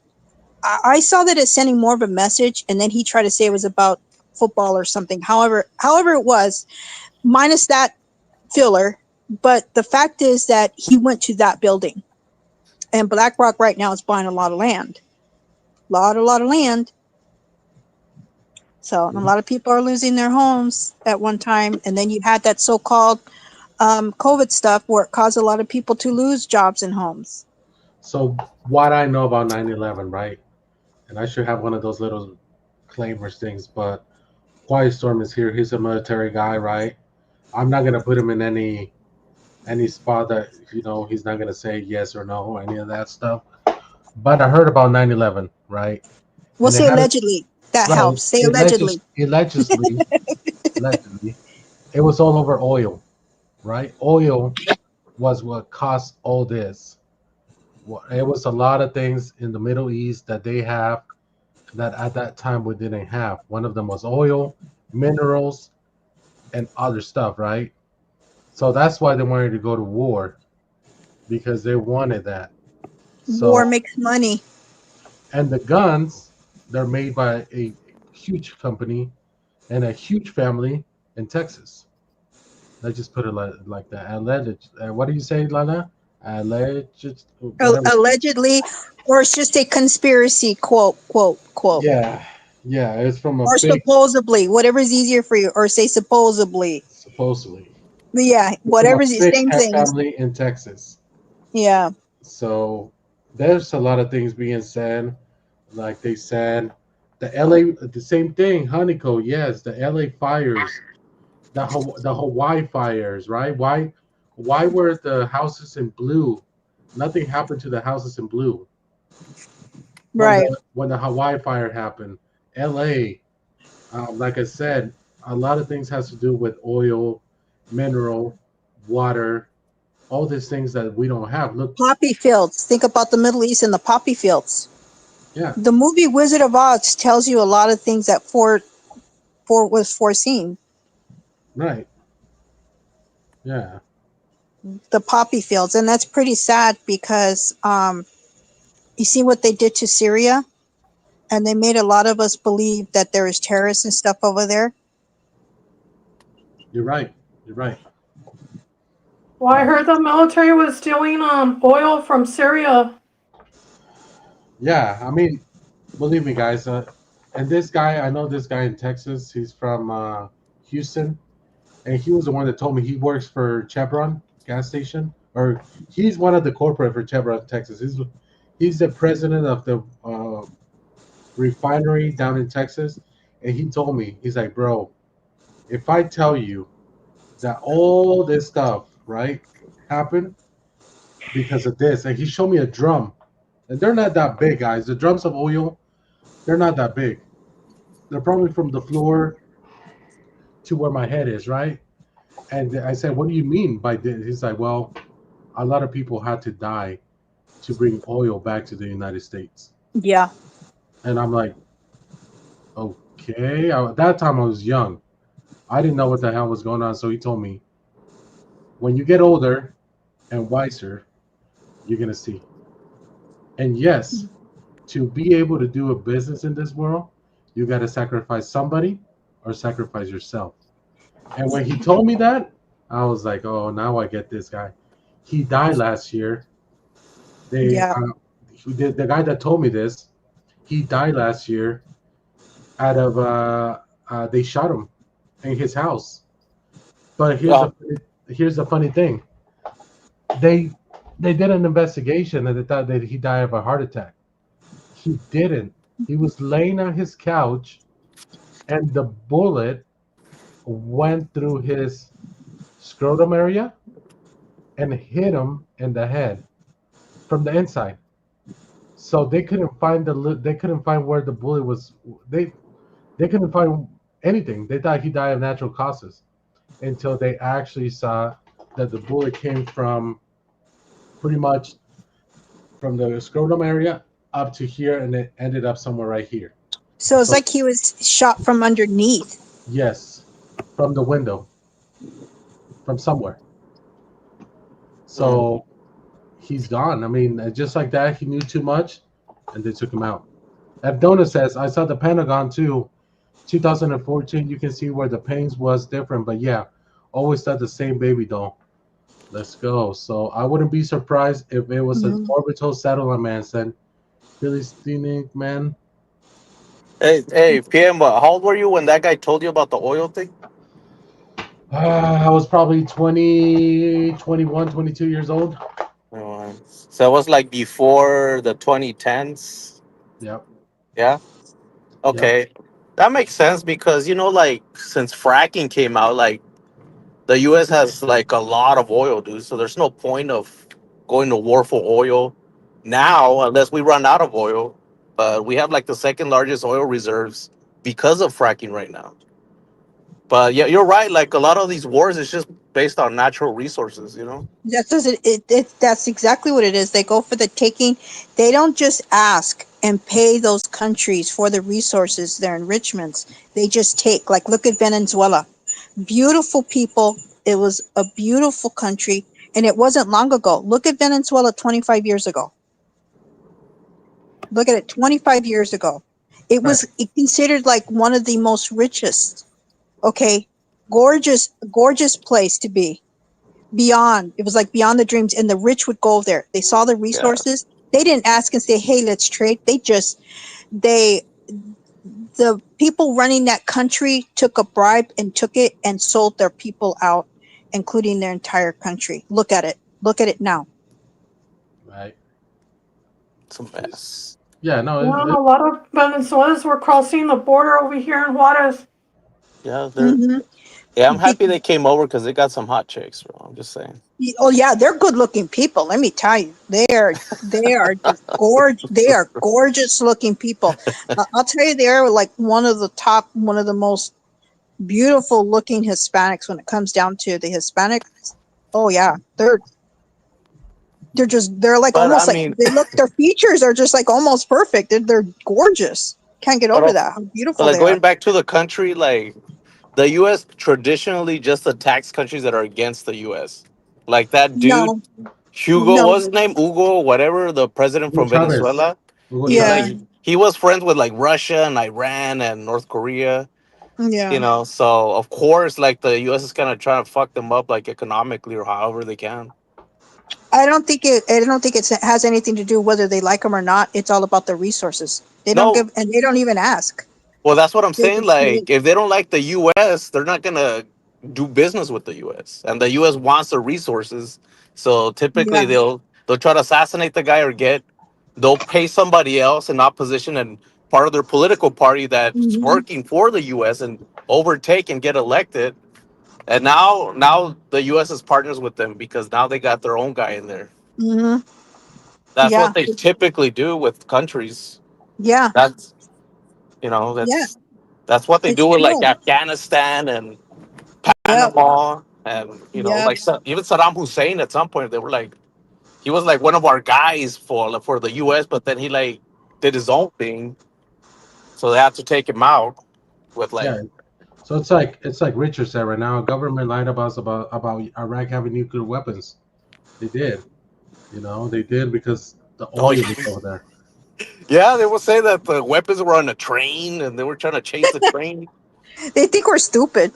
I saw that as sending more of a message, and then he tried to say it was about football or something. However it was, minus that filler. But the fact is that he went to that building, and BlackRock right now is buying a lot of land, lot of land. So a lot of people are losing their homes at one time, and then you had that so-called COVID stuff where it caused a lot of people to lose jobs and homes.
So what I know about 9/11, right? And I should have one of those little claimers things, but Quiet Storm is here. He's a military guy, right? I'm not gonna put him in any spot that he's not gonna say yes or no or any of that stuff. But I heard about 9/11, right?
We'll
And it
say
had
allegedly. That
right.
helps. Say allegedly.
Allegedly, it was all over oil, right? Oil was what caused all this. It was a lot of things in the Middle East that they have that at that time we didn't have. One of them was oil, minerals, and other stuff, right? So that's why they wanted to go to war, because they wanted that.
War
So,
makes money.
and the guns, they're made by a huge company and a huge family in Texas. Let's just put it like that. Alleged. What do you say, Lana? Alleged. Whatever.
Allegedly, or it's just a conspiracy, quote.
Yeah, yeah. It's from a
Or
big,
supposedly, whatever's easier for you, or say supposedly.
supposedly.
But yeah,
It's from a
whatever's the
big
same things.
family in Texas.
Yeah.
So there's a lot of things being said. Like they said, the LA, the same thing, Honeycomb. Yes, the LA fires, the Hawaii fires, right? Why were the houses in blue? Nothing happened to the houses in blue
Right.
when the Hawaii fire happened. LA, like I said, a lot of things has to do with oil, mineral, water, all these things that we don't have. Look,
Poppy fields. Think about the Middle East and the poppy fields.
yeah,
The movie Wizard of Oz tells you a lot of things that was foreseen.
right, yeah,
The poppy fields, and that's pretty sad because you see what they did to Syria, and they made a lot of us believe that there is terrorists and stuff over there.
you're right, you're right.
Well, I heard the military was stealing oil from Syria.
Yeah, I mean, believe me, guys. And this guy, I know this guy in Texas. He's from Houston, and he was the one that told me he works for Chevron gas station, or he's one of the corporate for Chevron Texas. He's the president of the refinery down in Texas, and he told me, he's like, bro, if I tell you that all this stuff, right, happened because of this, and he showed me a drum, and they're not that big, guys. The drums of oil, they're not that big. They're probably from the floor to where my head is, right? And I said, what do you mean by this? He's like, well, a lot of people had to die to bring oil back to the United States.
Yeah.
And I'm like, okay. At that time, I was young. I didn't know what the hell was going on. So he told me, when you get older and wiser, you're going to see. And yes, to be able to do a business in this world, you got to sacrifice somebody or sacrifice yourself. And when he told me that, I was like, oh, now I get this guy. He died last year. The guy that told me this, he died last year out of they shot him in his house. But here's the funny thing. They did an investigation and they thought that he died of a heart attack. He didn't. He was laying on his couch, and the bullet went through his scrotum area and hit him in the head from the inside. So they couldn't find where the bullet was. They couldn't find anything. They thought he died of natural causes until they actually saw that the bullet came from pretty much from the scrotum area up to here, and it ended up somewhere right here.
So it's like he was shot from underneath.
Yes, from the window, from somewhere. So he's gone. I mean, just like that, he knew too much, and they took him out. Abdona says, I saw the Pentagon too. 2014, you can see where the pains was different, but yeah, always thought the same baby doll. Let's go. So I wouldn't be surprised if it was an orbital satellite man said, Philistine man.
Hey, PM, how old were you when that guy told you about the oil thing?
I was probably 20, 21, 22 years old.
So it was like before the 2010s?
Yep.
Yeah? Okay. Yep. That makes sense because, like, since fracking came out, like, the U.S. has, like, a lot of oil, dude. So there's no point of going to war for oil now unless we run out of oil. But we have, like, the second largest oil reserves because of fracking right now. But yeah, you're right. Like a lot of these wars, it's just based on natural resources,
That's exactly what it is. They go for the taking. They don't just ask and pay those countries for the resources, their enrichments. They just take. Like, look at Venezuela. Beautiful people. It was a beautiful country, and it wasn't long ago. Look at Venezuela 25 years ago. Look at it 25 years ago. It was considered like one of the most richest. Okay, gorgeous place to be. It was like beyond the dreams, and the rich would go there. They saw the resources. Yeah. They didn't ask and say, "Hey, let's trade." The people running that country took a bribe and took it and sold their people out, including their entire country. Look at it. Look at it now.
Right.
It's a mess.
Yeah, no.
A lot of Venezuelans were crossing the border over here in Juarez.
Yeah, yeah, I'm happy they came over because they got some hot chicks, bro. I'm just saying.
Oh yeah, they're good-looking people. Let me tell you, they are just gorgeous. They are gorgeous-looking people. I'll tell you, they're like one of the most beautiful-looking Hispanics when it comes down to the Hispanics. Oh yeah, they're they're like
But I
almost like
mean,
their features are just like almost perfect. They're gorgeous. Can't get over
but,
that. How
but
beautiful
like
they
going
are.
back to the country, like the U.S. traditionally just attacks countries that are against the U.S. Like that dude
No,
Hugo,
no,
what's his name? Hugo, whatever, the president
Hugo
from
Chavez.
Venezuela.
Hugo
He like
yeah,
Chavez.
he was friends with like Russia and Iran and North Korea.
yeah.
So of course, like the U.S. is kind of trying to fuck them up, like economically or however they can.
I don't think it has anything to do whether they like them or not. It's all about the resources. They don't
No,
give, and they don't even ask.
well, that's what I'm
They
saying.
just give
Like,
it.
if they don't like the U.S., they're not gonna do business with the U.S. And the U.S. wants the resources, so typically
Yeah.
they'll try to assassinate the guy or they'll pay somebody else in opposition and part of their political party that's
Hmm.
working for the U.S. and overtake and get elected. And now the U.S. is partners with them because now they got their own guy in there.
Hmm.
That's what
Yeah.
they typically do with countries.
Yeah.
That's
Yeah.
that's what they
It's
do with like
true.
Afghanistan and
Yep.
Panama, and
Yep.
like even Saddam Hussein at some point they were like he was like one of our guys for the U.S., but then he like did his own thing, so they had to take him out with like
Yeah. So it's like Richard said right now. Government lied about Iraq having nuclear weapons. They did. They did because the
oh
oil was over there.
yeah, they will say that the weapons were on a train and they were trying to chase the train.
They think we're stupid.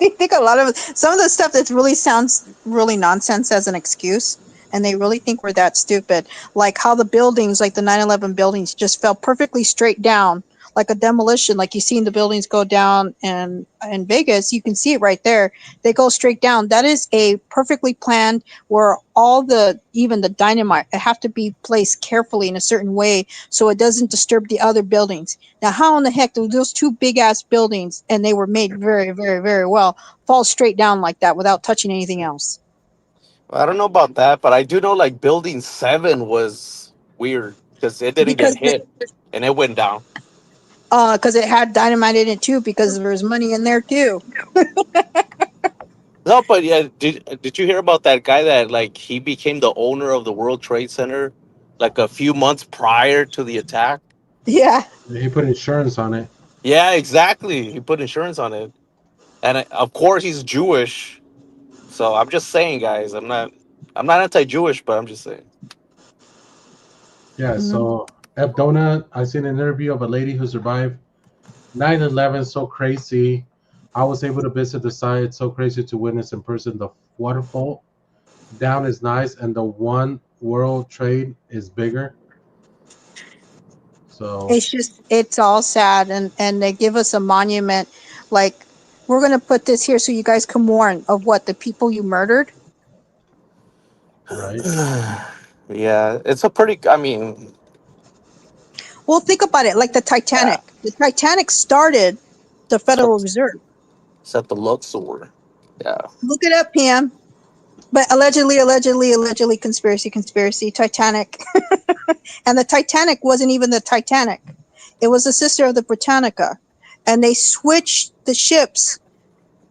They think a lot of some of the stuff that really sounds really nonsense as an excuse, and they really think we're that stupid. Like how the buildings, like the 9/11 buildings, just fell perfectly straight down, like a demolition. Like you seen the buildings go down in Vegas, you can see it right there. They go straight down. That is a perfectly planned where all the even the dynamite it have to be placed carefully in a certain way so it doesn't disturb the other buildings. Now, how in the heck do those two big ass buildings, and they were made very, very, very well, fall straight down like that without touching anything else?
I don't know about that, but I do know like Building 7 was weird because it didn't get
Because
hit and it went down.
it had dynamite in it too, because there was money in there too.
No, but yeah, did you hear about that guy that like he became the owner of the World Trade Center like a few months prior to the attack?
Yeah.
He put insurance on it.
Yeah, exactly. He put insurance on it, and of course he's Jewish. So I'm just saying, guys, I'm not anti-Jewish, but I'm just saying.
Yeah.
Mhm.
So F Donut, I seen an interview of a lady who survived 9/11. So crazy. I was able to visit the site. It's so crazy to witness in person. The waterfall down is nice, and the one World Trade is bigger. So
It's all sad, and they give us a monument, like we're gonna put this here so you guys can mourn of what the people you murdered.
right.
Yeah, it's a pretty. I mean,
Well, think about it, like the
yeah,
Titanic. The Titanic started the Federal Reserve.
set the Luxor. Yeah.
Look it up, PM. But allegedly, conspiracy, Titanic. And the Titanic wasn't even the Titanic. It was a sister of the Britannica. And they switched the ships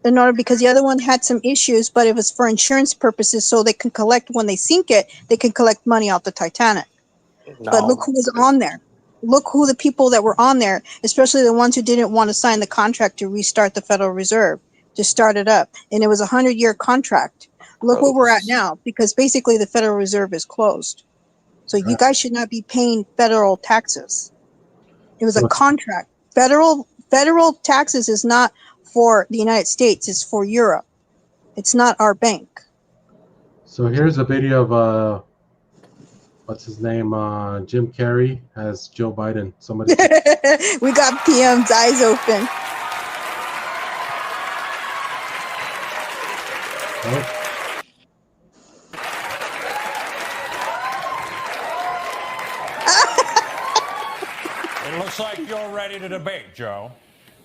in order because the other one had some issues, but it was for insurance purposes so they can collect when they sink it, they can collect money off the Titanic. But look
No.
who was on there. Look who the people that were on there, especially the ones who didn't want to sign the contract to restart the Federal Reserve, to start it up. And it was a 100-year contract. Look where we're at now, because basically the Federal Reserve is closed. So you guys should not be paying federal taxes. It was a
So
contract. Federal taxes is not for the United States, it's for Europe. It's not our bank.
So here's a video of what's his name? Jim Carrey as Joe Biden. Somebody.
We got PM's eyes open.
Oh,
It looks like you're ready to debate, Joe.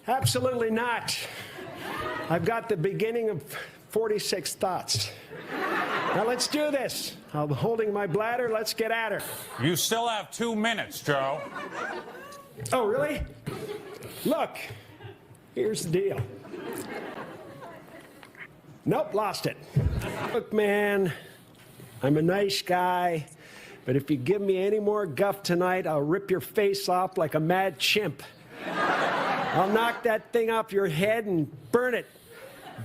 Absolutely not. I've got the beginning of 46 thoughts. Now let's do this. I'm holding my bladder. Let's get at her.
You still have 2 minutes, Joe.
Oh, really? Look, here's the deal. Nope, lost it. Look, man, I'm a nice guy, but if you give me any more guff tonight, I'll rip your face off like a mad chimp. I'll knock that thing off your head and burn it.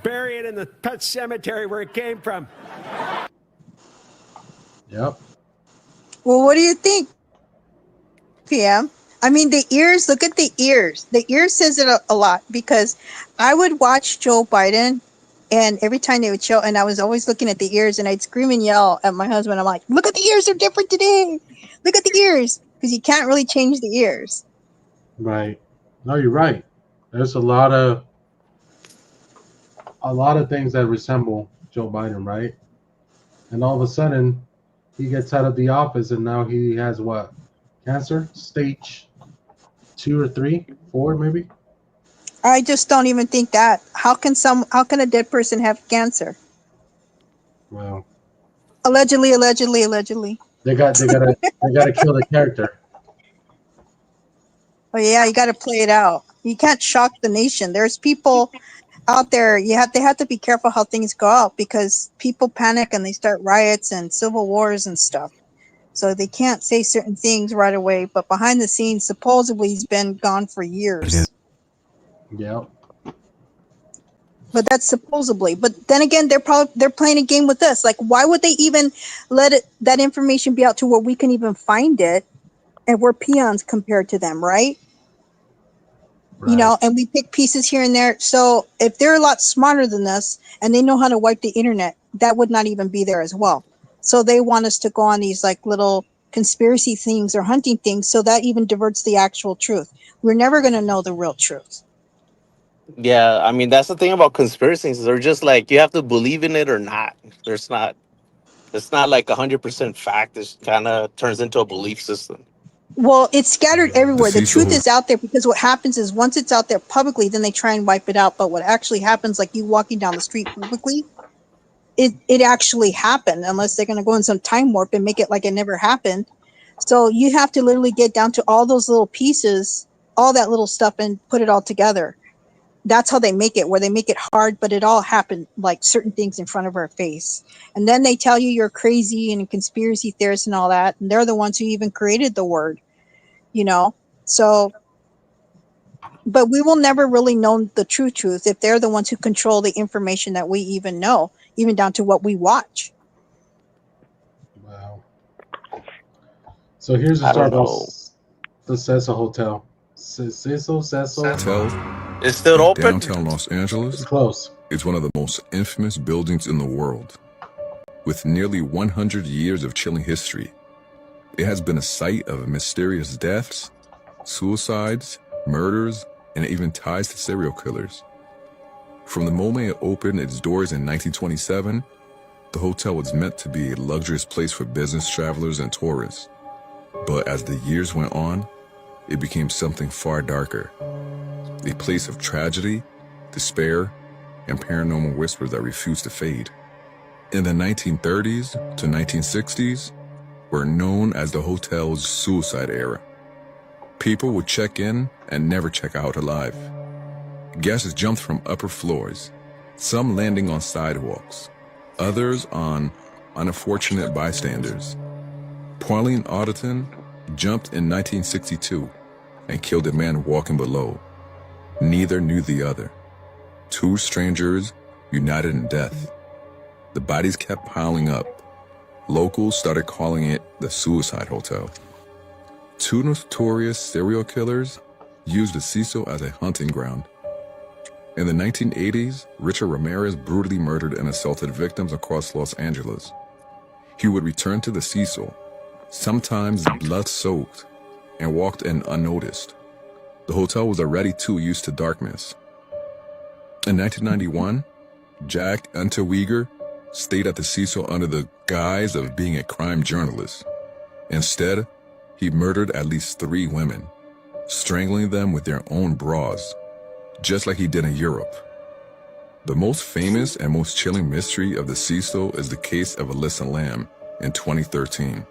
Bury it in the pet cemetery where it came from.
Yep.
Well, what do you think, PM? I mean, the ears, look at the ears. The ears says it a lot, because I would watch Joe Biden, and every time they would show, and I was always looking at the ears, and I'd scream and yell at my husband. I'm like, look at the ears, they're different today. Look at the ears, because you can't really change the ears.
Right. No, you're right. There's a lot of things that resemble Joe Biden, right? And all of a sudden, he gets out of the office, and now he has what? Cancer? Stage 2 or 3, 4 maybe?
I just don't even think that. How can a dead person have cancer?
Well,
Allegedly.
they gotta kill the character.
Oh yeah, you got to play it out. You can't shock the nation. There's people out there. They have to be careful how things go out, because people panic and they start riots and civil wars and stuff. So they can't say certain things right away. But behind the scenes, supposedly he's been gone for years.
Yeah.
But that's supposedly. But then again, they're playing a game with us. Like, why would they even let that information be out to where we can even find it, and we're peons compared to them, right? You know, and we pick pieces here and there. So if they're a lot smarter than us and they know how to wipe the internet, that would not even be there as well. So they want us to go on these like little conspiracy things or hunting things. So that even diverts the actual truth. We're never going to know the real truth.
Yeah, I mean that's the thing about conspiracies. They're just like you have to believe in it or not. It's not like 100% fact. It kind of turns into a belief system.
Well, it's scattered everywhere. The
Cecil-
truth is out there, because what happens is once it's out there publicly, then they try and wipe it out. But what actually happens, like you walking down the street publicly, it actually happened, unless they're going to go in some time warp and make it like it never happened. So you have to literally get down to all those little pieces, all that little stuff, and put it all together. That's how they make it, where they make it hard, but it all happened, like certain things in front of our face. And then they tell you you're crazy and a conspiracy theorist and all that. And they're the ones who even created the word, you know? So, but we will never really know the true truth if they're the ones who control the information that we even know, even down to what we watch.
Wow. So here's the start of the Cecil Hotel. Cecil
Hotel. It's still open?
Downtown Los Angeles.
It's close.
It's one of the most infamous buildings in the world. With nearly 100 years of chilling history, it has been a site of mysterious deaths, suicides, murders, and even ties to serial killers. From the moment it opened its doors in 1927, the hotel was meant to be a luxurious place for business travelers and tourists. But as the years went on, it became something far darker. A place of tragedy, despair, and paranormal whispers that refused to fade. In the 1930s to 1960s, were known as the hotel's suicide era. People would check in and never check out alive. Guests jumped from upper floors, some landing on sidewalks, others on unfortunate bystanders. Pauline Auditon jumped in 1962 and killed a man walking below. Neither knew the other. Two strangers united in death. The bodies kept piling up. Locals started calling it the Suicide Hotel. Two notorious serial killers used the Cecil as a hunting ground. In the 1980s, Richard Ramirez brutally murdered and assaulted victims across Los Angeles. He would return to the Cecil, sometimes blood-soaked, and walked in unnoticed. The hotel was already too used to darkness. In 1991, Jack Unterweger stayed at the Cecil under the guise of being a crime journalist. Instead, he murdered at least 3 women, strangling them with their own bras, just like he did in Europe. The most famous and most chilling mystery of the Cecil is the case of Alyssa Lamb in 2013.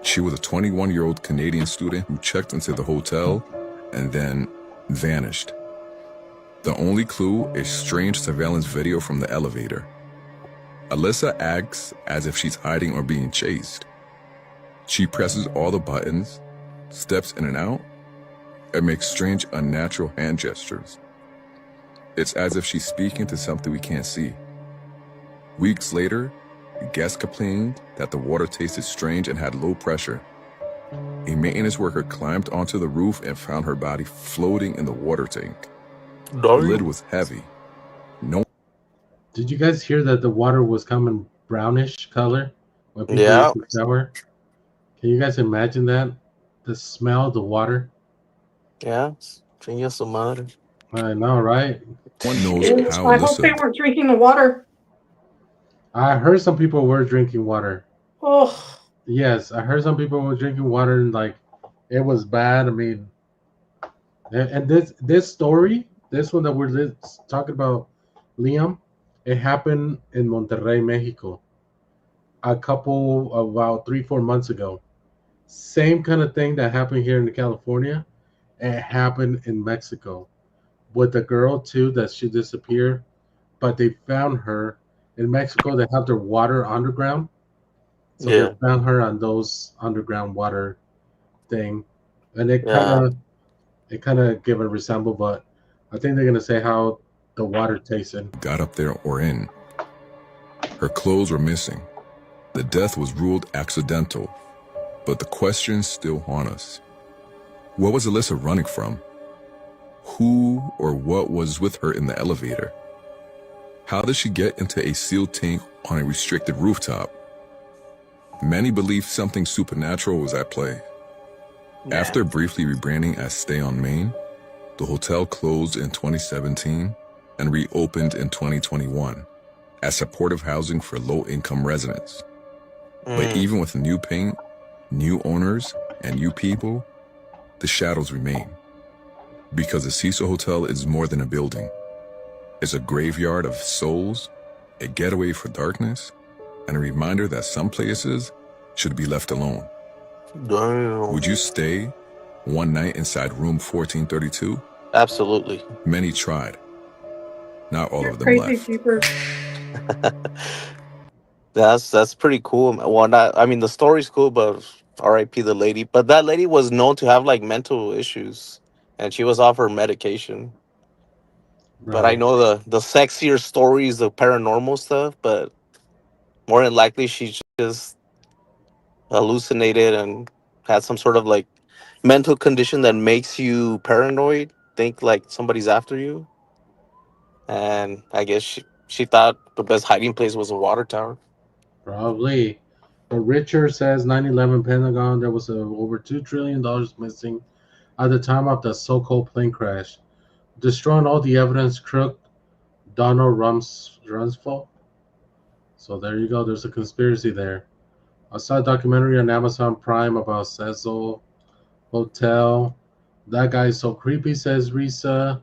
She was a 21-year-old Canadian student who checked into the hotel and then vanished. The only clue is strange surveillance video from the elevator. Alyssa acts as if she's hiding or being chased. She presses all the buttons, steps in and out, and makes strange, unnatural hand gestures. It's as if she's speaking to something we can't see. Weeks later, guests complained that the water tasted strange and had low pressure. A maintenance worker climbed onto the roof and found her body floating in the water tank. The lid was heavy.
Did you guys hear that the water was coming brownish color when people
Yeah.
used to shower? Can you guys imagine that? The smell of the water?
Yeah. Chinga su madre.
I know, right?
One knows how
I hope they
Alyssa.
weren't drinking the water.
I heard some people were drinking water.
Oh,
Yes, I heard some people were drinking water and like it was bad. I mean, and this story, this one that we're talking about, Liam, it happened in Monterrey, Mexico, a couple about 3-4 months ago. Same kind of thing that happened here in California. It happened in Mexico with the girl too that she disappeared, but they found her in Mexico. They have their water underground, so
Yeah.
they found her on those underground water thing, and
Yeah.
it kind of give a resemble, but I think they're gonna say how the water tasted.
Got up there or in. Her clothes were missing. The death was ruled accidental, but the questions still haunt us. What was Alyssa running from? Who or what was with her in the elevator? How did she get into a sealed tank on a restricted rooftop? Many believe something supernatural was at play.
Yeah.
After briefly rebranding as Stay on Main, the hotel closed in 2017 and reopened in 2021 as supportive housing for low-income residents. But even with new paint, new owners, and new people, the shadows remain. Because the Cecil Hotel is more than a building. It's a graveyard of souls, a getaway for darkness, and a reminder that some places should be left alone.
Damn.
Would you stay one night inside room 1432?
Absolutely.
Many tried. Not all of them
crazy
left.
jeepers.
That's pretty cool. Well, not, I mean, the story's cool, but R.I.P. the lady. But that lady was known to have like mental issues, and she was off her medication. But I
Right.
know the sexier stories, the paranormal stuff. But more than likely, she just hallucinated and had some sort of like mental condition that makes you paranoid, think like somebody's after you. And I guess she thought the best hiding place was a water tower.
Probably. But Richard says 9/11 Pentagon, there was over $2 trillion missing at the time of the so-called plane crash, destroying all the evidence. Crook Donald Rumsfeld. So there you go. There's a conspiracy there. I saw a documentary on Amazon Prime about Cecil Hotel. That guy is so creepy, says Risa.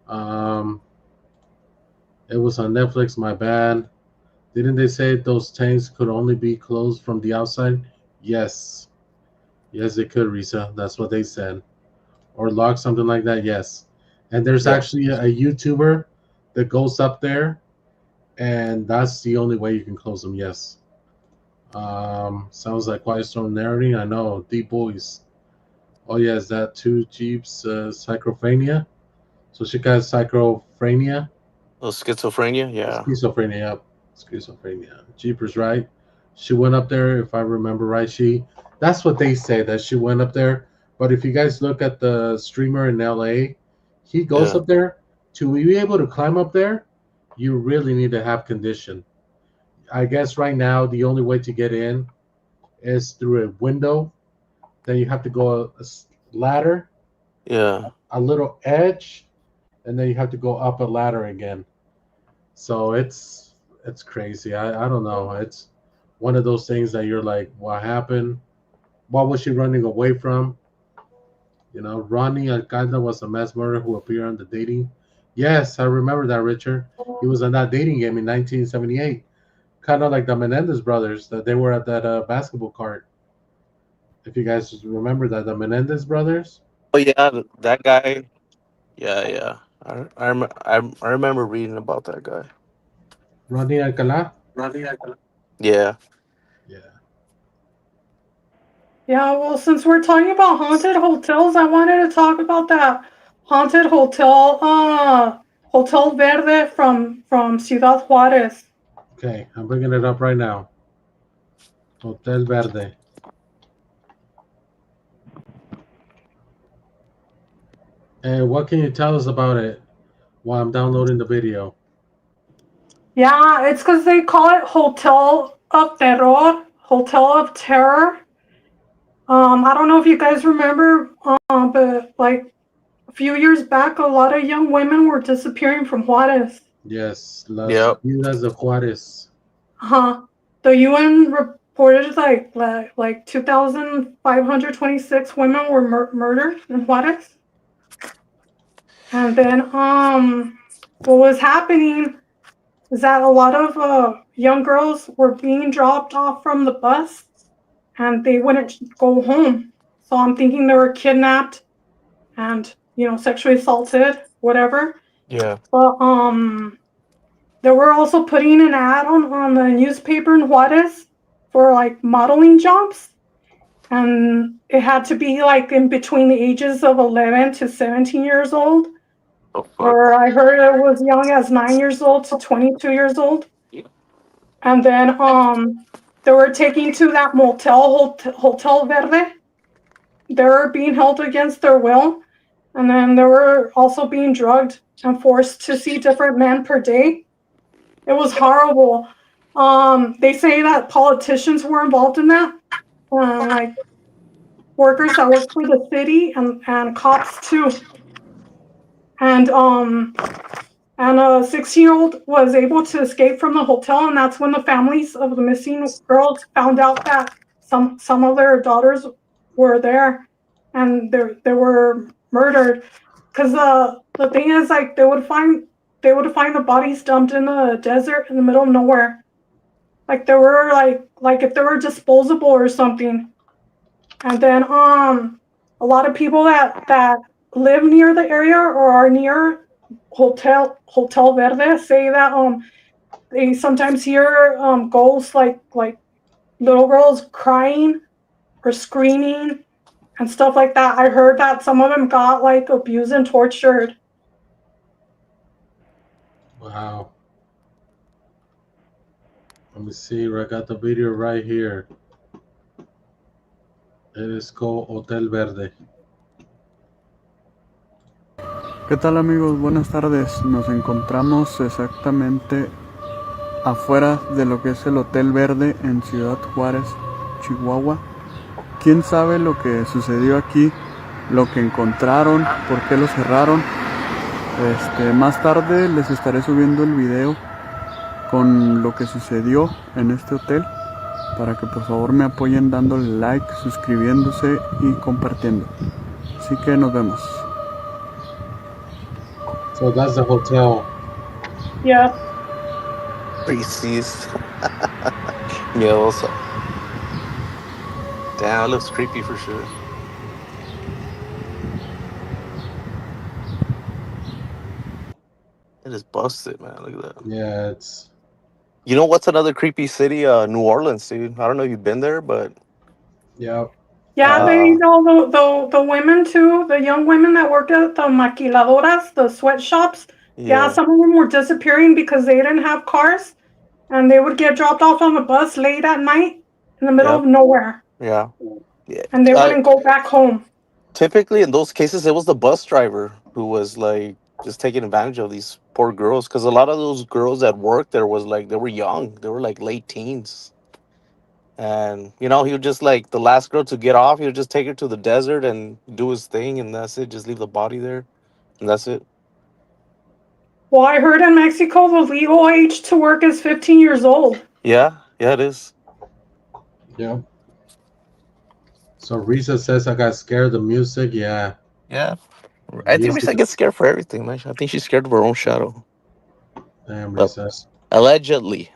Um, it was on Netflix. My bad. Didn't they say those tanks could only be closed from the outside? Yes. Yes, they could, Risa. That's what they said. Or lock something like that. Yes. And there's
Yeah.
actually a YouTuber that goes up there, and that's the only way you can close them. Yes. Sounds like Quiet Storm narrating. I know. Deep Boys. Oh, yeah. Is that two Jeeps? Psychrophania? So she got psychrophania?
Oh, schizophrenia? Yeah.
Schizophrenia. Yep. Schizophrenia. Jeepers, right? She went up there, if I remember right. That's what they say, that she went up there. But if you guys look at the streamer in LA, he goes
Yeah.
up there. To be able to climb up there, you really need to have condition. I guess right now the only way to get in is through a window. Then you have to go a ladder,
Yeah.
a little edge, and then you have to go up a ladder again. So it's crazy. I don't know. It's one of those things that you're like, what happened? What was she running away from? You know, Ronnie Alcalde was a mass murderer who appeared on the dating. Yes, I remember that, Richard. He was on that dating game in 1978. Kind of like the Menendez brothers, that they were at that basketball court. If you guys remember that, the Menendez brothers.
Oh yeah, that guy. Yeah, yeah. I remember reading about that guy.
Ronnie Alcalá.
Yeah.
Yeah, well, since we're talking about haunted hotels, I wanted to talk about that haunted hotel, Hotel Verde from Ciudad Juarez.
Okay, I'm bringing it up right now. Hotel Verde. And what can you tell us about it while I'm downloading the video?
Yeah, it's because they call it Hotel of Terror, Hotel of Terror. I don't know if you guys remember, but like a few years back, a lot of young women were disappearing from Juarez.
Yes, Las Viudas de Juárez.
The UN reported like 2,526 women were murdered in Juarez. And then what was happening is that a lot of young girls were being dropped off from the bus and they wouldn't go home. So I'm thinking they were kidnapped and, you know, sexually assaulted, whatever.
Yeah.
But they were also putting an ad on the newspaper in Juarez for like modeling jobs. And it had to be like in between the ages of 11 to 17 years old. Or I heard it was young as 9 years old to 22 years old. And then they were taken to that motel, Hotel Verde. They were being held against their will. And then they were also being drugged and forced to see different men per day. It was horrible. They say that politicians were involved in that. Like workers that work for the city and cops too. And a 16-year-old was able to escape from the hotel, and that's when the families of the missing girls found out that some of their daughters were there, and they were murdered. Because the thing is, like, they would find the bodies dumped in the desert in the middle of nowhere. Like they were like if they were disposable or something. And then a lot of people that live near the area or are near Hotel Verde say that they sometimes hear ghosts like little girls crying or screaming and stuff like that. I heard that some of them got like abused and tortured.
Wow. Let me see. I got the video right here. It is called Hotel Verde.
¿Qué tal amigos? Buenas tardes. Nos encontramos exactamente afuera de lo que es el Hotel Verde en Ciudad Juárez, Chihuahua. ¿Quién sabe lo que sucedió aquí? Lo que encontraron, por qué lo cerraron. Más tarde les estaré subiendo el video con lo que sucedió en este hotel para que por favor me apoyen dándole like, suscribiéndose y compartiendo. Así que nos vemos.
So that's the hotel.
Yeah.
Reese's. Miedoso. Damn, it looks creepy for sure. It is busted, man. Look at that.
Yeah, it's...
You know what's another creepy city? New Orleans, dude. I don't know if you've been there, but...
Yeah.
Yeah, they know the women too, the young women that worked at the maquiladoras, the sweatshops. Yeah, some of them were disappearing because they didn't have cars, and they would get dropped off on the bus late at night in the middle of nowhere.
Yeah.
And they wouldn't go back home.
Typically, in those cases, it was the bus driver who was like just taking advantage of these poor girls. Because a lot of those girls that worked there was like they were young, they were like late teens. And you know, he would just like the last girl to get off, he would just take her to the desert and do his thing, and that's it. Just leave the body there, and that's it.
Well, I heard in Mexico the legal age to work is 15 years old.
Yeah, it is.
Yeah. So Risa says I got scared of the music. Yeah.
Yeah. I think Risa gets scared for everything, man. I think she's scared of her own shadow.
Damn, Risa.
Allegedly.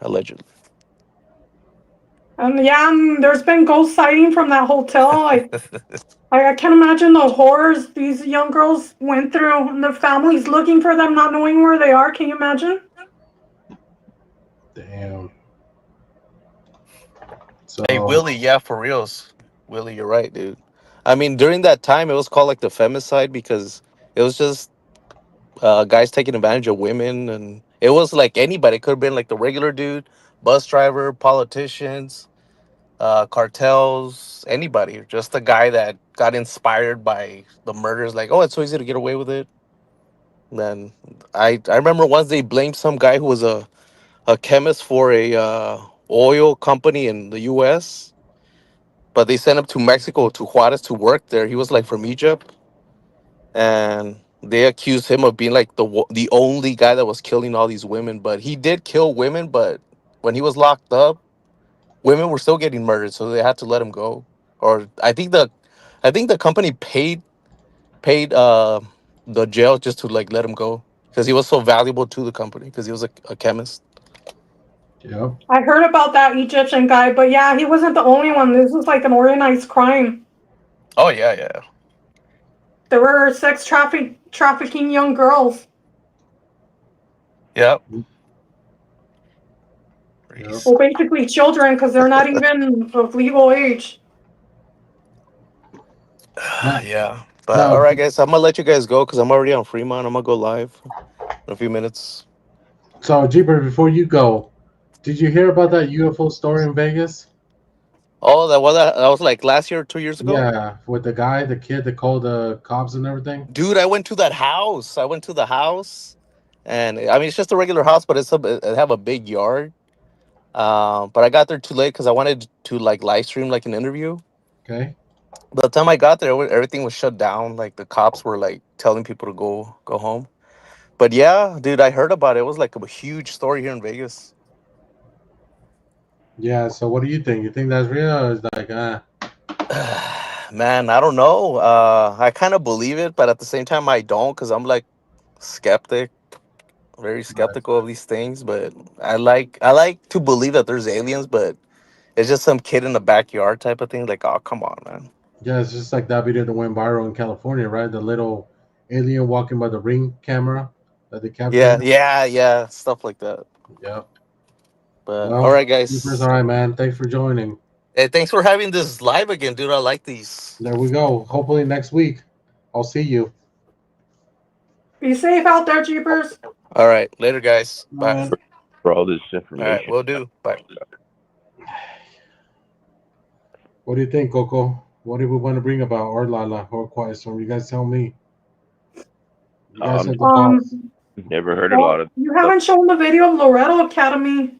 And there's been ghost sighting from that hotel. Like, I can't imagine the horrors these young girls went through, and their families looking for them, not knowing where they are. Can you imagine?
Damn. So
Hey, Willie, yeah, for reals. Willie, you're right, dude. I mean, during that time, it was called like the femicide because it was just guys taking advantage of women, and it was like anybody. It could have been like the regular dude, bus driver, politicians, cartels, anybody. Just a guy that got inspired by the murders. Like, oh, it's so easy to get away with it. Then I remember once they blamed some guy who was a chemist for a oil company in the U.S., but they sent him to Mexico to Juarez to work there. He was like from Egypt, and they accused him of being like the only guy that was killing all these women. But he did kill women, but when he was locked up, women were still getting murdered, so they had to let him go. Or I think the company paid the jail just to like let him go because he was so valuable to the company because he was a chemist.
Yep.
I heard about that Egyptian guy, but yeah, he wasn't the only one. This was like an organized crime.
Oh yeah, yeah.
There were trafficking young girls.
Yep.
Yep.
Well, basically children because they're not even of legal age.
Yeah. But all
Now,
right, guys, I'm gonna let you guys go because I'm already on Fremont. I'm gonna go live in a few minutes.
so Jeeper, before you go, did you hear about that UFO story in Vegas?
Oh, that was like last year or 2 years ago.
Yeah, with the guy, the kid that called the cops and everything.
Dude, I went to that house. I went to the house, and I mean it's just a regular house, but it have a big yard. But I got there too late because I wanted to like live stream like an interview.
Okay.
By the time I got there, everything was shut down. Like the cops were like telling people to go home. But yeah, dude, I heard about it. It was like a huge story here in Vegas.
Yeah. So what do you think? You think that's real? Or is like
Man, I don't know. I kind of believe it, but at the same time, I don't because I'm like skeptic, very skeptical of these things. But I like to believe that there's aliens, but it's just some kid in the backyard type of thing. Like, oh, come on, man.
Yeah, it's just like that video that went viral in California, right? The little alien walking by the ring camera that they
Yeah,
captured.
yeah, yeah, stuff like that.
Yep.
But all
Well,
right,
Jeepers,
guys.
all right, man. Thanks for joining.
Hey, thanks for having this live again, dude. I like these.
There we go. Hopefully next week I'll see you.
Be safe out there, Jeepers.
All right, later, guys.
All
Bye.
right.
For all this
All right,
information.
we'll do. Bye.
What do you think, Coco? What do we want to bring about or Lala or Quiet Storm? You guys tell me. You guys have the boss.
Never heard a lot
Well,
of
you
stuff.
haven't shown the video of Loretto Academy.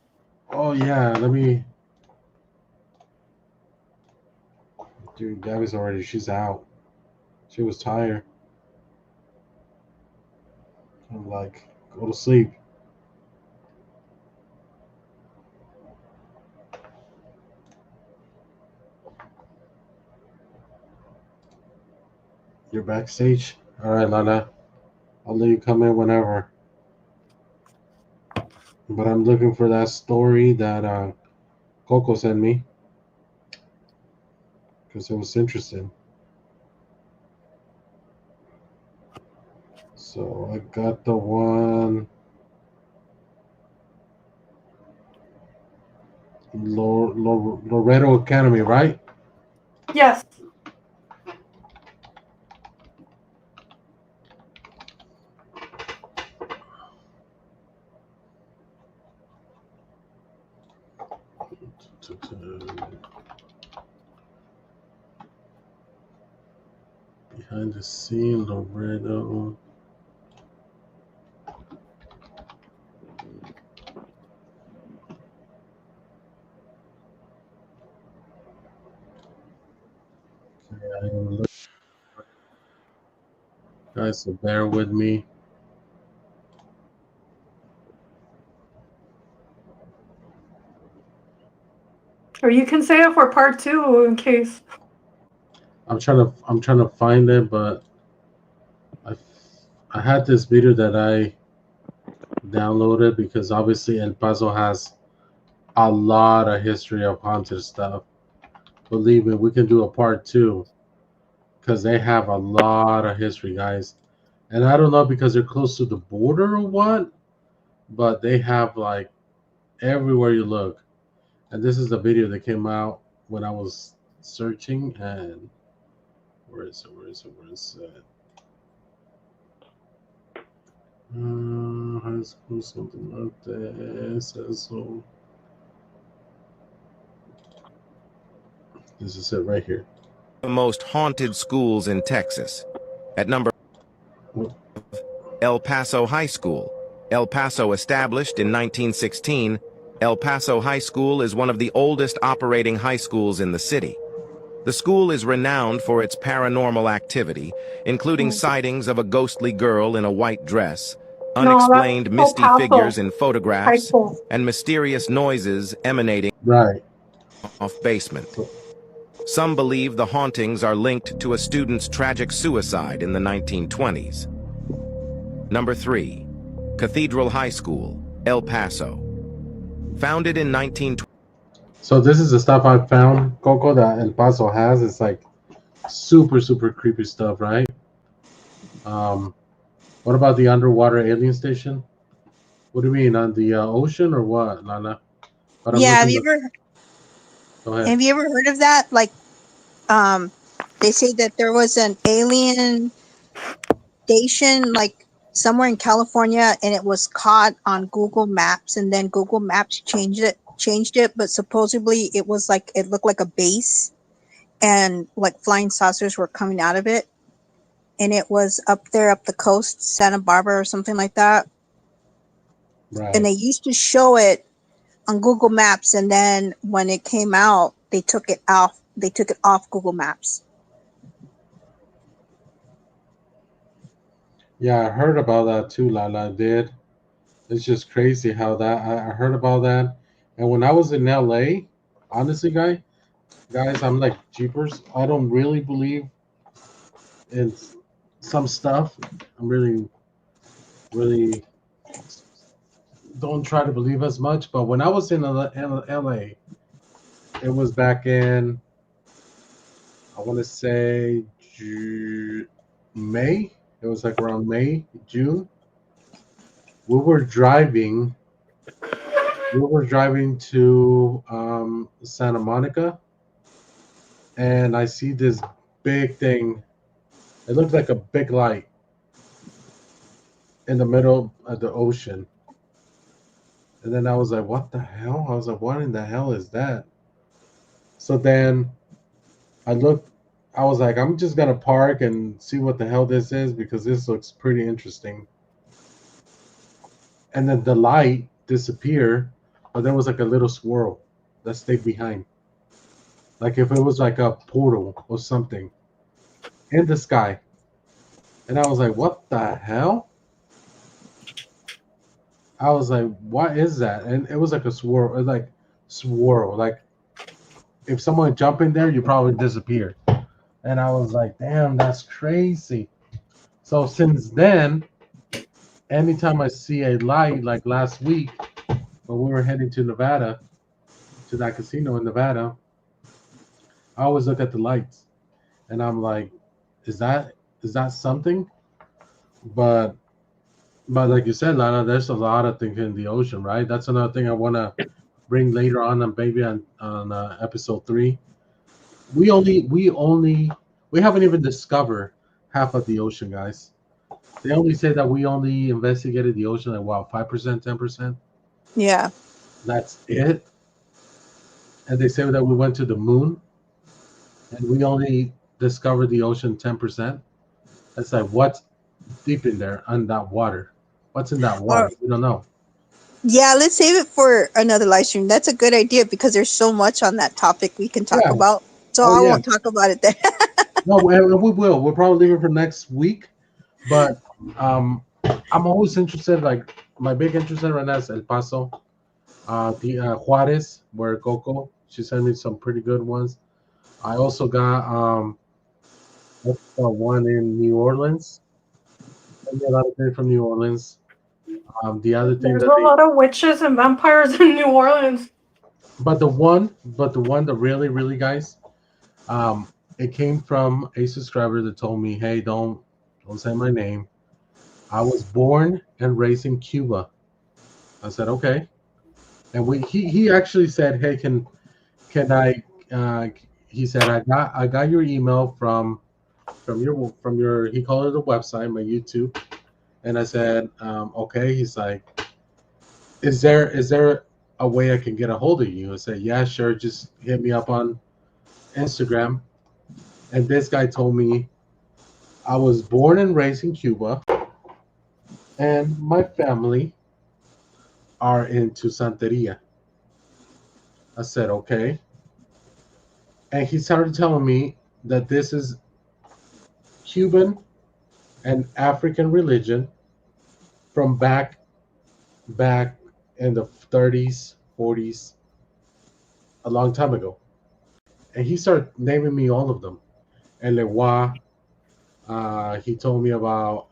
Oh yeah, let me. Dude, Gabby's already. She's out. She was tired. I'm like, go to sleep. You're backstage. All right, Lala. I'll let you come in whenever. But I'm looking for that story that Coco sent me because it was interesting. So I got the one Loretto Academy, right?
Yes.
Behind the scene, Loretto. Okay, I am looking. Guys, so bear with me.
Or you can say it for part 2 in case.
I'm trying to find it, but I had this video that I downloaded because obviously El Paso has a lot of history of haunted stuff. Believe me, we can do a part 2 because they have a lot of history, guys. And I don't know because they're close to the border or what, but they have like everywhere you look. And this is the video that came out when I was searching, and where is it? High school, something like that. So this is it right here.
The most haunted schools in Texas. At number El Paso High School. El Paso, established in 1916, El Paso High School is one of the oldest operating high schools in the city. The school is renowned for its paranormal activity, including sightings of a ghostly girl in a white dress, unexplained
El
misty
Paso
figures in
High
photographs,
School.
and mysterious noises emanating off basement. Some believe the hauntings are linked to a student's tragic suicide in the 1920s. Number 3. Cathedral High School, El Paso. Founded in 1920.
So this is the stuff I found, Coco, that El Paso has. It's like super, super creepy stuff, right? What about the underwater alien station? What do you mean, on the ocean or what, Lana? But
Yeah,
Go ahead.
have you ever heard of that? Like, they say that there was an alien station, like somewhere in California, and it was caught on Google Maps, and then Google Maps changed it, but supposedly it was like, it looked like a base, and like flying saucers were coming out of it, and it was up the coast, Santa Barbara or something like that.
Right.
And they used to show it on Google Maps, and then when it came out, they took it off Google Maps.
Yeah, I heard about that too, Lala. I did. It's just crazy how that I heard about that. And when I was in LA, honestly, guys, I'm like, jeepers, I don't really believe in some stuff. I'm really don't try to believe as much. But when I was in LA, it was back in, I want to say May. It was like around May, June. We were driving to Santa Monica, and I see this big thing. It looked like a big light in the middle of the ocean. And then I was like, what the hell? I was like, what in the hell is that? So then I was like, I'm just going to park and see what the hell this is, because this looks pretty interesting. And then the light disappeared, but there was like a little swirl that stayed behind. Like if it was like a portal or something in the sky. And I was like, what the hell? I was like, what is that? And it was like a swirl. It was like swirl. Like if someone jumped in there, you probably disappear. And I was like, damn, that's crazy. So since then, anytime I see a light, like last week when we were heading to Nevada, to that casino in Nevada, I always look at the lights, and I'm like, is that something? But like you said, Lana, there's a lot of things in the ocean, right? That's another thing I want to bring later on, and maybe on episode 3. We haven't even discovered half of the ocean, guys. They only say that we only investigated the ocean like, wow, 5%, 10%.
Yeah.
That's it. And they say that we went to the moon, and we only discovered the ocean 10%. It's like, what's deep in there on that water? What's in that water? We don't know.
Yeah, let's save it for another live stream. That's a good idea, because there's so much on that topic we can talk about. So I won't talk about it then.
No, we will. We'll probably leave it for next week. But I'm always interested. Like my big interest right now is El Paso, the Juarez, where Coco, she sent me some pretty good ones. I also got one in New Orleans. I get a lot of things from New Orleans. The other thing
There's a lot of witches and vampires in New Orleans.
But the one that really, really, guys, it came from a subscriber that told me, hey, don't say my name. I was born and raised in Cuba. I said, okay. And he actually said, hey, can I uh, he said, I got your email from your he called it a website, my YouTube. And I said, okay. He's like, is there a way I can get a hold of you? I said, yeah, sure. Just hit me up on Instagram. And this guy told me I was born and raised in Cuba, and my family are into Santeria. I said, okay. And he started telling me that this is Cuban and African religion from back in the 30s, 40s, a long time ago. And he started naming me all of them. Elewa. He told me about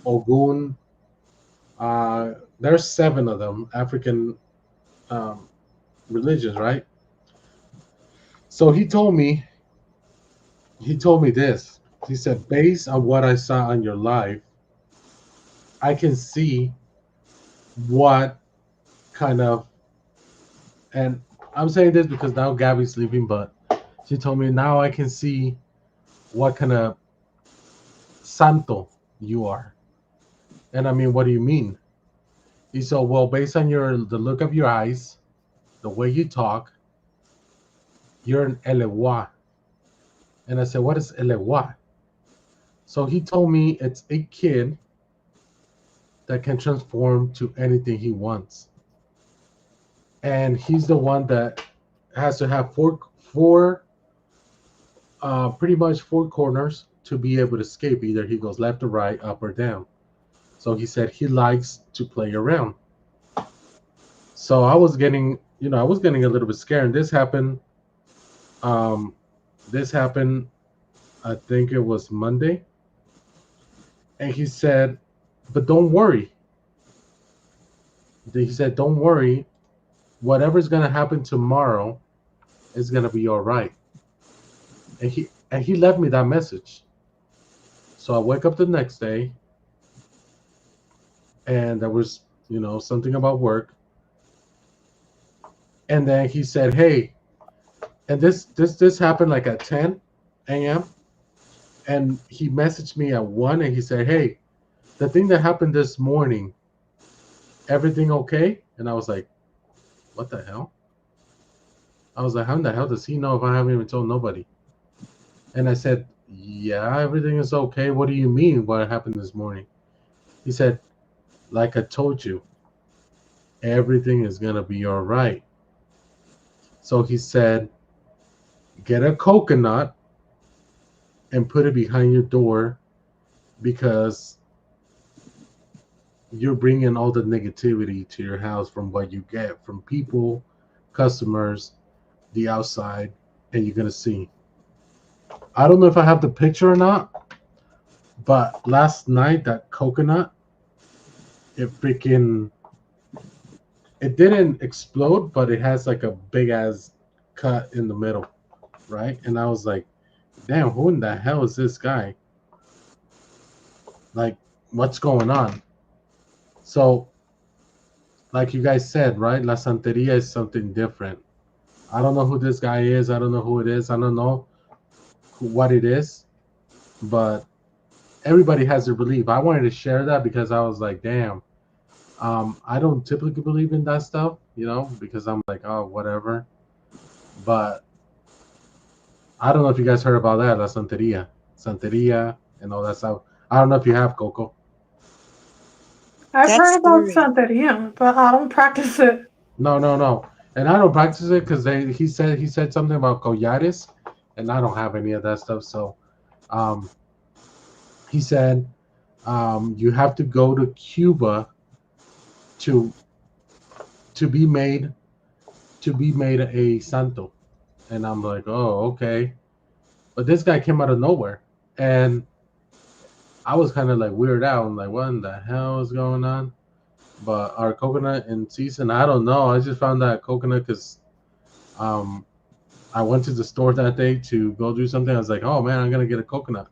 Ogun. There's 7 of them, African religions, right? So he told me this. He said, based on what I saw on your life, I can see what kind of, and I'm saying this because now Gabby's sleeping, but she told me now I can see what kind of santo you are. And I mean, what do you mean? He said, well, based on the look of your eyes, the way you talk, you're an elewa. And I said, what is elewa? So he told me it's a kid that can transform to anything he wants. And he's the one that has to have pretty much 4 corners to be able to escape. Either he goes left or right, up or down. So he said he likes to play around. So I was getting a little bit scared. And this happened, I think it was Monday. And he said, but don't worry. He said, don't worry. Whatever's going to happen tomorrow is going to be all right. And he left me that message. So I wake up the next day, and there was, something about work. And then he said, hey, and this happened like at 10 a.m. And he messaged me at 1, and he said, hey, the thing that happened this morning, everything okay? And I was like, what the hell? I was like, how in the hell does he know if I haven't even told nobody? And I said, yeah, everything is okay. What do you mean what happened this morning? He said, like I told you, everything is going to be all right. So he said, get a coconut and put it behind your door because you're bringing all the negativity to your house from what you get from people, customers, the outside, and you're going to see. I don't know if I have the picture or not, but last night that coconut, it didn't explode, but it has like a big ass cut in the middle, right? And I was like, damn, who in the hell is this guy? Like, what's going on? So, like you guys said, right? La Santeria is something different. I don't know who this guy is. I don't know who it is. I don't know what it is, but everybody has their belief. I wanted to share that because I was like, damn, I don't typically believe in that stuff, because I'm like, oh, whatever. But I don't know if you guys heard about that, La Santeria, and all that stuff. I don't know if you have, Coco.
I've heard about Santeria, but I don't practice it.
No. And I don't practice it because he said something about collares, and I don't have any of that stuff. So he said you have to go to Cuba to be made a santo. And I'm like, oh, okay. But this guy came out of nowhere, and I was kind of like weirded out. I'm like, what in the hell is going on? But our coconut in season, I don't know. I just found that coconut because I went to the store that day to go do something. I was like, oh man, I'm gonna get a coconut,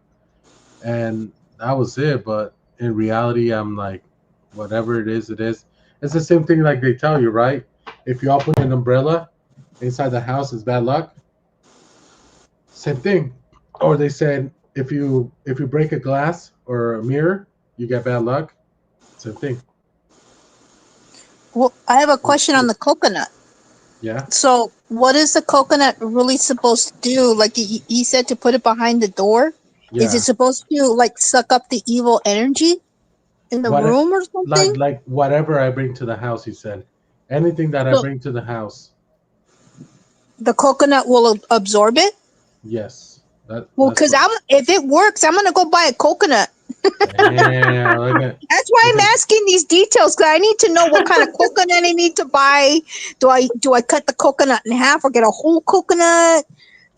and that was it. But in reality, I'm like, whatever it is, it is. It's the same thing like they tell you, right? If you open an umbrella inside the house, it's bad luck. Same thing. Or they said if you break a glass or a mirror, you get bad luck. Same thing.
Well, I have a question on the coconut.
Yeah.
So, what is the coconut really supposed to do? Like he said, to put it behind the door. Is it
Yeah.
supposed to like suck up the evil energy in the
What
room or something?
like whatever I bring to the house, he said. Anything that I
So
bring to the house.
the coconut will absorb it.
Yes.
Well,
That's
because
what.
if it works, I'm gonna go buy a coconut.
Damn, look at,
That's why I'm
look at,
asking these details, because I need to know what kind of coconut I need to buy. Do I cut the coconut in half or get a whole coconut?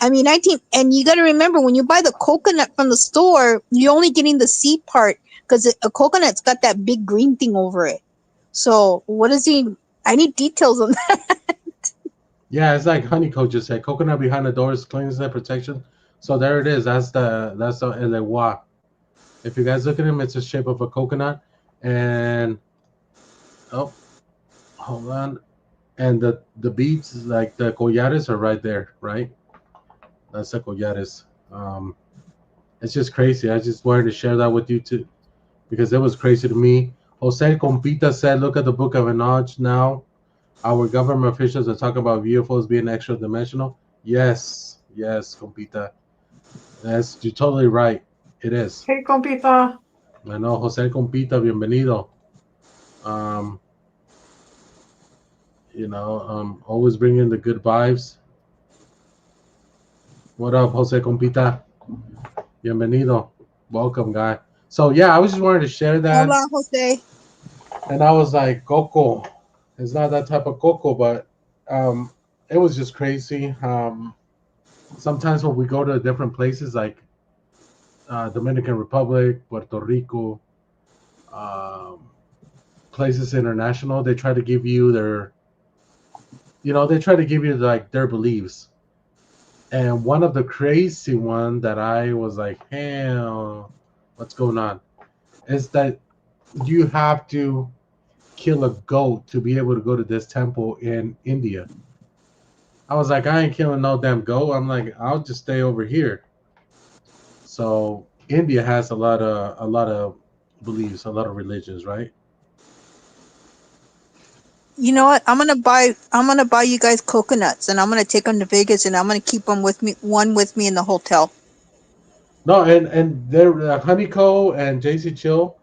I mean, I think, and you got to remember when you buy the coconut from the store, you're only getting the seed part because a coconut's got that big green thing over it. So what is he? I need details on that.
yeah, it's like Honeycomb just said. Coconut behind the doors cleans the protection. So there it is. That's the elewa. If you guys look at him, it's the shape of a coconut. And oh, hold on. And the beads, like the collares, are right there, right? That's the collares. It's just crazy. I just wanted to share that with you too, because it was crazy to me. Jose Compita said, "Look at the Book of Enoch now. Our government officials are talking about UFOs being extra dimensional." Yes, yes, Compita. You're totally right. It is.
Hey, compita.
I know, Jose Compita, bienvenido. Um, always bringing the good vibes. What up, Jose Compita? Bienvenido. Welcome, guy. So yeah, I was just wanted to share that,
Hola, Jose.
and I was like, Coco. It's not that type of Coco, but it was just crazy. Sometimes when we go to different places like Dominican Republic, Puerto Rico, um, places international, they try to give you they try to give you like their beliefs. And one of the crazy one that I was like, hell, what's going on? Is that you have to kill a goat to be able to go to this temple in India. I was like, I ain't killing no damn goat. I'm like, I'll just stay over here. So India has a lot of beliefs, a lot of religions, right?
You know what? I'm gonna buy you guys coconuts, and I'm gonna take them to Vegas, and I'm gonna keep them with me, one with me in the hotel.
No, and they're Honeycomb and JC Chill.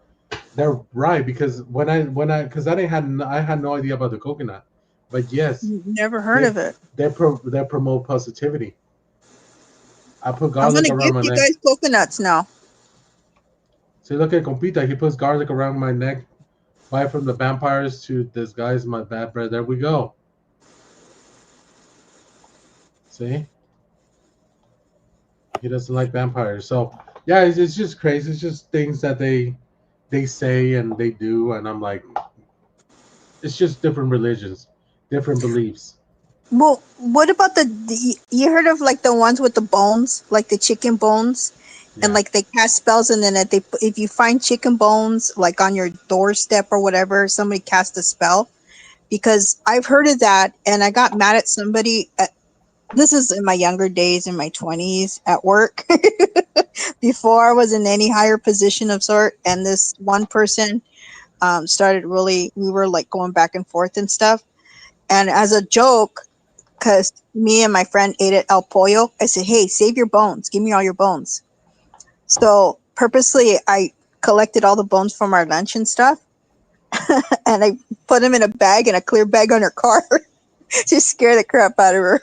They're right because because I had no idea about the coconut, but yes,
Never heard
they
of it.
they promote positivity. I put
I'm
garlic
gonna
around
gift
my
you
neck.
guys coconuts now.
See, look at Compita. He puts garlic around my neck. Fight from the vampires to disguise my bad breath. There we go. See, he doesn't like vampires. So yeah, it's just crazy. It's just things that they say and they do, and I'm like, it's just different religions, different beliefs.
Well, what about you heard of like the ones with the bones, like the chicken bones, and
Yeah.
like they cast spells, and then if you find chicken bones like on your doorstep or whatever, somebody cast a spell. Because I've heard of that, and I got mad at somebody. This is in my younger days, in my 20s at work, before I was in any higher position of sort, and this one person started really. We were like going back and forth and stuff, and as a joke, because me and my friend ate at El Pollo, I said, "Hey, save your bones. Give me all your bones." So purposely, I collected all the bones from our lunch and stuff, and I put them in a bag, in a clear bag on her car, to scare the crap out of her.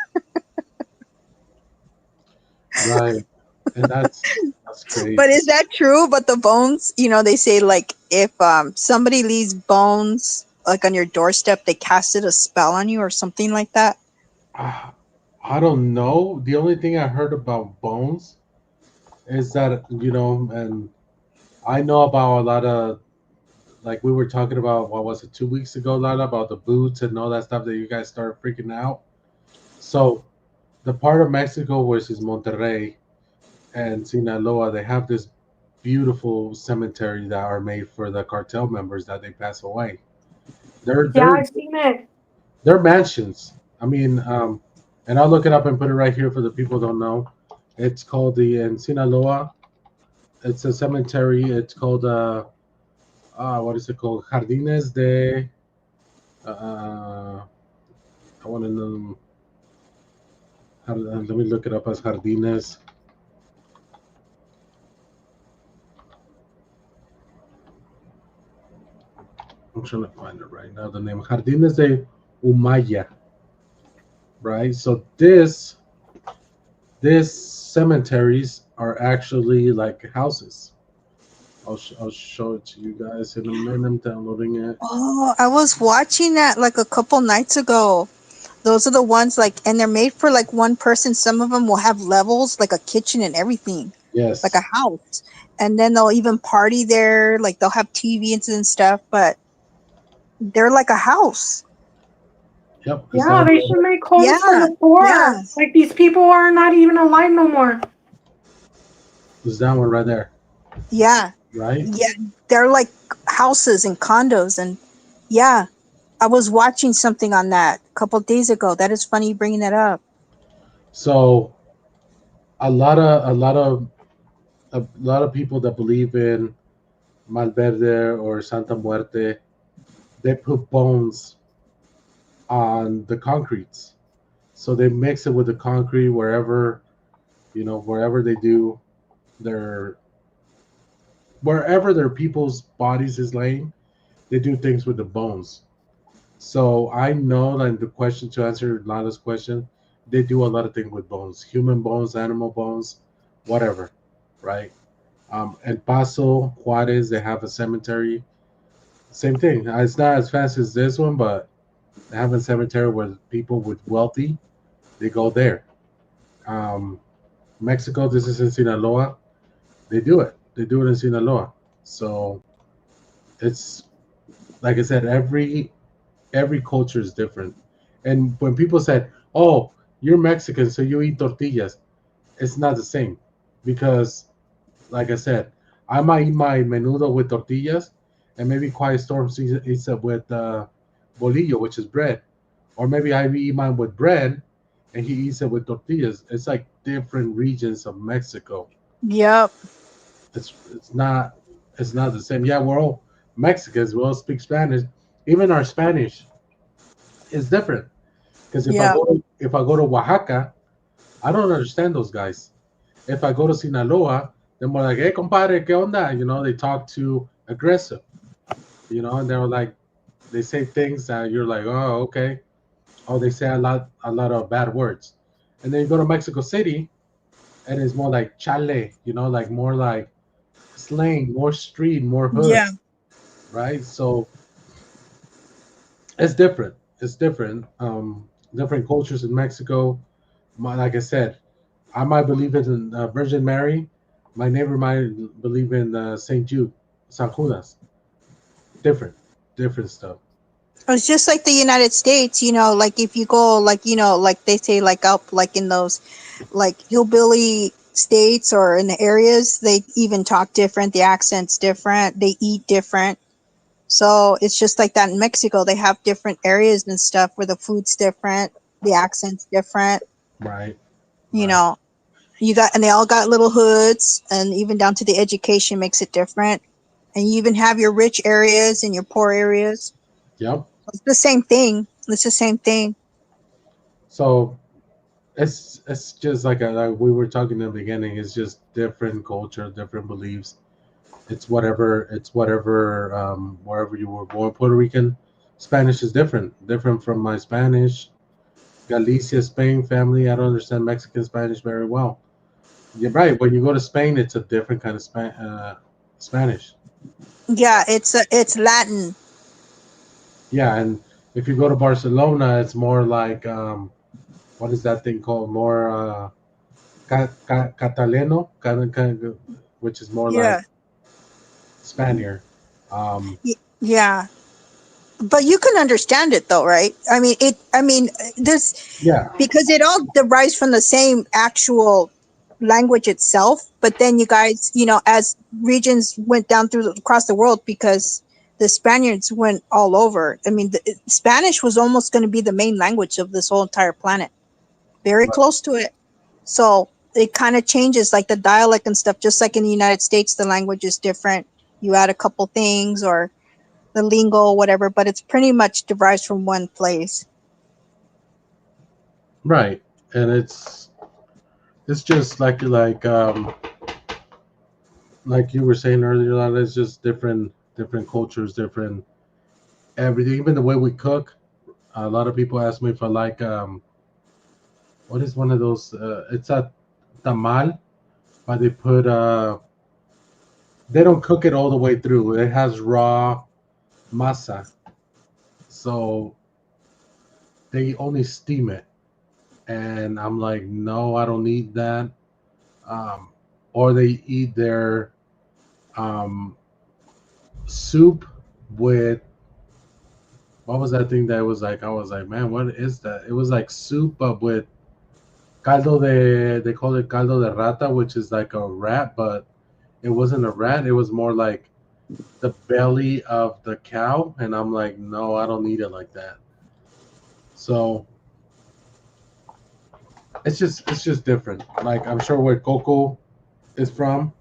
Right. And that's
But
crazy.
is that true? But the bones, they say like if somebody leaves bones like on your doorstep, they casted a spell on you or something like that.
I don't know. The only thing I heard about bones is that and I know about a lot of, like we were talking about, what was it, 2 weeks ago, Lana, about the boots and all that stuff that you guys started freaking out. So the part of Mexico, which is Monterrey and Sinaloa, they have this beautiful cemetery that are made for the cartel members that they pass away. They're
Yeah,
they're
I've seen it.
they're mansions. I mean, and I'll look it up and put it right here for the people who don't know. It's called in Sinaloa. It's a cemetery. It's called what is it called? Jardines de. I want to know. Let me look it up as Jardines. I'm trying to find it right now. The name Jardines de Umaya. Right. So this cemeteries are actually like houses. I'll show it to you guys in a minute. I'm downloading it.
Oh, I was watching that like a couple nights ago. Those are the ones like, and they're made for like one person. Some of them will have levels, like a kitchen and everything, like
Yes.
a house. And then they'll even party there. Like they'll have TVs and stuff, but they're like a house.
Yep.
Yeah, they should make homes for
Yeah,
the poor.
yeah.
Like these people are not even alive no more.
There's that one right there.
Yeah.
Right?
Yeah. They're like houses and condos. And yeah, I was watching something on that a couple of days ago. That is funny bringing that up.
So a lot of people that believe in Malverde or Santa Muerte, they put bones on the concretes. So they mix it with the concrete wherever they do their wherever their people's bodies is laying, they do things with the bones. So I know that the question to answer Lana's question, they do a lot of things with bones, human bones, animal bones, whatever, right? El Paso, Juarez, they have a cemetery. Same thing. It's not as fast as this one, but they have a cemetery where people with wealthy, they go there. Um, Mexico, this is in Sinaloa. They do it. They do it in Sinaloa. So it's like I said, every culture is different. And when people said, "Oh, you're Mexican, so you eat tortillas," it's not the same because, like I said, I might eat my menudo with tortillas, and maybe Quiet Storm eats it with bolillo, which is bread, or maybe I eat mine with bread, and he eats it with tortillas. It's like different regions of Mexico.
Yep.
It's not the same. Yeah, we're all Mexicans. We all speak Spanish. Even our Spanish is different. Because if I
Yeah.
go to Oaxaca, I don't understand those guys. If I go to Sinaloa, they're more like, "Hey, compadre, ¿qué onda?" They talk too aggressive. And they're like, they say things that you're like, "Oh, okay." Oh, they say a lot of bad words. And then you go to Mexico City, and it's more like chale. Like more like slang, more street, more hood,
Yeah.
right? So it's different. It's different. Different cultures in Mexico. Like I said, I might believe in Virgin Mary. My neighbor might believe in Saint Jude, San Judas. Different stuff.
It's just like the United States, like if you go, like, like they say, like up, like in those, like hillbilly states or in the areas, they even talk different. The accent's different. They eat different. So it's just like that in Mexico. They have different areas and stuff where the food's different, the accent's different.
Right.
You know, and they all got little hoods, and even down to the education makes it different. And you even have your rich areas and your poor areas.
Yep.
It's the same thing. It's the same thing.
So it's just like we were talking in the beginning. It's just different culture, different beliefs. It's whatever. It's whatever. Wherever you were born, Puerto Rican Spanish is different from my Spanish. Galicia, Spain family. I don't understand Mexican Spanish very well. You're right. When you go to Spain, it's a different kind of Spanish.
Yeah, it's Latin.
Yeah, and if you go to Barcelona, it's more like what is that thing called? More Catalano, which is more like
Yeah.
Spaniard.
Yeah. But you can understand it though, right? I mean, this,
Yeah,
because it all derives from the same actual language itself, but then you guys, as regions went down across the world, because the Spaniards went all over. I mean, Spanish was almost going to be the main language of this whole entire planet, very
right.
close to it. So it kind of changes, like the dialect and stuff. Just like in the United States, the language is different. You add a couple things or the lingo, whatever, but it's pretty much derives from one place.
Right, and it's just like you were saying earlier, Lala, it's just different cultures, different everything. Even the way we cook. A lot of people ask me if I like what is one of those? It's a tamal, but they put they don't cook it all the way through. It has raw masa, so they only steam it, and I'm like, no, I don't need that. Or they eat their soup with what was that thing that was like? I was like, man, what is that? It was like soup, but with caldo they call it caldo de rata, which is like a rat, but it wasn't a rat. It was more like the belly of the cow, and I'm like, no, I don't need it like that. So it's just different. Like I'm sure where Coco is from,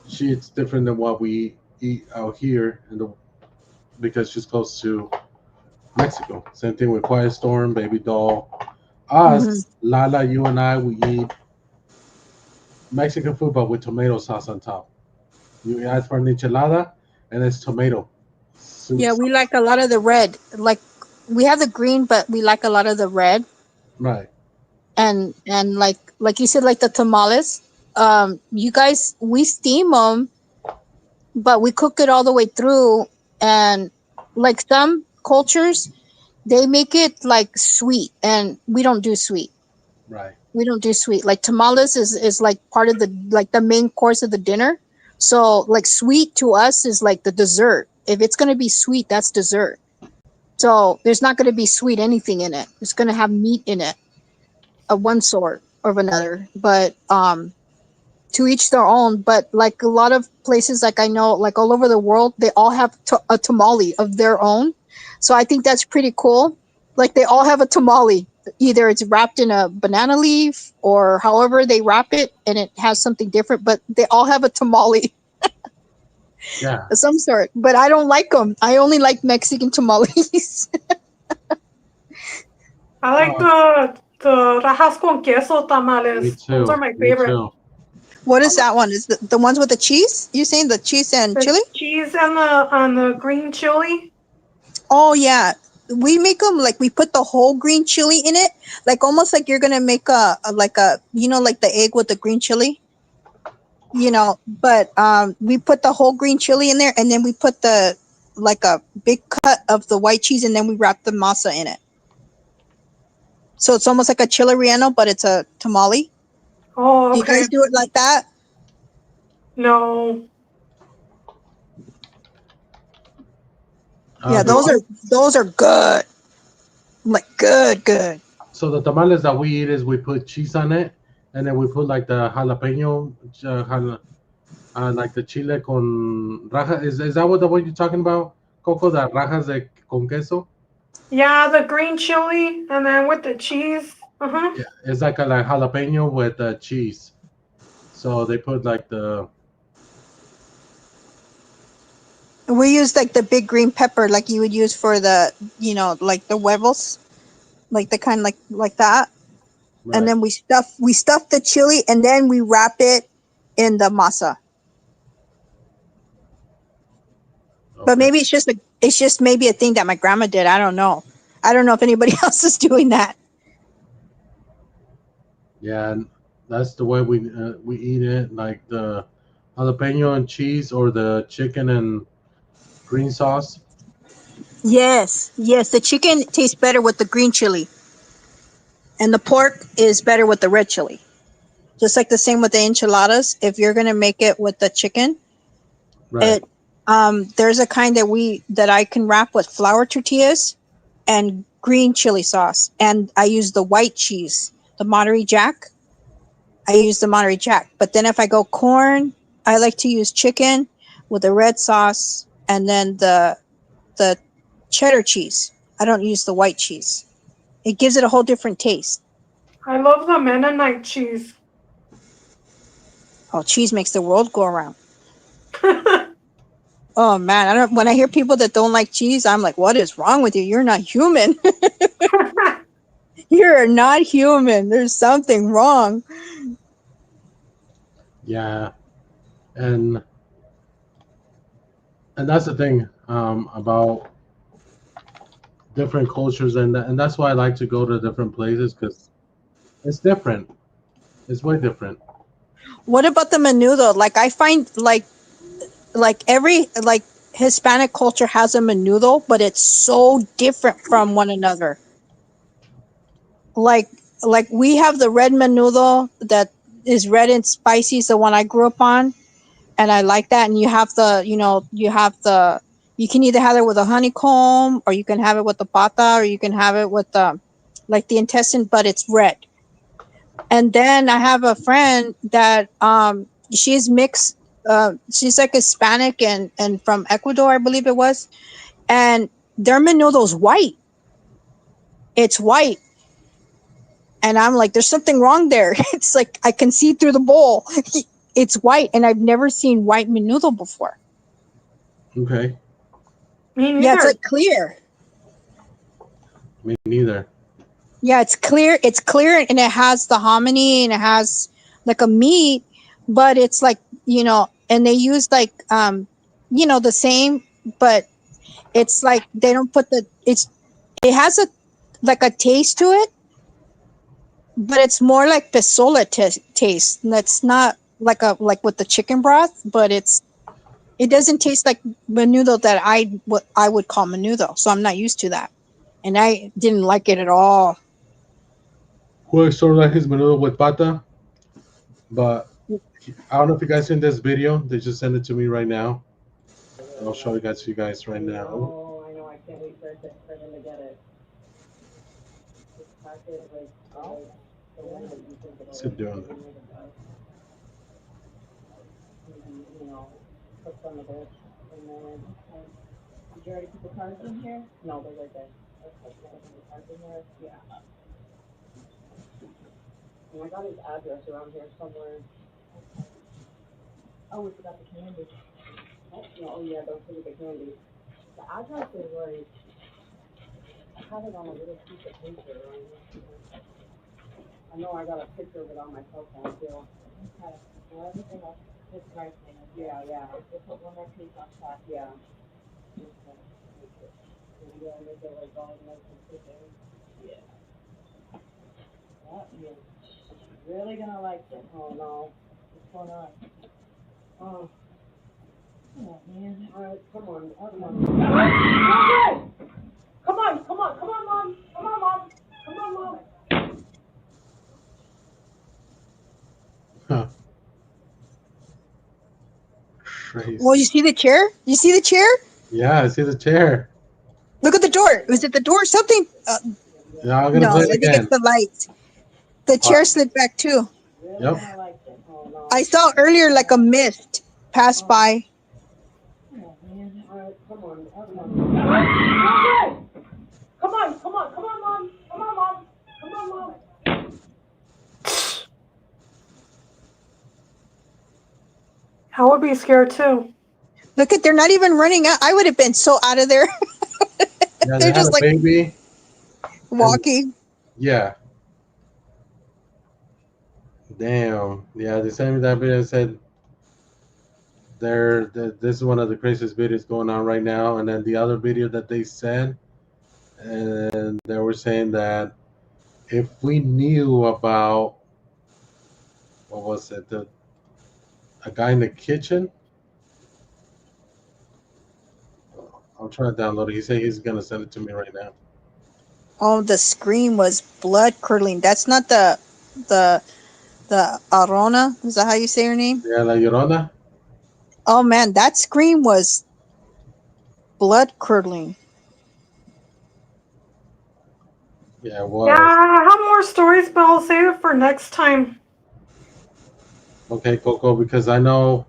it's different than what we eat out here because she's close to Mexico. Same thing with Quiet Storm, Baby Doll. Us, Lala, you and I, we eat Mexican food, but with tomato sauce on top. You ask for an enchilada, and it's tomato soup.
Yeah, we like a lot of the red. Like we have the green, but we like a lot of the red.
Right.
And like you said, like the tamales. You guys, we steam them, but we cook it all the way through. And like some cultures, they make it like sweet, and we don't do sweet.
Right.
We don't do sweet. Like tamales is like part of the main course of the dinner. So like sweet to us is like the dessert. If it's gonna be sweet, that's dessert. So there's not gonna be sweet anything in it. It's gonna have meat in it of one sort or of another. But to each their own. But like a lot of places, like I know, like all over the world, they all have a tamale of their own. So I think that's pretty cool. Like they all have a tamale. Either it's wrapped in a banana leaf or however they wrap it, and it has something different. But they all have a tamale.
Yeah.
Of some sort. But I don't like them. I only like Mexican tamales.
I like the rajas con queso tamales.
Me too.
Those are my
Me
favorite.
too.
What is that one? Is the ones with the cheese? You saying the cheese and
The
chili?
cheese and the green chili.
Oh yeah, we make them like we put the whole green chili in it, like almost like you're gonna make like a like the egg with the green chili, But we put the whole green chili in there, and then we put the like a big cut of the white cheese, and then we wrap the masa in it. So it's almost like a chile relleno, but it's a tamale.
Oh,
Do you
okay.
guys do it like that?
No.
Yeah, those are good. Like good.
So the tamales that we eat is we put cheese on it, and then we put like the jalapeno, like the chile con raja. Is that what the one you're talking about, Coco? The rajas con queso.
Yeah, the green chili and then with the cheese. Uh-huh.
Yeah, it's like a jalapeno with cheese. So they put like the.
We use like the big green pepper, like you would use for the, like the huevos, like the kind like that. Right. And then we stuff the chili, and then we wrap it in the masa. Okay. But maybe it's just maybe a thing that my grandma did. I don't know. I don't know if anybody else is doing that.
Yeah, and that's the way we eat it, like the jalapeno and cheese, or the chicken and green sauce.
Yes. The chicken tastes better with the green chili, and the pork is better with the red chili. Just like the same with the enchiladas. If you're gonna make it with the chicken, right? There's a kind that I can wrap with flour tortillas and green chili sauce, and I use the white cheese, the Monterey Jack. I use the Monterey Jack, but then if I go corn, I like to use chicken with the red sauce, and then the cheddar cheese. I don't use the white cheese. It gives it a whole different taste.
I love the Mennonite cheese.
Oh, cheese makes the world go around. Oh man, when I hear people that don't like cheese, I'm like, what is wrong with you? You're not human. You're not human. There's something wrong.
Yeah, and that's the thing about different cultures, and that's why I like to go to different places because it's different. It's way different.
What about the menudo? Like I find every Hispanic culture has a menudo, but it's so different from one another. Like we have the red menudo that is red and spicy, is the one I grew up on, and I like that. And you have you can either have it with a honeycomb, or you can have it with the pata, or you can have it with the intestine, but it's red. And then I have a friend that she's mixed. She's like Hispanic and from Ecuador, I believe it was. And their menudo's white. It's white. And I'm like, there's something wrong there. It's like I can see through the bowl. It's white, and I've never seen white menudo before.
Okay.
Me neither.
Yeah, it's like clear.
Me neither.
Yeah, it's clear. It's clear, and it has the hominy, and it has like a meat, but it's like, and they use like the same, but it's like they don't put it has a taste to it, but it's more like pesola taste. That's not like with the chicken broth, but it doesn't taste like menudo that I would call menudo. So I'm not used to that, and I didn't like it at all.
Well, it's sort of like his menudo with pata, but I don't know if you guys seen this video. They just sent it to me right now. I'll show you guys right now.
Oh, I know. I can't wait for them to get it.
What's it doing?
Put some of this, and then did you already put the cards in here? No, they're right there. Okay, the cards in there. Yeah. And I got his address around here somewhere. Oh, we forgot the candy. Oh yeah, don't forget the candy. The address is like, I have it on a little piece of paper right here. I know I got a picture of it on my cell phone too. Okay. Well, everything else is right there. Yeah, yeah. Just put one more piece on top. Yeah. Okay. And then make it like all nice and pretty. Yeah. Yeah. She's really gonna like it. Oh no. What's going on? Oh. Oh man. All right, come on. Come on. Come on, come on, come on, Mom. Come on, Mom. Come on, Mom.
Huh. Crazy.
Well, you see the chair? You see the chair?
Yeah, I see the chair.
Look at the door. Was it the door? Something?
Yeah, I'm gonna play it
I think
again.
it's the light. The chair slid back too.
Yep.
I saw earlier like a mist pass by.
Come on, come on. Come on, come on, come on, Mom. Come on, Mom. Come on, Mom. I would be scared too.
Look they're not even running out. I would have been so out of there.
Yeah,
They're
they had
just
a
like
baby.
walking.
Yeah. Damn. Yeah, they sent me that video and said this is one of the craziest videos going on right now. And then the other video that they sent, and they were saying that if we knew about, what was it, a guy in the kitchen. I'm trying to download it. He said he's gonna send it to me right now.
Oh, the scream was blood curdling. That's not the Llorona. Is that how you say her name?
Yeah, La Llorona.
Oh man, that scream was blood curdling.
Yeah, it was.
Yeah, I have more stories, but I'll save it for next time.
Okay, Coco, because I know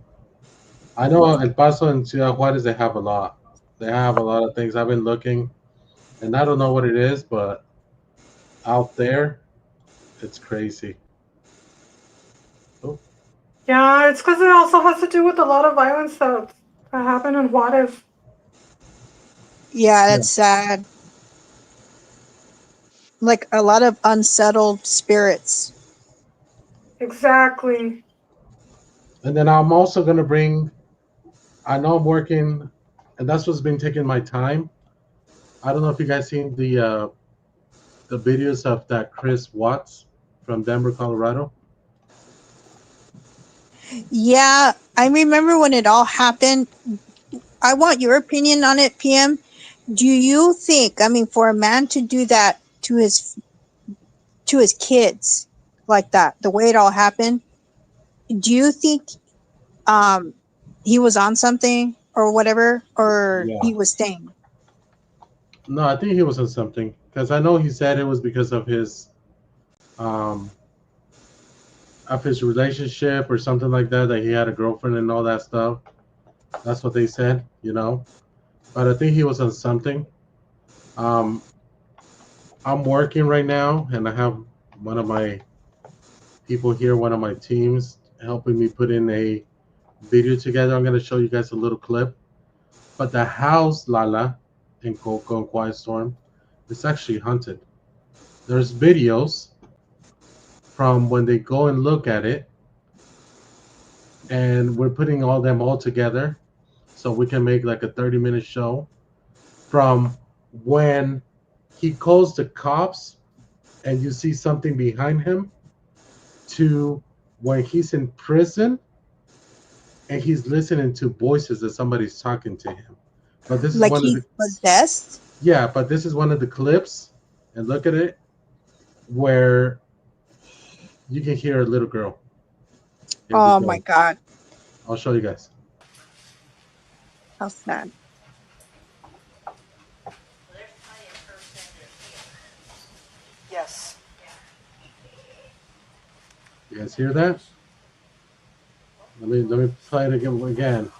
El Paso and Ciudad Juarez, they have a lot. They have a lot of things. I've been looking, and I don't know what it is, but out there, it's crazy. Oh.
Yeah, it's because it also has to do with a lot of violence that happened in Juarez.
Yeah, that's sad. Like a lot of unsettled spirits.
Exactly.
And then I'm also gonna bring. I know I'm working, and that's what's been taking my time. I don't know if you guys seen the videos of that Chris Watts from Denver, Colorado.
Yeah, I remember when it all happened. I want your opinion on it, PM. Do you think, I mean, for a man to do that to his kids like that, the way it all happened, do you think he was on something or whatever, or
Yeah.
he was staying?
No, I think he was on something because I know he said it was because um of his relationship or something like that, that he had a girlfriend and all that stuff. That's what they said, you know. But I think he was on something. Um, I'm working right now, and I have one of my people here, one of my teams, helping me put in a video together. I'm going to show you guys a little clip. But the house, Lala, in Coco and Quiet Storm, it's actually haunted. There's videos from when they go and look at it, and we're putting all them all together so we can make like a 30-minute show from when he calls the cops and you see something behind him to when he's in prison and he's listening to voices that somebody's talking to him. But this is
Like
one of
he
the
possessed?
yeah, but this is one of the clips, and look at it, where you can hear a little girl. Here we
Oh
go.
my God.
I'll show you guys.
How sad.
Yes.
You guys hear that? Let me play it again.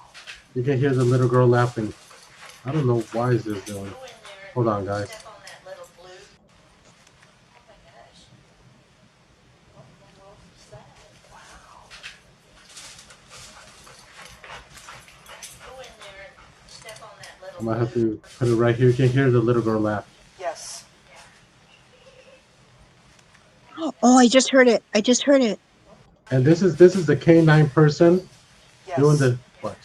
You can hear the little girl laughing. I don't know why is this doing. Hold on, guys. I might have to put it right here. You can hear the little girl laugh.
Yes.
Oh, I just heard it. I just heard it.
And this is the K9 person doing the what?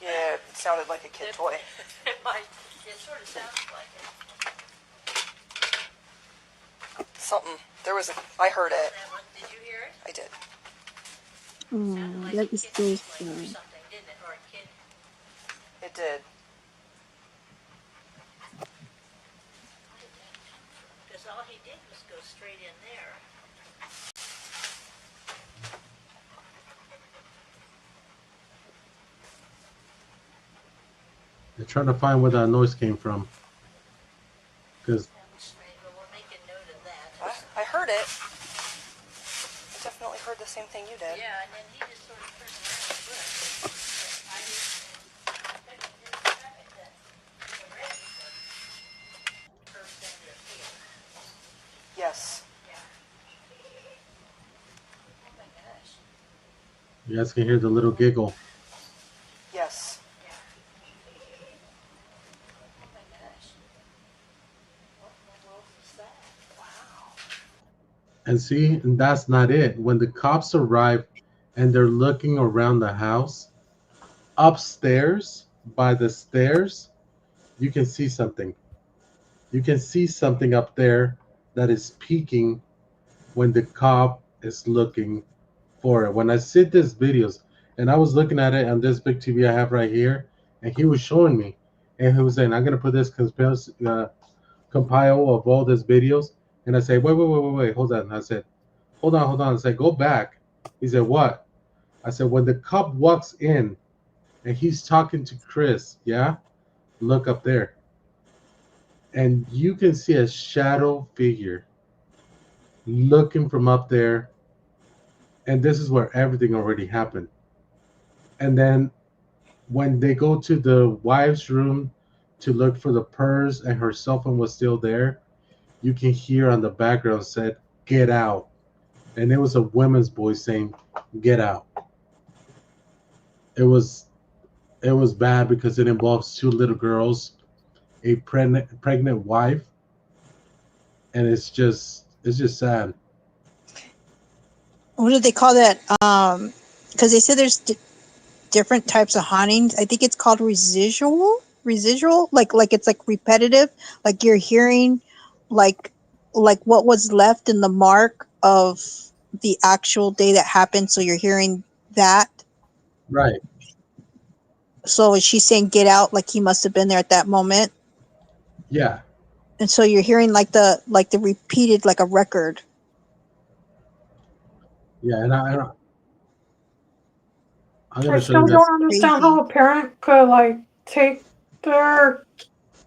Yeah, it sounded like a kid toy.
It sort of sounds like it.
Something. There was a. I heard it.
Did you hear it?
I did.
Oh, that is so sad.
It did.
Because all he did was go straight in there.
They're trying to find where that noise came from. Because
I heard it. I definitely heard the same thing you did.
Yeah, and then he just sort of turned around and looked. I just
Yes.
you guys can hear the little giggle.
Yes.
And see, and that's not it. When the cops arrive and they're looking around the house, upstairs by the stairs, you can see something. You can see something up there that is peeking when the cop is looking for it. When I see these videos, and I was looking at it on this big TV I have right here, and he was showing me, and he was saying, "I'm gonna put this conspiracy compile of all these videos." And I say, "Wait, hold on." I said, hold on. I said, "Go back." He said, "What?" I said, "When the cop walks in and he's talking to Chris, yeah, look up there." And you can see a shadow figure looking from up there And this is where everything already happened. And then when they go to the wife's room to look for the purse and her cell phone was still there, you can hear on the background said, "Get out." And it was a woman's voice saying, "Get out." It was bad because it involves two little girls, a pregnant wife, and it's just sad.
What do they call that? Because they said there's different types of hauntings. I think it's called residual, like it's like repetitive, like you're hearing like what was left in the mark of the actual day that happened, so you're hearing that.
Right.
So she's saying get out, like he must have been there at that moment.
Yeah.
And so you're hearing like the repeated, like a record.
Yeah, and I'm
I
gonna show
still
you guys.
don't understand how a parent could like take their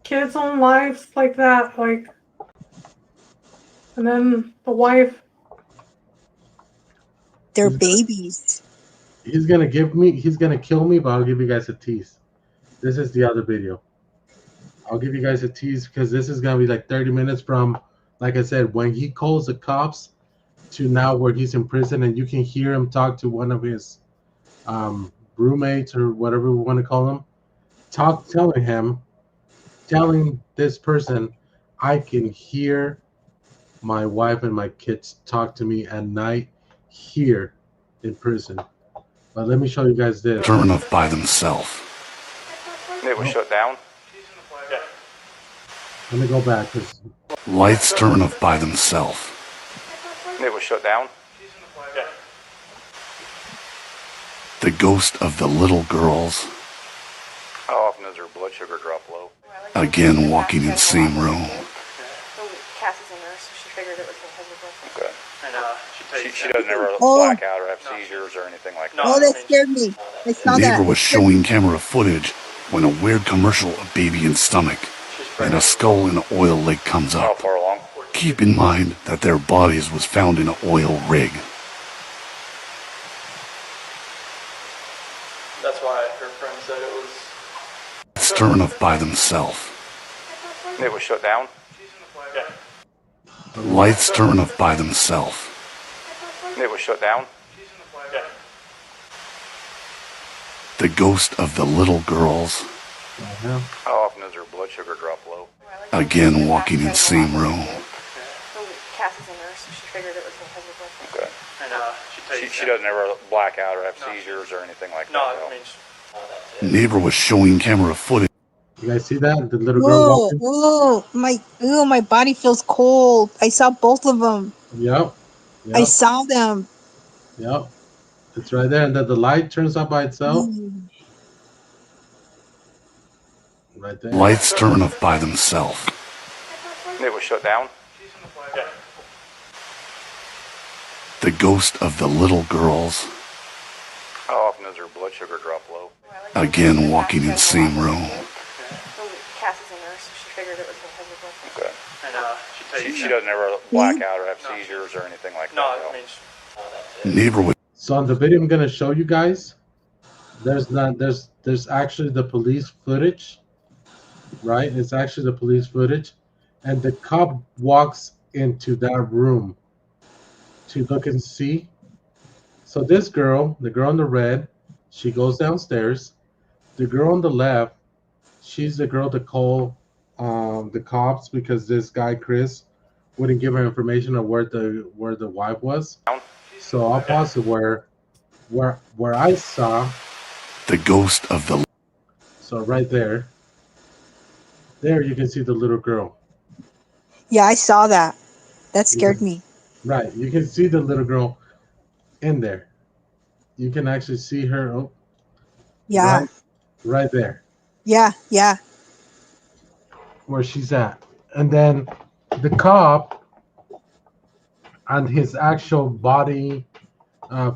kids' own lives like that, like, and then the wife.
They're babies.
He's gonna kill me, but I'll give you guys a tease. This is the other video. I'll give you guys a tease because this is gonna be like 30 minutes from, like I said, when he calls the cops to now where he's in prison, and you can hear him talk to one of his roommates or whatever we want to call him, telling this person, "I can hear my wife and my kids talk to me at night here in prison." But let me show you guys this.
Turn off by themselves.
It was shut down.
Let me go back.
Lights turn off by themselves.
It was shut down.
The ghost of the little girls,
How often does her blood sugar drop low?
again walking in same room.
Cassie's a nurse, so she figured it was her husband.
Okay. And she doesn't ever
Oh.
black out or have seizures or anything like that.
Oh, that scared me. I saw
A
that.
neighbor was showing camera footage when a weird commercial of baby in stomach and a skull in an oil lake comes
How
up.
far along?
Keep in mind that their bodies was found in an oil rig.
That's why her friend said it was.
Lights turn off by themselves.
It was shut down.
Lights turn off by themselves.
It was shut down.
The ghost of the little girls,
How often does her blood sugar drop low?
again walking in same room.
Cassie's a nurse, so she figured it was her husband.
Okay.
And
She doesn't ever black out or have seizures or anything like
No,
that.
I mean,
Neighbor was showing camera footage.
You guys see that? The little girl
Whoa,
walking.
my body feels cold. I saw both of them.
Yep.
I saw them.
Yep. It's right there, and then the light turns up by itself. Right there.
Lights turn off by themselves.
It was shut down.
The ghost of the little girls,
How often does her blood sugar drop low?
again walking in same room.
Cassie's a nurse, so she figured it was her husband.
Okay.
and
She doesn't ever black out or have seizures or anything like
no,
that.
I mean,
Neighbor was
So on the video I'm gonna show you guys, there's actually the police footage, right? It's actually the police footage, and the cop walks into that room to look and see. So this girl, the girl in the red, she goes downstairs. The girl on the left, she's the girl to call the cops because this guy Chris wouldn't give her information on where the wife was. So I'll pause it where I saw
the ghost of the.
So right there you can see the little girl.
Yeah, I saw that. That scared me.
Right, you can see the little girl in there. You can actually see her. Oh,
Yeah.
right there
Yeah.
where she's at, and then the cop on his actual body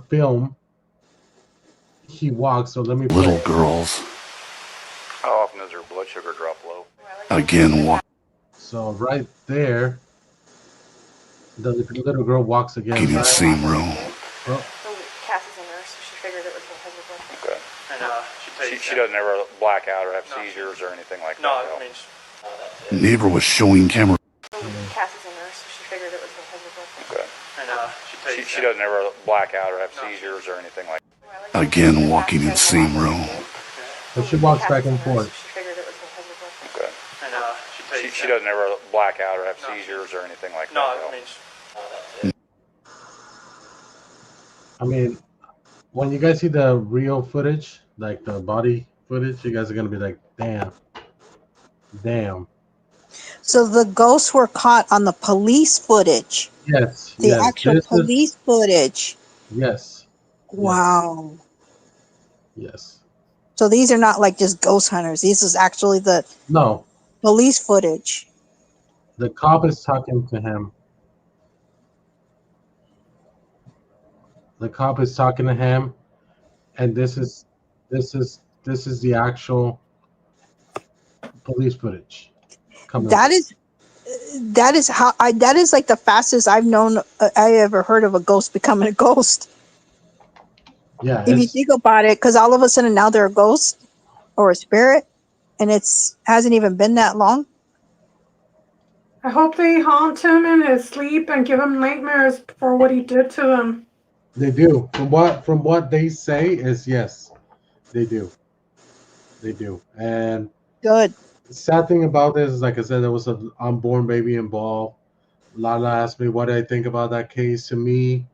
film, he walks. So let me
Little girls,
How often does her blood sugar drop low?
again walking
So right there, the little girl walks again.
in same room.
Oh,
She doesn't ever black out or have seizures or anything like that.
No, I mean,
Neighbor was showing camera.
Cassie's a nurse, so she figured it was her husband.
Okay.
and
She doesn't ever black out or have seizures or anything like that.
Again walking in the same room.
But she walks back and forth.
She figured it was her husband.
Okay.
and
She doesn't ever black out or have seizures or anything like
no,
that.
I mean,
I mean, when you guys see the real footage, like the body footage, you guys are gonna be like, damn.
So the ghosts were caught on the police footage.
Yes,
The
yes.
actual police footage.
Yes.
Wow.
Yes.
So these are not like just ghost hunters. This is actually the
No.
police footage.
The cop is talking to him. The cop is talking to him, and this is the actual police footage.
That is like the fastest I've known I ever heard of a ghost becoming a ghost.
Yeah.
If you think about it, because all of a sudden now they're a ghost or a spirit, and hasn't even been that long.
I hope they haunt him in his sleep and give him nightmares for what he did to them.
They do. From what they say is yes, they do. They do. And
good.
The sad thing about this is, like I said, there was an unborn baby involved. Lala asked me what I think about that case. To me,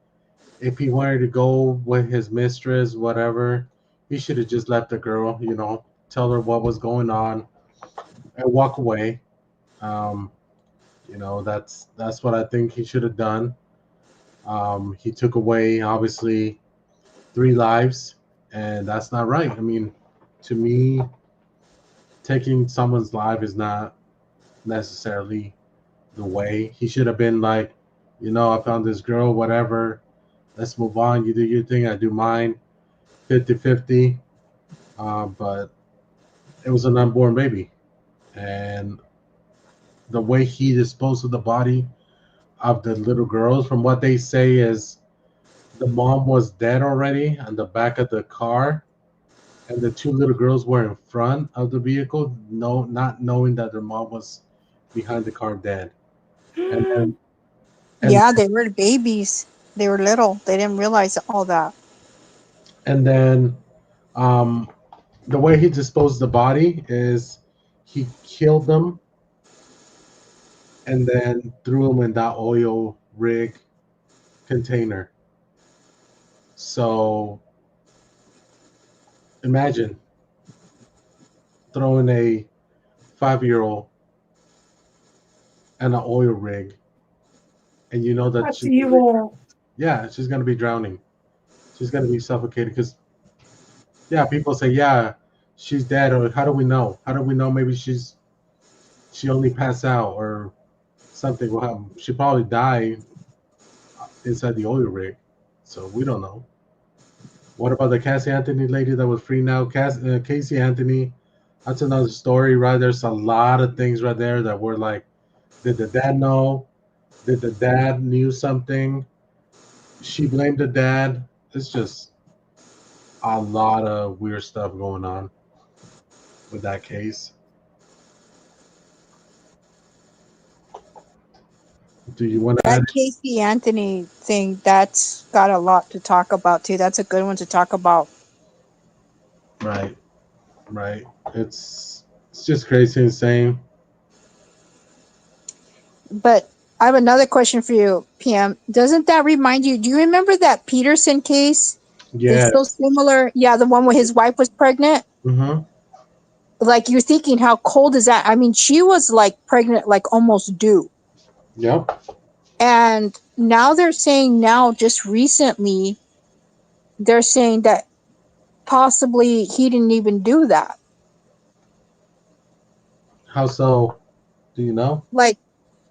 if he wanted to go with his mistress, whatever, he should have just left the girl, tell her what was going on and walk away. That's what I think he should have done. He took away, obviously, 3 lives, and that's not right. I mean, to me, taking someone's life is not necessarily the way. He should have been like, I found this girl, whatever. Let's move on. You do your thing, I do mine. 50-50. But it was an unborn baby. And the way he disposed of the body of the little girls, from what they say, is the mom was dead already on the back of the car, and the 2 little girls were in front of the vehicle, not knowing that their mom was behind the car dead. And
Yeah, they were babies. They were little. They didn't realize all that.
And then the way he disposed of the body is he killed them and then threw them in that oil rig container. So imagine throwing a 5-year-old in an oil rig, and you know that
That's evil.
she's going to be drowning. She's going to be suffocated because, people say, she's dead, or how do we know? How do we know maybe she only passed out or something will happen? She probably died inside the oil rig, so we don't know. What about the Cassie Anthony lady that was free now? Casey Anthony, that's another story, right? There's a lot of things right there that were like, did the dad know? Did the dad knew something? She blamed the dad. It's just a lot of weird stuff going on with that case. Do you want to add?
That Casey Anthony thing, that's got a lot to talk about too. That's a good one to talk about.
Right. It's just crazy, insane.
But I have another question for you, PM. Doesn't that remind you? Do you remember that Peterson case?
Yeah.
It's so similar. Yeah, the one where his wife was pregnant.
Mm-hmm.
Like, you're thinking, how cold is that? I mean, she was like pregnant, like almost due.
Yep.
And now they're saying, just recently, they're saying that possibly he didn't even do that.
How so? Do you know?
Like,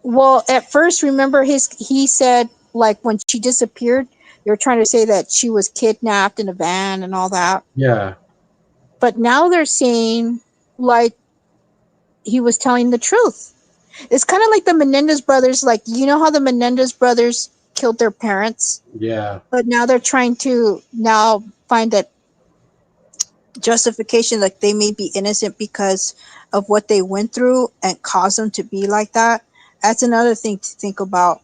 well, at first, remember he said, like, when she disappeared, they were trying to say that she was kidnapped in a van and all that.
Yeah.
But now they're saying, like, he was telling the truth. It's kind of like the Menendez brothers. Like, you know how the Menendez brothers killed their parents?
Yeah.
But now they're trying to find that justification, like they may be innocent because of what they went through and caused them to be like that. That's another thing to think about.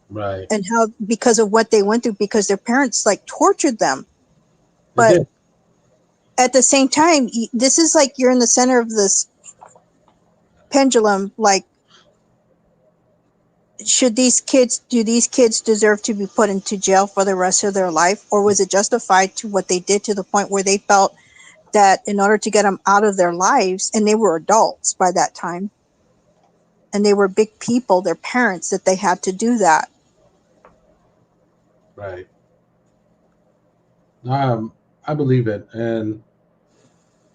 Right.
And how, because of what they went through, because their parents like tortured them.
They
But
did.
at the same time, this is like you're in the center of this pendulum. Like, do these kids deserve to be put into jail for the rest of their life, or was it justified to what they did to the point where they felt that in order to get them out of their lives, and they were adults by that time, and they were big people, their parents, that they had to do that.
Right. I believe it, and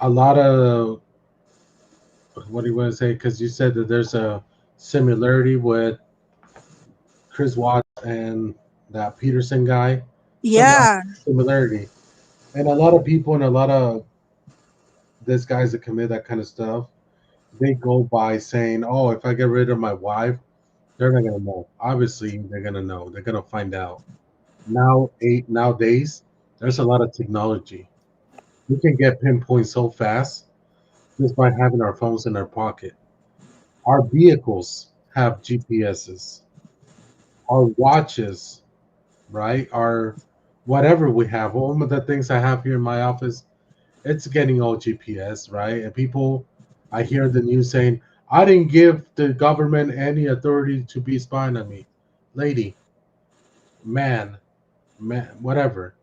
a lot of what do you want to say? Because you said that there's a similarity with Chris Watts and that Peterson guy. So there's
Yeah.
similarity, and a lot of people and a lot of these guys that commit that kind of stuff, they go by saying, "Oh, if I get rid of my wife, they're not gonna know." Obviously, they're gonna know. They're gonna find out. Nowadays, there's a lot of technology. We can get pinpoint so fast just by having our phones in our pocket. Our vehicles have GPSs. Our watches, right? Our whatever we have, all of the things I have here in my office, it's getting all GPS, right? And people, I hear the news saying, I didn't give the government any authority to be spying on me. Lady, man, whatever.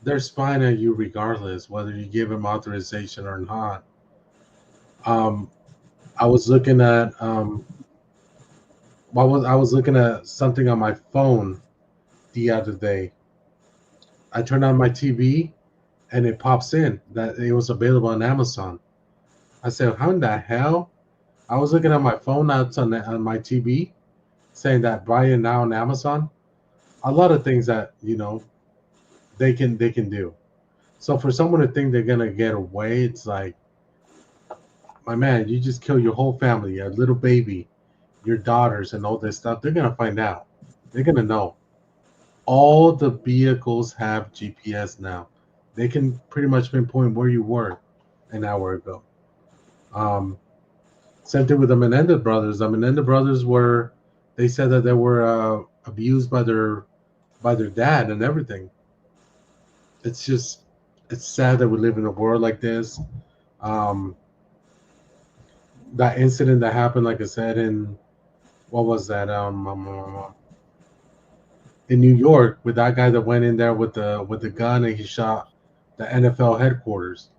They're spying on you regardless, whether you give them authorization or not. Um, I was looking at I was looking at something on my phone the other day. I turned on my TV and it pops in that it was available on Amazon. I said, "How in the hell?" I was looking at my phone out on my TV, saying that buy it now on Amazon. A lot of things that they can do. So for someone to think they're gonna get away, it's like, my man, you just kill your whole family, your little baby, your daughters, and all this stuff. They're gonna find out. They're gonna know. All the vehicles have GPS now. They can pretty much pinpoint where you were an hour ago. Um, Same thing with the Menendez brothers. The Menendez brothers were, they said that they were abused by their dad and everything. It's just, it's sad that we live in a world like this. Um, that incident that happened, like I said, in what was that? In New York, with that guy that went in there with the gun and he shot the NFL headquarters,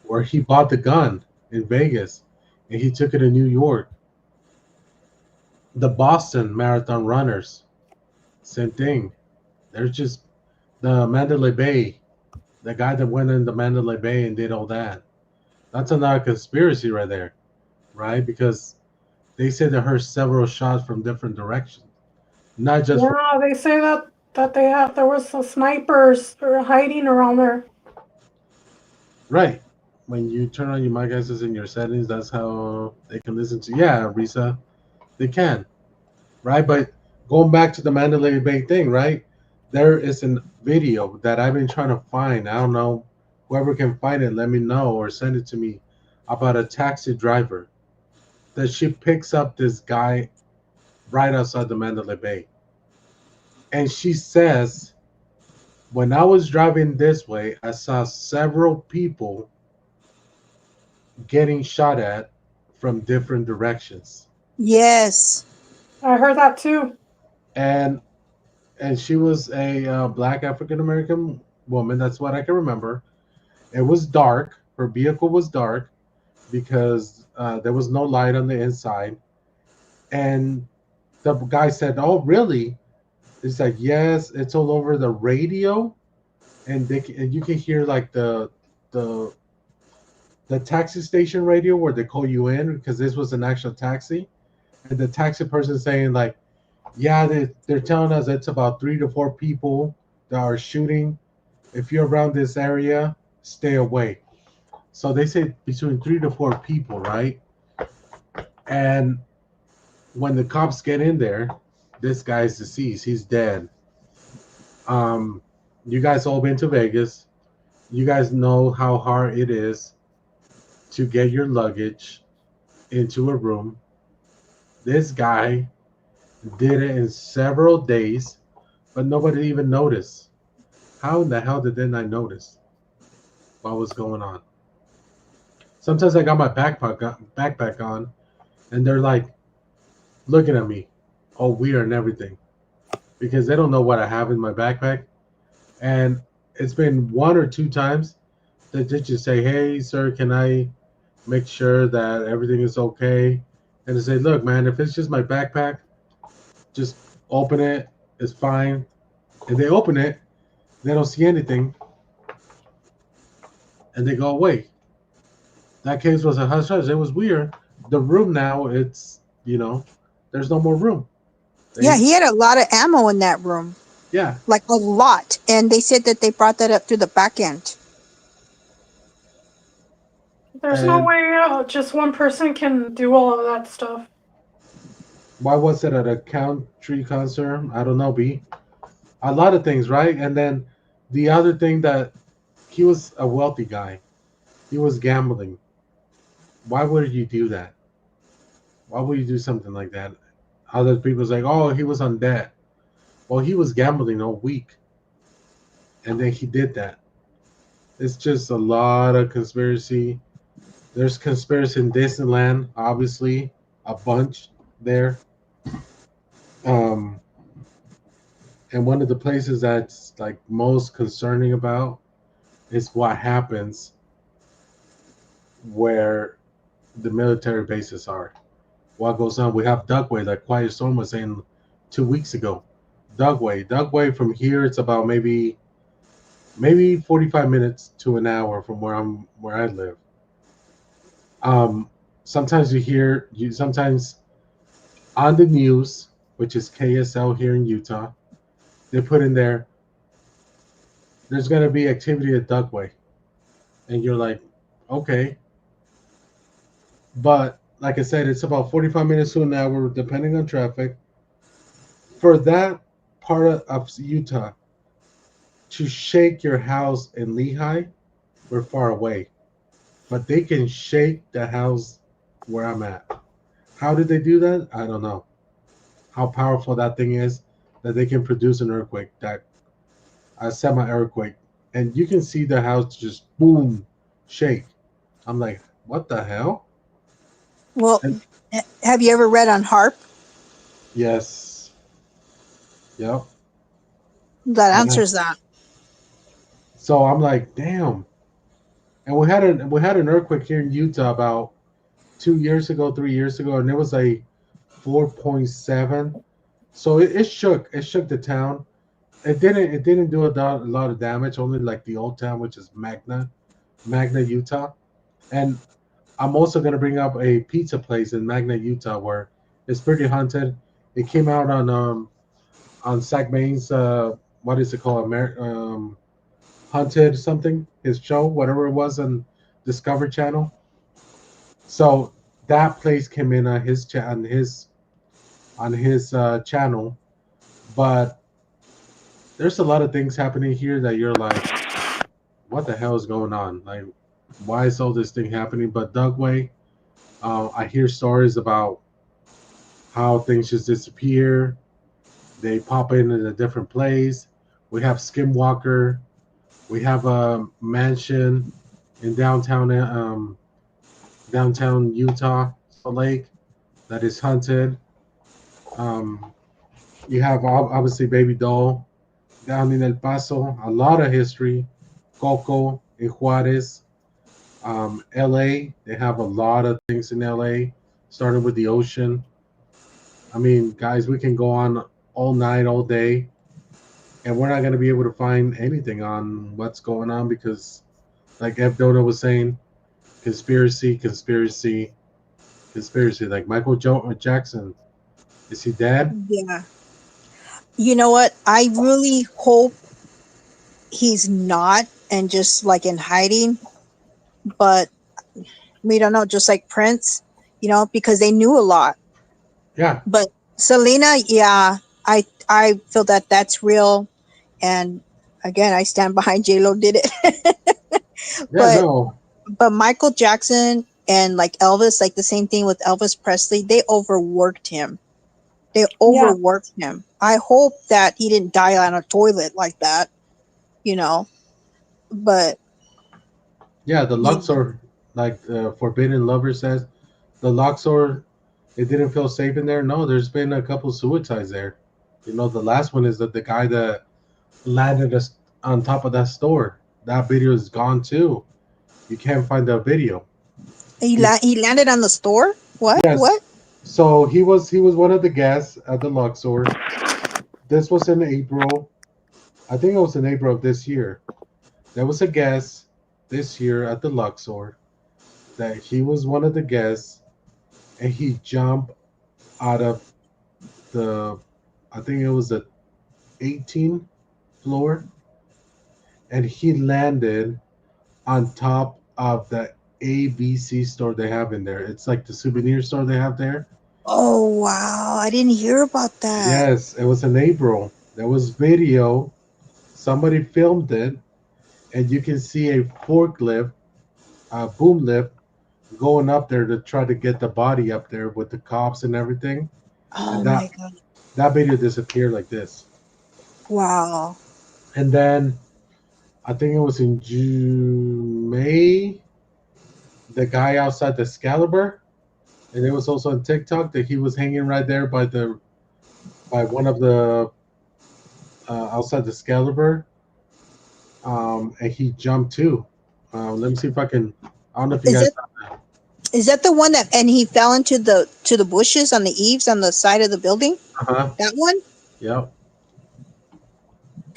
where he bought the gun in Vegas and he took it to New York. The Boston Marathon runners, same thing. There's just the Mandalay Bay, the guy that went in the Mandalay Bay and did all that. That's another conspiracy right there, right? Because they said they heard several shots from different directions, not just from
Yeah, they say that there was some snipers that are hiding around there.
right. When you turn on your mic access in your settings, that's how they can listen to. Yeah, Risa, they can, right? But going back to the Mandalay Bay thing, right? There is a video that I've been trying to find. I don't know, whoever can find it, let me know or send it to me, about a taxi driver that she picks up this guy right outside the Mandalay Bay. And she says, when I was driving this way, I saw several people getting shot at from different directions.
Yes.
I heard that too.
And she was a black African American woman. That's what I can remember. It was dark. Her vehicle was dark because there was no light on the inside. And the guy said, "Oh, really?" It's like, "Yes, it's all over the radio, and and you can hear like the the taxi station radio where they call you in, because this was an actual taxi, and the taxi person saying like, yeah, they're telling us it's about 3 to 4 people that are shooting. If you're around this area, stay away." So they say between 3 to 4 people, right? And when the cops get in there, this guy's deceased. He's dead. You guys all been to Vegas. You guys know how hard it is to get your luggage into a room. This guy did it in several days, but nobody even noticed. How in the hell did they not notice what was going on? Sometimes I got my backpack on, and they're like looking at me, all weird and everything, because they don't know what I have in my backpack. And it's been one or two times that they just say, "Hey, sir, can I make sure that everything is okay?" And they say, "Look, man, if it's just my backpack, just open it. It's fine." And they open it, they don't see anything, and they go away. That case was a hush hush. It was weird. The room now, there's no more room.
Yeah, he had a lot of ammo in that room.
Yeah.
Like a lot. And they said that they brought that up to the back end.
There's no way just one person can do all of that stuff.
Why was it at a country concert? I don't know, B. A lot of things, right? And then the other thing that he was a wealthy guy. He was gambling. Why would you do that? Why would you do something like that? Other people's like, oh, he was on debt. Well, he was gambling all week. And then he did that. It's just a lot of conspiracy. There's conspiracy in Disneyland, obviously, a bunch there. And one of the places that's like most concerning about is what happens where the military bases are. What goes on? We have Dugway, like Quiet Storm was saying 2 weeks ago. Dugway from here, it's about maybe 45 minutes to an hour from where I live. Sometimes sometimes on the news, which is KSL here in Utah, they put in there, there's going to be activity at Dugway. And you're like, okay. But like I said, it's about 45 minutes to an hour, depending on traffic. For that part of Utah to shake your house in Lehigh, we're far away. But they can shake the house where I'm at. How did they do that? I don't know. How powerful that thing is that they can produce an earthquake, that a semi-earthquake, and you can see the house just boom, shake. I'm like, what the hell?
Well, have you ever read on HARP?
Yes. Yep.
That answers that.
So I'm like, damn. And we had an earthquake here in Utah about 2 years ago, 3 years ago, and it was a 4.7. So it shook the town. It didn't do a lot of damage, only like the old town, which is Magna, Utah. And I'm also gonna bring up a pizza place in Magna, Utah, where it's pretty haunted. It came out on Zach Bain's what is it called? Haunted something, his show, whatever it was on Discovery Channel. So that place came in on his channel, but there's a lot of things happening here that you're like, what the hell is going on? Like, why is all this thing happening? But Dugway, I hear stories about how things just disappear. They pop in a different place. We have Skinwalker. We have a mansion in downtown Utah, Salt Lake, that is haunted. You have obviously Baby Doll down in El Paso. A lot of history. Coco in Juarez. LA, they have a lot of things in LA, starting with the ocean. I mean, guys, we can go on all night, all day, and we're not going to be able to find anything on what's going on because, like F. Dodo was saying, conspiracy. Like Michael Jackson, is he dead?
Yeah. You know what? I really hope he's not and just like in hiding, but we don't know, just like Prince, because they knew a lot.
Yeah.
But Selena, yeah, I feel that that's real. And again, I stand behind J-Lo did it.
Yeah, no.
But Michael Jackson and like Elvis, like the same thing with Elvis Presley, they overworked him. They
Yeah.
overworked him. I hope that he didn't die on a toilet like that, you know. But
Yeah, the
you know,
Luxor, like Forbidden Lover says, the Luxor, it didn't feel safe in there. No, there's been a couple suicides there. You know, the last one is that the guy that landed us on top of that store. That video is gone too. You can't find the video.
he landed on the store. What?
Yes.
What?
So he was one of the guests at the Luxor. This was in April. I think it was in April of this year. There was a guest this year at the Luxor that he was one of the guests, and he jumped out of the, I think it was the 18th floor, and he landed on top of the ABC store they have in there. It's like the souvenir store they have there.
Oh wow! I didn't hear about that.
Yes, it was in April. There was video. Somebody filmed it, and you can see a forklift, a boom lift, going up there to try to get the body up there with the cops and everything.
Oh
And
my
that
god!
that video disappeared like this.
Wow.
And then I think it was in June, May, the guy outside the Excalibur, and it was also on TikTok that he was hanging right there by one of the outside the Excalibur, and he jumped too. Let me see if I can. I don't know if you
Is
guys.
it is that the one that and he fell into the bushes on the eaves on the side of the building?
Uh-huh.
That one?
Yep.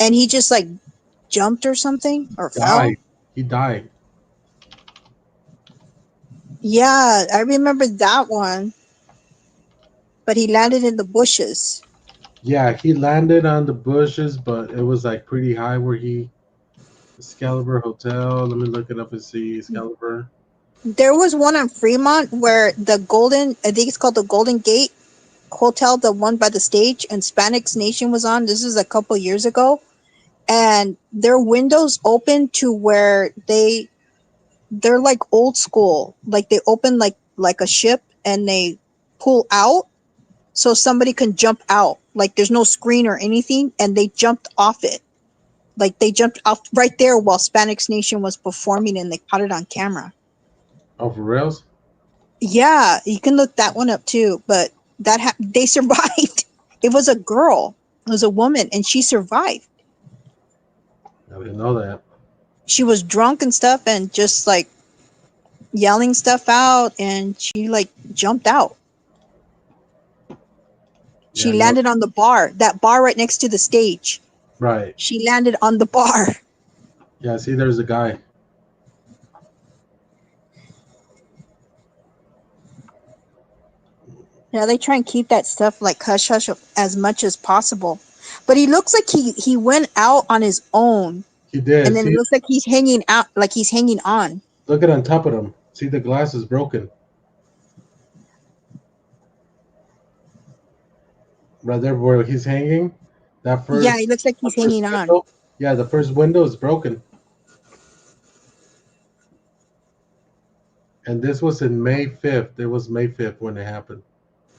And he just like jumped or something or fell?
Died. He died.
Yeah, I remember that one. But he landed in the bushes.
Yeah, he landed on the bushes, but it was like pretty high where he. Excalibur Hotel. Let me look it up and see Excalibur.
There was one on Fremont where the Golden, I think it's called the Golden Gate Hotel, the one by the stage, and Spanish Nation was on. This is a couple years ago. And their windows open to where they're like old school. Like they open like a ship and they pull out so somebody can jump out. Like there's no screen or anything, and they jumped off it. Like they jumped off right there while Spanish Nation was performing and they caught it on camera.
Oh, for reals?
Yeah, you can look that one up too. But they survived. It was a girl. It was a woman, and she survived.
I didn't know that.
She was drunk and stuff, and just like yelling stuff out, and she like jumped out. She
Yeah, no.
landed on the bar. That bar right next to the stage.
Right.
She landed on the bar.
Yeah, see, there's a guy.
Yeah, they try and keep that stuff like hush hush as much as possible. But he looks like he went out on his own.
He did.
And then it
See,
looks like he's hanging out, like he's hanging on.
look at on top of him. See, the glass is broken. Right there where he's hanging. That first.
Yeah, he looks like he's hanging on.
Window, yeah, the first window is broken. And this was in May 5th. It was May 5th when it happened.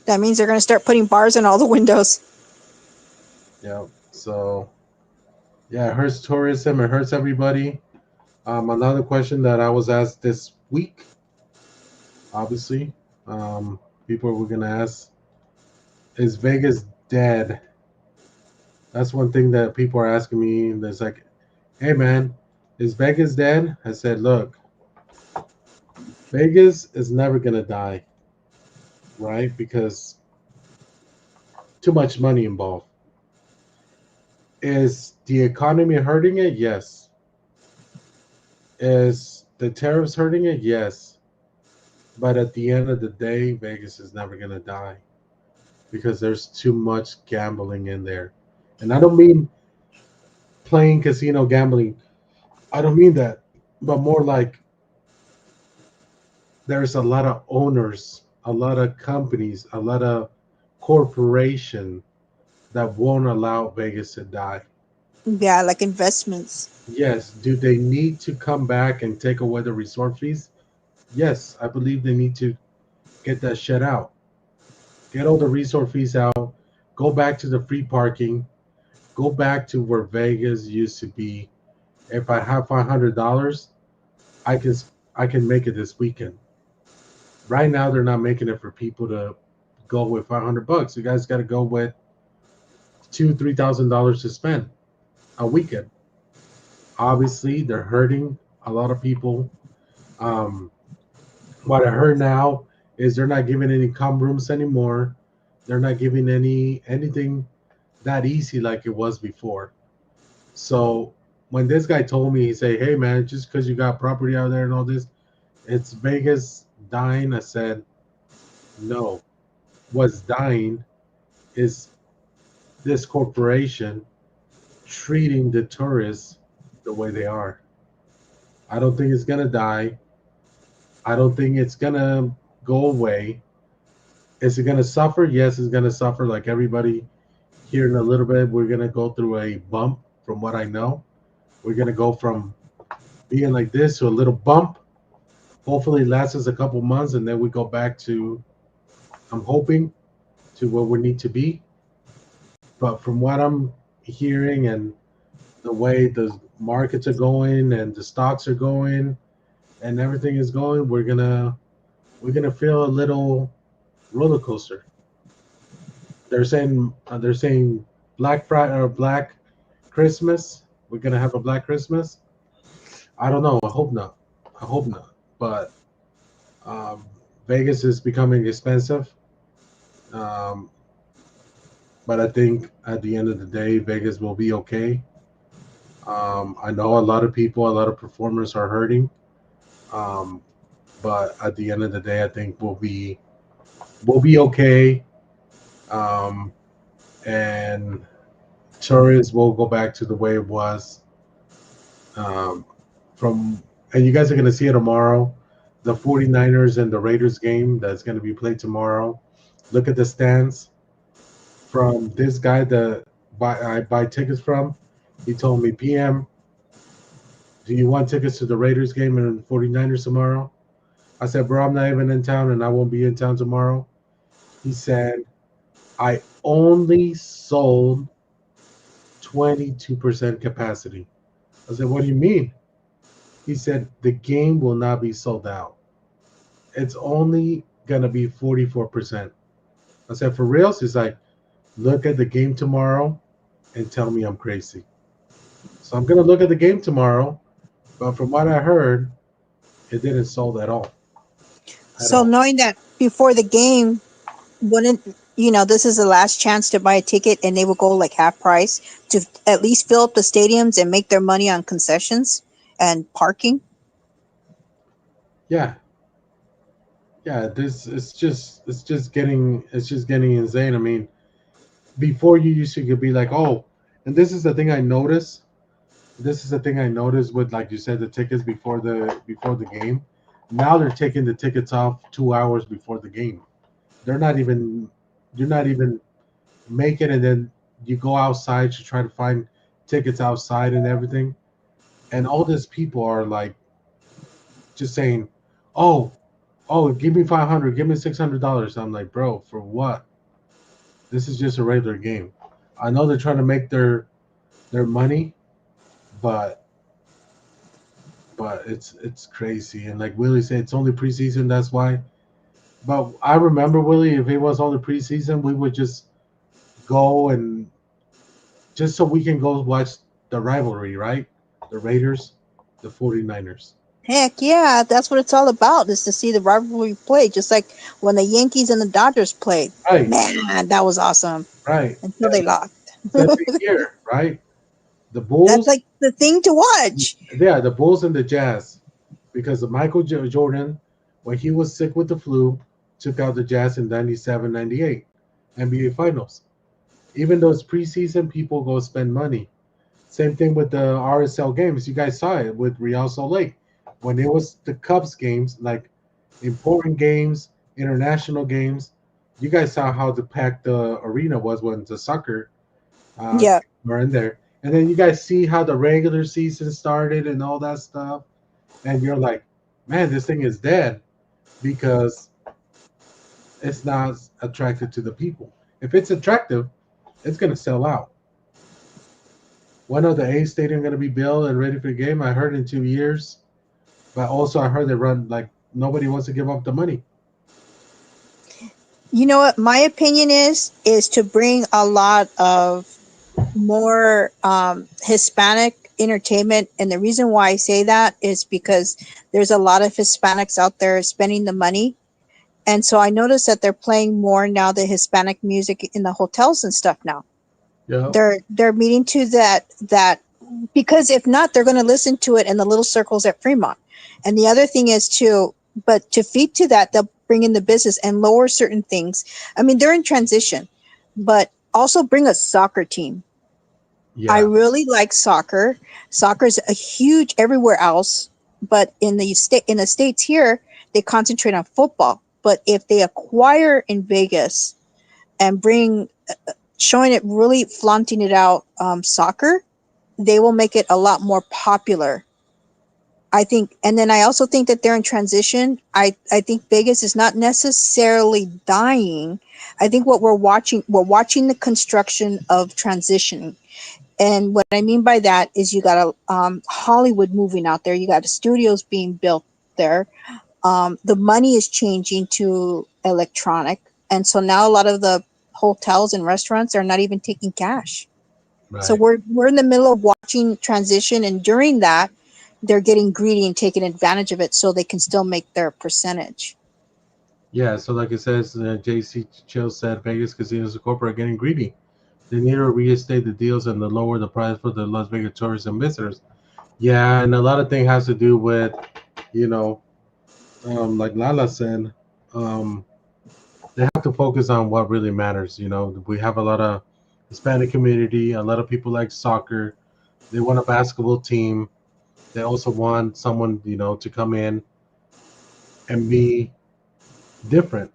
That means they're going to start putting bars in all the windows.
Yeah. So, yeah, it hurts tourism. It hurts everybody. Another question that I was asked this week, obviously, people were going to ask, is Vegas dead? That's one thing that people are asking me. And it's like, hey, man, is Vegas dead? I said, look, Vegas is never going to die, right? Because too much money involved. Is the economy hurting it? Yes. Is the tariffs hurting it? Yes. But at the end of the day, Vegas is never going to die because there's too much gambling in there. And I don't mean playing casino gambling. I don't mean that. But more like there's a lot of owners, a lot of companies, a lot of corporation that won't allow Vegas to die.
Yeah, like investments.
Yes. Do they need to come back and take away the resort fees? Yes, I believe they need to get that shit out. Get all the resort fees out. Go back to the free parking. Go back to where Vegas used to be. If I have $500, I can I can make it this weekend. Right now, they're not making it for people to go with $500. You guys got to go with $2,000-3,000 to spend a weekend. Obviously, they're hurting a lot of people. Um, what I heard now is they're not giving any cum rooms anymore. They're not giving anything that easy like it was before. So when this guy told me, he said, "Hey man, just because you got property out there and all this, it's Vegas dying." I said, "No, what's dying is this corporation treating the tourists the way they are. I don't think it's gonna die. I don't think it's gonna go away. Is it gonna suffer? Yes, it's gonna suffer like everybody here in a little bit. We're gonna go through a bump from what I know. We're gonna go from being like this to a little bump. Hopefully it lasts us a couple months and then we go back to, I'm hoping, to where we need to be. But from what I'm hearing and the way the markets are going and the stocks are going and everything is going, we're gonna feel a little roller coaster. They're saying Black Friday or Black Christmas. We're gonna have a Black Christmas. I don't know. I hope not. I hope not. But um, Vegas is becoming expensive. Um, but I think at the end of the day, Vegas will be okay. I know a lot of people, a lot of performers are hurting. Um, but at the end of the day, I think we'll be okay. Um, and tourists will go back to the way it was. Um, from and you guys are gonna see it tomorrow. The 49ers and the Raiders game that's gonna be played tomorrow. Look at the stands from this guy that I buy tickets from. He told me, PM, do you want tickets to the Raiders game and 49ers tomorrow? I said, bro, I'm not even in town and I won't be in town tomorrow. He said, I only sold 22% capacity. I said, what do you mean? He said, the game will not be sold out. It's only going to be 44%. I said, for reals? He's like, look at the game tomorrow and tell me I'm crazy. So I'm going to look at the game tomorrow. But from what I heard, it didn't sold at all.
So knowing that before the game, wouldn't this is the last chance to buy a ticket, and they will go like half price to at least fill up the stadiums and make their money on concessions and parking.
Yeah. Yeah, this it's just getting insane. I mean, before you used to be like, oh, and this is the thing I noticed. This is the thing I noticed with, like you said, the tickets before the game. Now they're taking the tickets off 2 hours before the game. They're not even you're not even making, and then you go outside to try to find tickets outside and everything. And all these people are like just saying, oh, give me 500, give me $600. I'm like, bro, for what? This is just a regular game. I know they're trying to make their money, but it's crazy. And like Willie said, it's only preseason. That's why. But I remember, Willie, if it was only preseason, we would just go and just so we can go watch the rivalry, right? The Raiders, the 49ers.
Heck yeah, that's what it's all about, is to see the rivalry play, just like when the Yankees and the Dodgers played.
Right.
Man, that was awesome.
Right.
Until they lost.
That's the year, right? The
That's
Bulls.
like the thing to watch.
Yeah, the Bulls and the Jazz, because of Michael Jordan, when he was sick with the flu, took out the Jazz in 97, 98 NBA Finals. Even though it's preseason, people go spend money. Same thing with the RSL games. You guys saw it with Real Salt Lake. When it was the Cubs games, like important games, international games, you guys saw how packed the arena was when the soccer
Yeah.
were in there. And then you guys see how the regular season started and all that stuff, and you're like, man, this thing is dead because it's not attractive to the people. If it's attractive, it's gonna sell out. When are the A Stadium gonna be built and ready for the game? I heard in 2 years, but also I heard they run like nobody wants to give up the money.
You know what my opinion is to bring a lot of more Hispanic entertainment, and the reason why I say that is because there's a lot of Hispanics out there spending the money, and so I noticed that they're playing more now the Hispanic music in the hotels and stuff now.
Yeah.
They're meeting to that because if not, they're going to listen to it in the little circles at Fremont. And the other thing is but to feed to that, they'll bring in the business and lower certain things. I mean, they're in transition, but also bring a soccer team. I
Yeah.
really like soccer. Soccer is a huge everywhere else, but in the states here, they concentrate on football. But if they acquire in Vegas and bring showing it really flaunting it out soccer, they will make it a lot more popular, I think. And then I also think that they're in transition. I think Vegas is not necessarily dying. I think what we're watching the construction of transitioning. And what I mean by that is you got a Hollywood moving out there, you got the studios being built there. The money is changing to electronic, and so now a lot of the hotels and restaurants are not even taking cash. So
Right.
we're in the middle of watching transition, and during that, they're getting greedy and taking advantage of it, so they can still make their percentage.
Yeah. So like it says, JC Chill said Vegas casinos and corporate are getting greedy. They need to reinstate the deals and to lower the price for the Las Vegas tourists and visitors. Yeah, and a lot of thing has to do with, you know, like Lala said, um, they have to focus on what really matters. You know, we have a lot of Hispanic community. A lot of people like soccer. They want a basketball team. They also want someone, to come in and be different.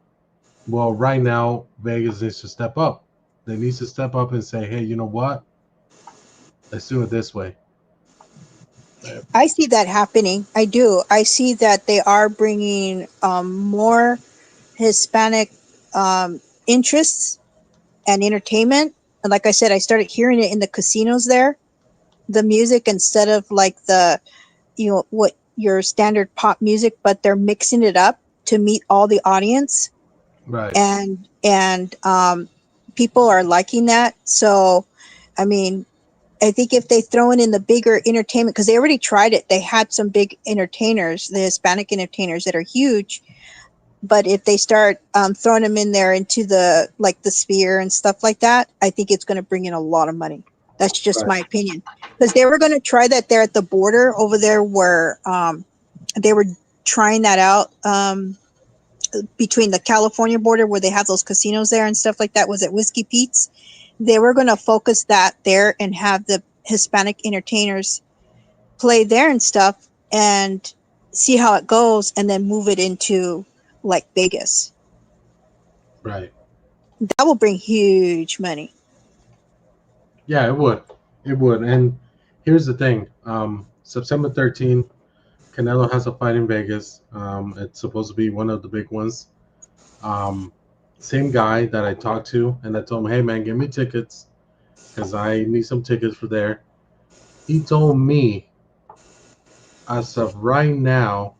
Well, right now, Vegas needs to step up. They need to step up and say, hey, you know what? Let's do it this way.
I see that happening. I do. I see that they are bringing more Hispanic interests and entertainment. And like I said, I started hearing it in the casinos there. The music instead of like what your standard pop music, but they're mixing it up to meet all the audience,
Right.
and people are liking that. So, I mean, I think if they throw in the bigger entertainment, because they already tried it, they had some big entertainers, the Hispanic entertainers that are huge. But if they start throwing them in there into the sphere and stuff like that, I think it's going to bring in a lot of money. That's just
Right.
my opinion. Because they were going to try that there at the border over there where they were trying that out between the California border where they have those casinos there and stuff like that. Was it Whiskey Pete's? They were going to focus that there and have the Hispanic entertainers play there and stuff and see how it goes and then move it into like Vegas.
Right.
That will bring huge money.
Yeah, it would. It would. And here's the thing. September 13th, Canelo has a fight in Vegas. It's supposed to be one of the big ones. Um, Same guy that I talked to, and I told him, hey, man, give me tickets because I need some tickets for there. He told me, as of right now,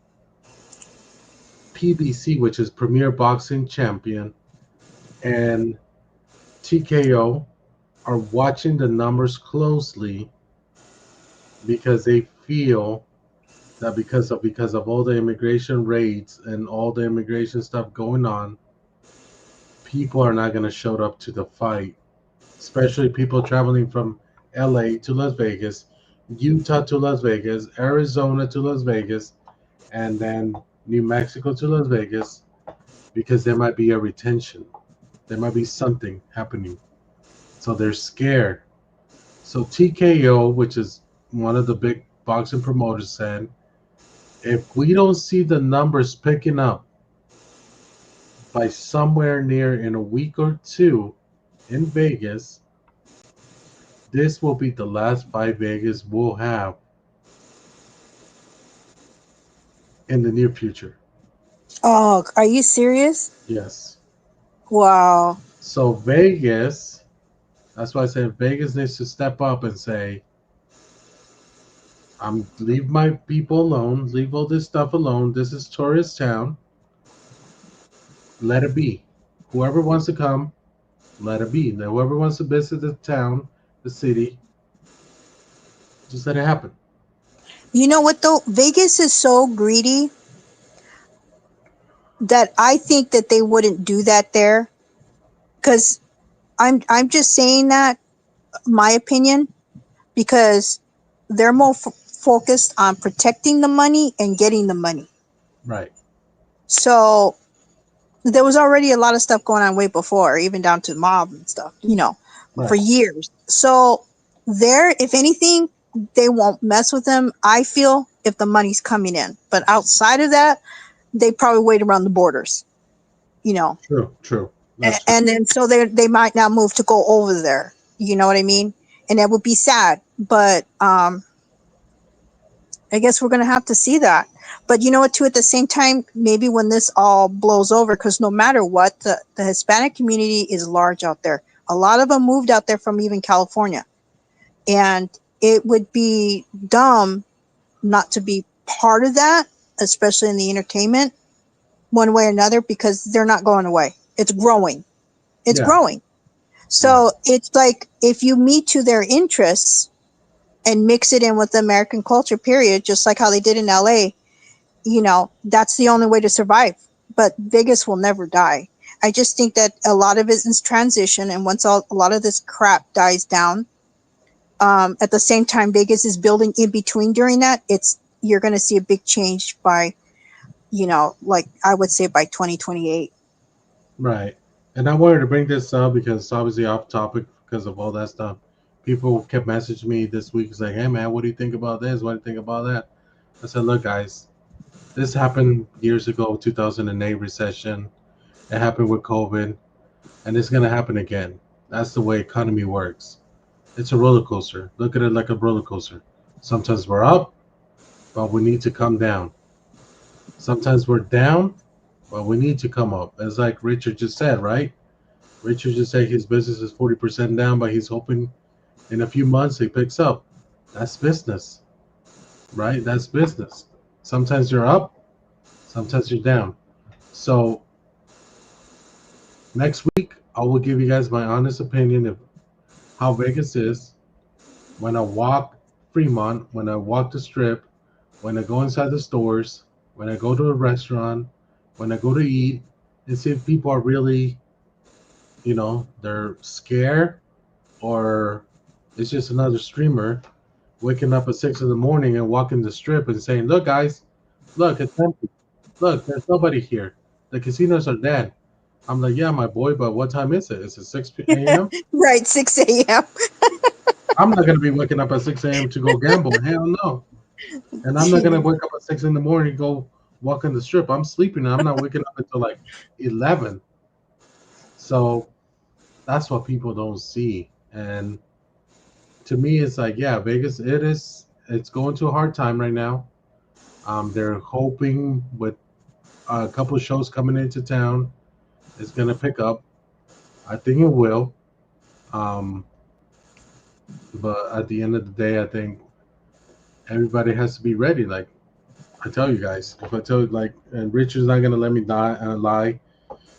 PBC, which is Premier Boxing Champion, and TKO are watching the numbers closely because they feel that because of all the immigration raids and all the immigration stuff going on, people are not going to show up to the fight, especially people traveling from LA to Las Vegas, Utah to Las Vegas, Arizona to Las Vegas, and then New Mexico to Las Vegas, because there might be a retention. There might be something happening. So they're scared. So TKO, which is one of the big boxing promoters, said, if we don't see the numbers picking up by somewhere near in a week or two in Vegas, this will be the last fight Vegas will have in the near future.
Oh, are you serious?
Yes.
Wow.
So Vegas, that's why I said Vegas needs to step up and say, leave my people alone, leave all this stuff alone. This is tourist town. Let it be. Whoever wants to come, let it be. Now, whoever wants to visit the town, the city, just let it happen.
You know what though? Vegas is so greedy that I think that they wouldn't do that there. Because I'm just saying that, my opinion, because they're more focused on protecting the money and getting the money.
Right.
So there was already a lot of stuff going on way before, even down to mob and stuff, for
Right.
years. So there, if anything, they won't mess with them, I feel, if the money's coming in. But outside of that, they probably wait around the borders,
True. That's true.
and then so they might not move to go over there. You know what I mean? And that would be sad. But I guess we're gonna have to see that. But you know what? Too, at the same time, maybe when this all blows over, because no matter what, the Hispanic community is large out there. A lot of them moved out there from even California, and it would be dumb not to be part of that, especially in the entertainment, one way or another, because they're not going away. It's growing. It's
Yeah.
growing. So it's like if you meet to their interests and mix it in with the American culture, period, just like how they did in LA, that's the only way to survive. But Vegas will never die. I just think that a lot of it is transition, and once a lot of this crap dies down, at the same time Vegas is building in between during that, you're going to see a big change by, like I would say by 2028.
Right. And I wanted to bring this up because it's obviously off topic because of all that stuff. People kept messaging me this week saying, hey, man, what do you think about this? What do you think about that? I said, look, guys, this happened years ago, 2008 recession. It happened with COVID, and it's going to happen again. That's the way economy works. It's a roller coaster. Look at it like a roller coaster. Sometimes we're up, but we need to come down. Sometimes we're down, but we need to come up. As like Richard just said, right? Richard just said his business is 40% down, but he's hoping in a few months it picks up. That's business, right? That's business. Sometimes you're up, sometimes you're down. So next week, I will give you guys my honest opinion of how Vegas is when I walk Fremont, when I walk the strip, when I go inside the stores, when I go to a restaurant, when I go to eat, and see if people are really, they're scared, or it's just another streamer waking up at 6 in the morning and walking the strip and saying, look, guys, look, it's empty. Look, there's nobody here. The casinos are dead. I'm like, yeah, my boy, but what time is it? Is it 6 a.m.?
Right, 6 a.m.
I'm not going to be waking up at 6 a.m. to go gamble. Hell no. And I'm not going to wake up at 6 in the morning and go walk on the strip. I'm sleeping. I'm not waking up until like 11. So that's what people don't see. And to me, it's like, yeah, Vegas, it's going to a hard time right now. They're hoping with a couple of shows coming into town, it's going to pick up. I think it will. But at the end of the day, I think everybody has to be ready. Like I tell you guys, if I tell you, like, and Richard's not going to let me lie,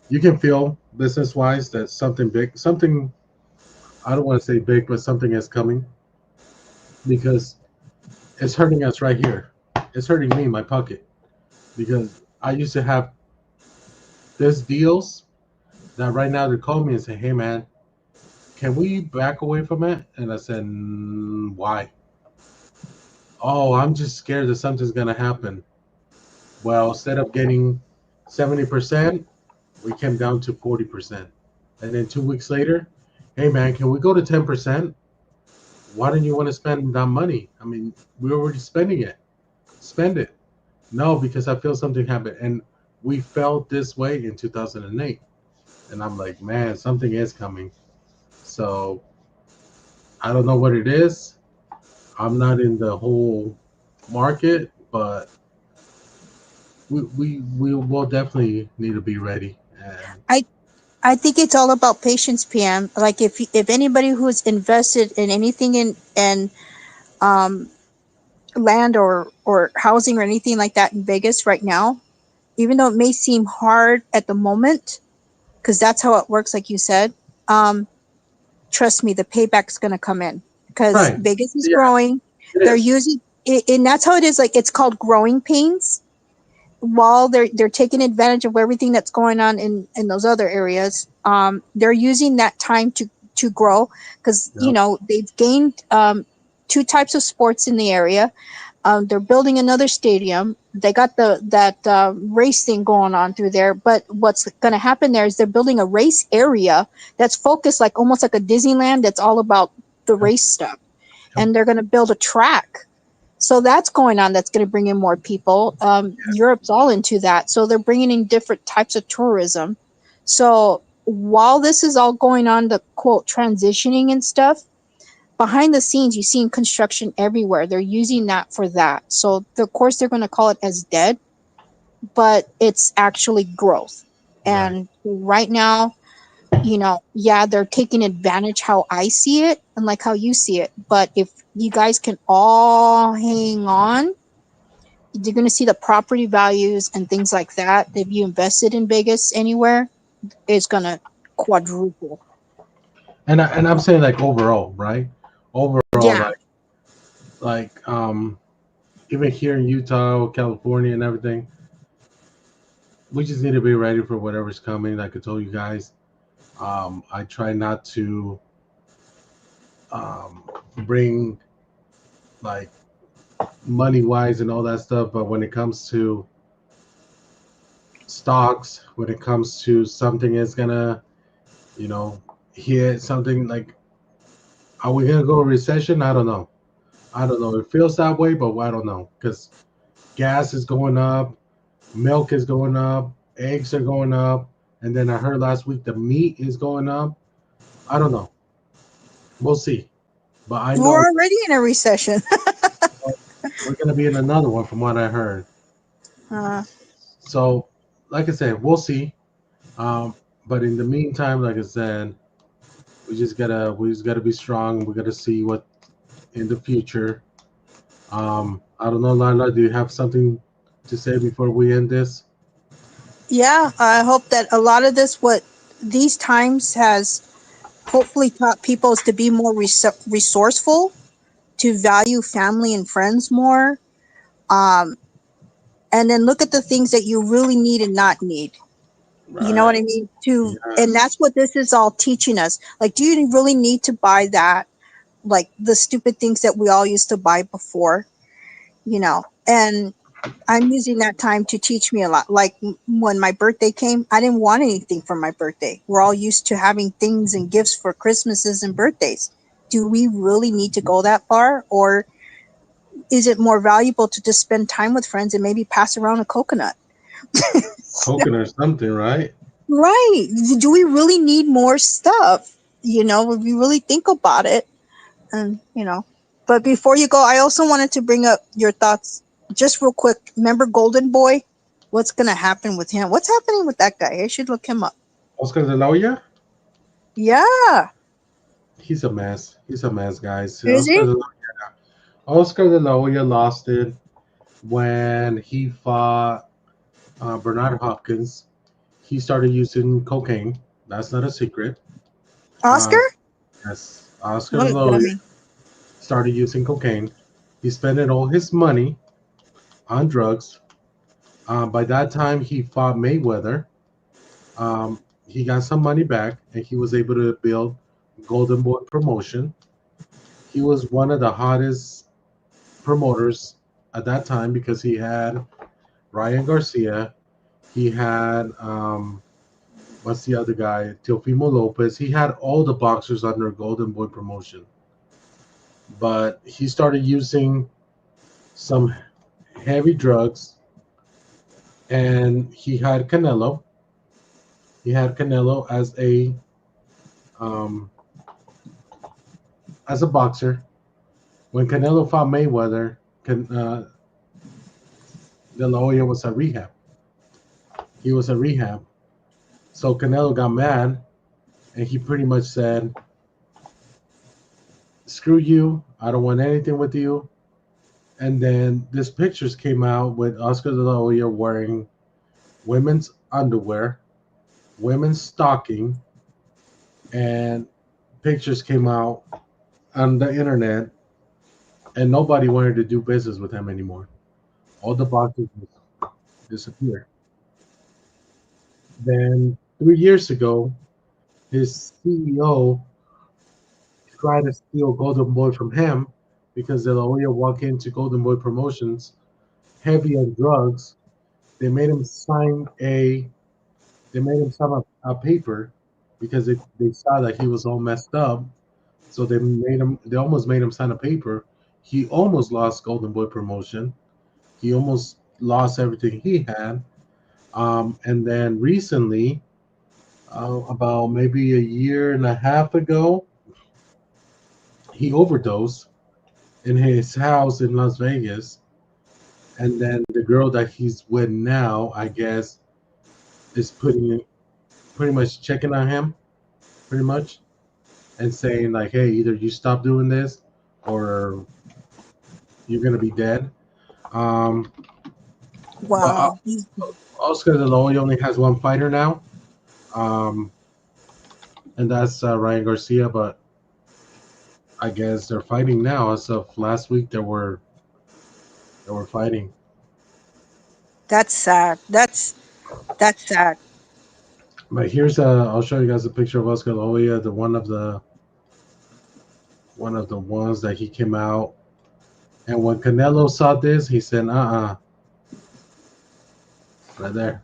you can feel business wise that something big, something, I don't want to say big, but something is coming because it's hurting us right here. It's hurting me in my pocket because I used to have this deals that right now they're calling me and say, hey, man, can we back away from it? And I said, why? Oh, I'm just scared that something's going to happen. Well, instead of getting 70%, we came down to 40%. And then 2 weeks later, hey, man, can we go to 10%? Why don't you want to spend that money? I mean, we're already spending it. Spend it. No, because I feel something happened. And we felt this way in 2008. And I'm like, man, something is coming. So I don't know what it is. I'm not in the whole market, but we will definitely need to be ready. And
I think it's all about patience, PM. Like if anybody who's invested in anything in um land or housing or anything like that in Vegas right now, even though it may seem hard at the moment, because that's how it works, like you said. Trust me, the payback's gonna come in because
right,
Vegas is
yeah,
growing.
it
They're
is.
using it, and that's how it is. Like it's called growing pains. While they're taking advantage of everything that's going on in those other areas, they're using that time to grow because
Yep.
they've gained two types of sports in the area. They're building another stadium. They got that race thing going on through there. But what's going to happen there is they're building a race area that's focused like almost like a Disneyland. That's all about the race stuff, and they're going to build a track. So that's going on. That's going to bring in more people. Europe's all into that. So they're bringing in different types of tourism. So while this is all going on, the quote transitioning and stuff, behind the scenes, you're seeing construction everywhere. They're using that for that. So of course they're going to call it as dead, but it's actually growth.
Right.
And right now, yeah, they're taking advantage how I see it and like how you see it. But if you guys can all hang on, you're going to see the property values and things like that. If you invested in Vegas anywhere, it's going to quadruple.
And I'm saying like overall, right? Overall,
Yeah.
like even here in Utah, California, and everything, we just need to be ready for whatever's coming. Like I told you guys, I try not to bring like money wise and all that stuff, but when it comes to stocks, when it comes to something is gonna, you know, hit something like, are we gonna go recession? I don't know. I don't know. It feels that way, but I don't know because gas is going up, milk is going up, eggs are going up, and then I heard last week the meat is going up. I don't know. We'll see. But I know
We're already in a recession.
we're gonna be in another one from what I heard.
uh,
So, like I said, we'll see. But in the meantime, like I said, we just gotta be strong. We gotta see what in the future. I don't know, Lila. Do you have something to say before we end this?
yeah, I hope that a lot of this, what these times has hopefully taught people is to be more resourceful, to value family and friends more, um, and then look at the things that you really need and not need. You know what
Right.
I mean? And
Yes.
that's what this is all teaching us. Like, do you really need to buy that? Like the stupid things that we all used to buy before, And I'm using that time to teach me a lot. Like when my birthday came, I didn't want anything for my birthday. We're all used to having things and gifts for Christmases and birthdays. Do we really need to go that far? Or is it more valuable to just spend time with friends and maybe pass around a coconut?
Coconut or something, right?
Right. Do we really need more stuff? If you really think about it. And. But before you go, I also wanted to bring up your thoughts just real quick. Remember Golden Boy? What's going to happen with him? What's happening with that guy? I should look him up.
Oscar de la Hoya?
Yeah.
He's a mess. He's a mess, guys.
Is he?
Oscar de la Hoya lost it when he fought Bernard Hopkins. He started using cocaine. That's not a secret.
Oscar?
Uh, yes, Oscar
What
de
a
la Hoya
dummy.
started using cocaine. He spent all his money on drugs. By that time, he fought Mayweather. He got some money back, and he was able to build Golden Boy Promotion. He was one of the hottest promoters at that time because he had Ryan Garcia. He had what's the other guy? Teofimo Lopez. He had all the boxers under Golden Boy Promotion. But he started using some heavy drugs, and he had Canelo. He had Canelo as a um, as a boxer. When Canelo fought Mayweather, De La Hoya was at rehab. He was at rehab. So Canelo got mad, and he pretty much said, "Screw you! I don't want anything with you." And then these pictures came out with Oscar De La Hoya wearing women's underwear, women's stocking, and pictures came out on the internet, and nobody wanted to do business with him anymore. All the boxers disappeared. Then 3 years ago, his CEO tried to steal Golden Boy from him because De La Hoya walked into Golden Boy Promotions heavy on drugs. They made him sign a paper because they saw that he was all messed up. So they almost made him sign a paper. He almost lost Golden Boy promotion. He almost lost everything he had. And then recently, about maybe a year and a half ago, he overdosed in his house in Las Vegas. And then the girl that he's with now, I guess, is pretty much checking on him, pretty much, and saying like, "Hey, either you stop doing this, or you're gonna be dead." Um, but
Wow.
Oscar De La Hoya only has one fighter now, um, and that's Ryan Garcia. But I guess they're fighting now. As of last week, they were fighting.
That's sad. That's sad.
But here's I'll show you guys a picture of Oscar De La Hoya, the one of the ones that he came out. And when Canelo saw this, he said, right there.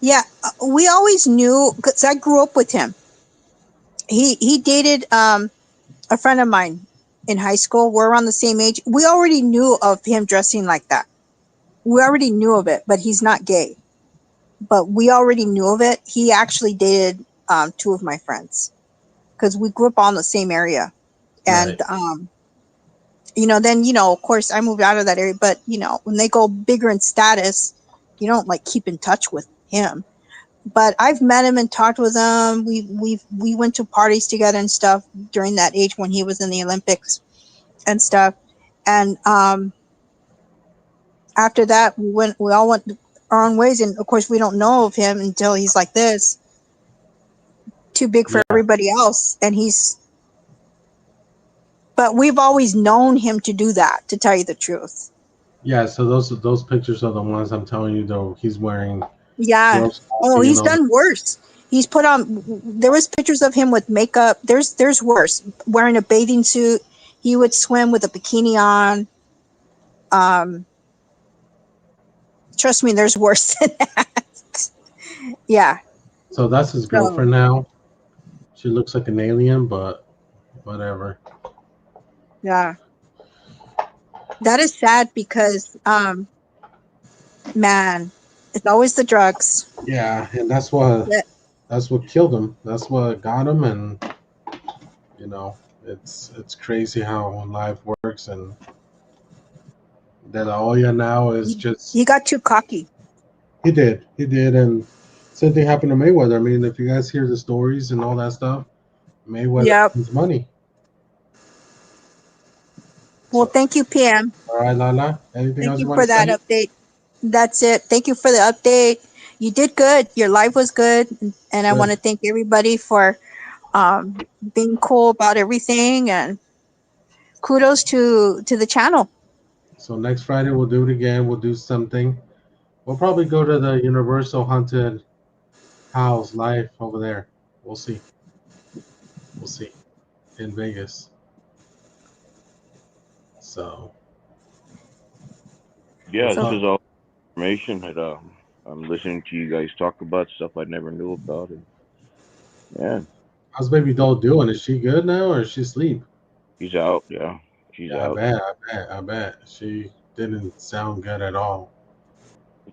Yeah, we always knew because I grew up with him. He dated a friend of mine in high school. We're around the same age. We already knew of him dressing like that. We already knew of it, but he's not gay. But we already knew of it. He actually dated two of my friends because we grew up all in the same area. And
Right.
then of course I moved out of that area. But when they go bigger in status, you don't like keep in touch with him. But I've met him and talked with him. We went to parties together and stuff during that age when he was in the Olympics and stuff. And after that, we all went our own ways. And of course, we don't know of him until he's like this, too big for
Yeah.
everybody else. But we've always known him to do that, to tell you the truth.
Yeah. So those pictures are the ones I'm telling you. Though he's wearing
Yeah.
girls
Oh,
and
he's
all that.
done worse. He's put on. There was pictures of him with makeup. There's worse. Wearing a bathing suit. He would swim with a bikini on. Trust me, there's worse than that. Yeah.
So that's his
So
girlfriend now. She looks like an alien, but whatever.
yeah, that is sad because man, it's always the drugs.
Yeah, and that's what killed him. That's what got him, and it's crazy how life works. And De La Hoya now is just
He got too cocky.
he did, and same thing happened to Mayweather. I mean, if you guys hear the stories and all that stuff, Mayweather
Yep.
needs money.
Well,
So,
thank you, PM.
all right, Lala. Anything
Thank
else
you
you want
for
to
that
say?
update. That's it. Thank you for the update. You did good. Your life was good, and I want
Good.
to thank everybody for being cool about everything, and kudos to the channel.
So next Friday we'll do it again. We'll do something. We'll probably go to the Universal Haunted House live over there. We'll see. We'll see in Vegas. So
Yeah,
we'll
this
talk.
is all information that I'm listening to you guys talk about stuff I never knew about, and yeah,
How's baby doll doing? Is she good now, or is she asleep?
she's out. Yeah, she's
Yeah, I
out.
bet. I bet. She didn't sound good at all.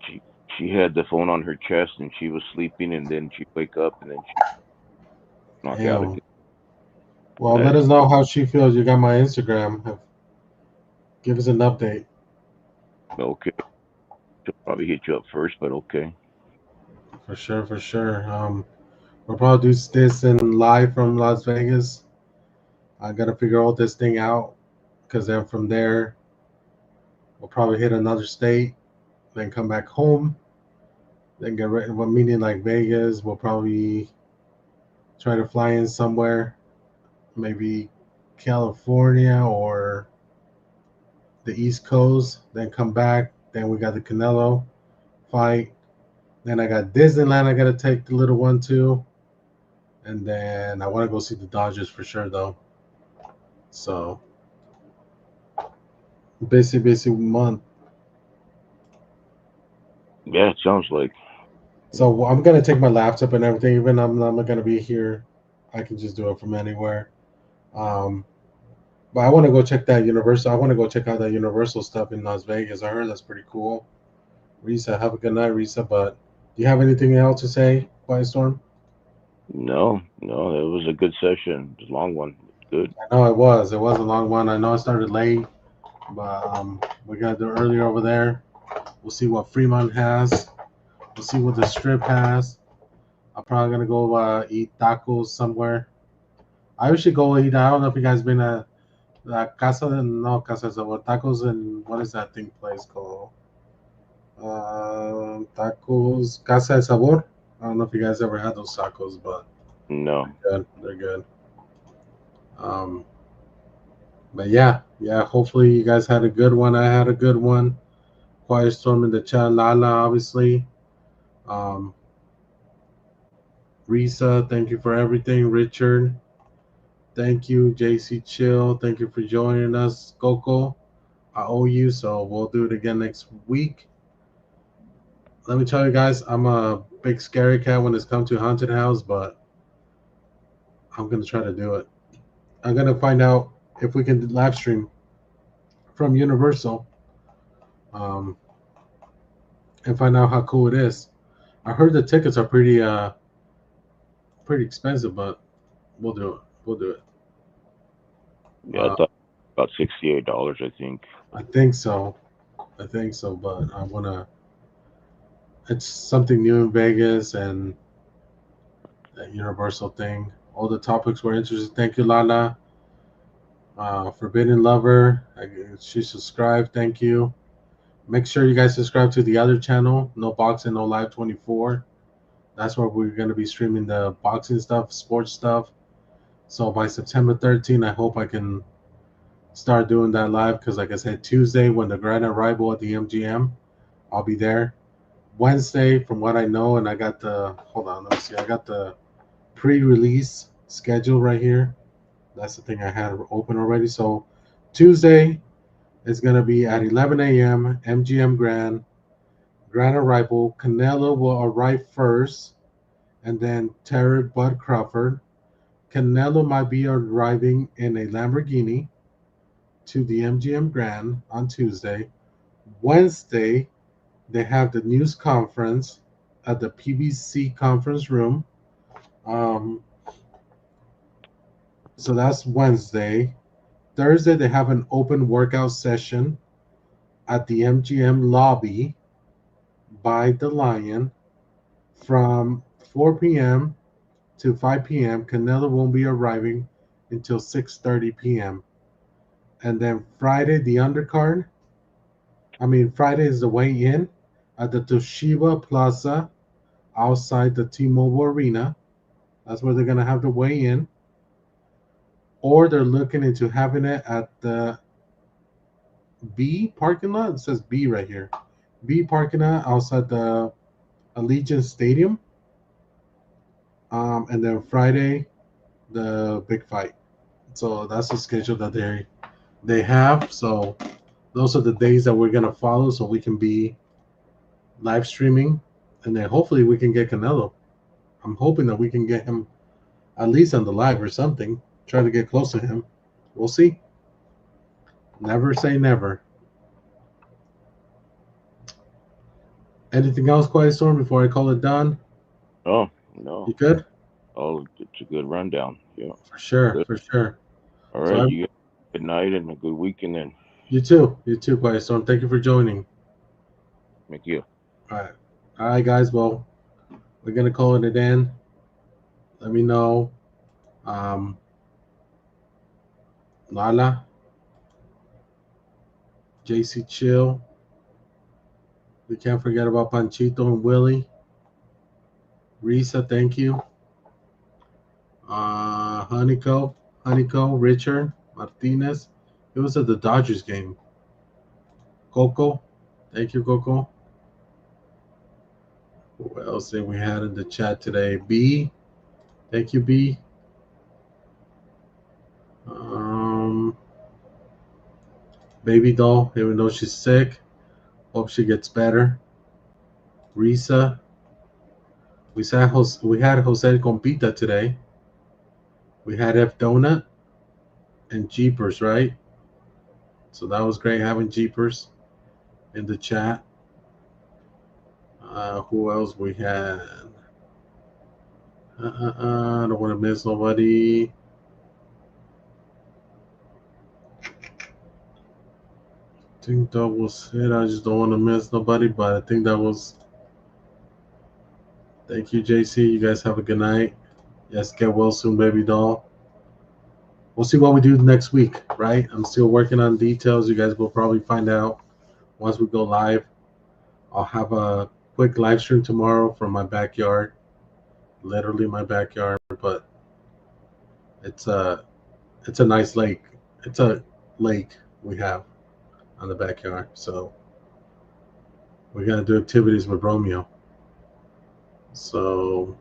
She she had the phone on her chest and she was sleeping, and then she'd wake up and then she knock out
Damn.
again.
Well, let us know how she feels. You got my Instagram. Give us an update.
Okay. She'll probably hit you up first, but okay.
For sure, for sure. We'll probably do this in live from Las Vegas. I gotta figure all this thing out, because then from there we'll probably hit another state, then come back home, then get ready. One meeting like Vegas. We'll probably try to fly in somewhere, maybe California or the East Coast. Then come back. Then we got the Canelo fight. Then I got Disneyland. I gotta take the little one too. And then I want to go see the Dodgers for sure, though. So, busy month.
Yeah, it sounds like.
So I'm gonna take my laptop and everything. Even I'm not gonna be here, I can just do it from anywhere. Um, but I want to go check that Universal. I want to go check out that Universal stuff in Las Vegas. I heard that's pretty cool. Risa, have a good night, Risa. But do you have anything else to say, Quiet Storm?
No, it was a good session. It was a long one. Good.
I know it was. It was a long one. I know I started late, but we got there earlier over there. We'll see what Fremont has. We'll see what the Strip has. I'm probably gonna go eat tacos somewhere. I usually go eat. I don't know if you guys been at La Casa de no Casa de Sabor tacos and what is that thing place called? Tacos Casa de Sabor. I don't know if you guys ever had those tacos, but
No.
they're good. But yeah. Hopefully you guys had a good one. I had a good one. Quiet Storm in the chat. Lala, obviously. Risa, thank you for everything. Richard, thank you. JC Chill, thank you for joining us. Coco, I owe you, so we'll do it again next week. Let me tell you guys, I'm a big scary cat when it's come to haunted house, but I'm gonna try to do it. I'm gonna find out if we can live stream from Universal, and find out how cool it is. I heard the tickets are pretty expensive, but we'll do it. We'll do it.
Yeah, I thought about $68, I think.
I think so, but I wanna. It's something new in Vegas and that Universal thing. All the topics were interesting. Thank you, Lala. Forbidden Lover. She subscribed. Thank you. Make sure you guys subscribe to the other channel, No Boxing, No Live 24. That's where we're going to be streaming the boxing stuff, sports stuff. So by September 13th, I hope I can start doing that live because, like I said, Tuesday when the grand arrival at the MGM, I'll be there. Wednesday, from what I know, and I got the hold on, let me see. I got the pre-release schedule right here. That's the thing I had open already. So Tuesday is gonna be at 11 a.m. MGM Grand arrival. Canelo will arrive first, and then Terry Bud Crawford. Canelo might be arriving in a Lamborghini to the MGM Grand on Tuesday. Wednesday, they have the news conference at the PBC conference room. So that's Wednesday. Thursday, they have an open workout session at the MGM lobby by the Lion from 4 p.m. to 5 p.m. Canelo won't be arriving until 6:30 p.m. And then Friday, the undercard. Friday is the weigh-in at the Toshiba Plaza outside the T-Mobile Arena. That's where they're going to have the weigh-in. Or they're looking into having it at the B parking lot. It says B right here. B parking lot outside the Allegiant Stadium. And then Friday, the big fight. So that's the schedule that they have. So those are the days that we're gonna follow, so we can be live streaming, and then hopefully we can get Canelo. I'm hoping that we can get him at least on the live or something. Try to get close to him. We'll see. Never say never. Anything else, Quiet Storm, before I call it done?
Oh, no.
You good?
Oh, it's a good rundown. Yeah. Yeah.
For sure,
Good.
for sure.
All
So
right. You guys, good night and a good weekend then.
you too, Quiet Storm. Thank you for joining.
Thank you.
All right, guys. Well, we're gonna call it in. Let me know, Lala, JC Chill. We can't forget about Panchito and Willie. Risa, thank you. Honeyco, Richard Martinez. It was at the Dodgers game. Coco, thank you, Coco. Who else did we had in the chat today? B, thank you, B. Baby doll, even though she's sick, hope she gets better. Risa, we had Jose Compita today. We had F Donut and Jeepers, right? So that was great having Jeepers in the chat. Who else we had? I don't want to miss nobody. I think that was it. I just don't want to miss nobody, but I think that was. Thank you, JC. You guys have a good night. Yes, get well soon, baby doll. We'll see what we do next week, right? I'm still working on details. You guys will probably find out once we go live. I'll have a quick live stream tomorrow from my backyard, literally my backyard, but it's a nice lake. It's a lake we have on the backyard, so we gotta do activities with Romeo. So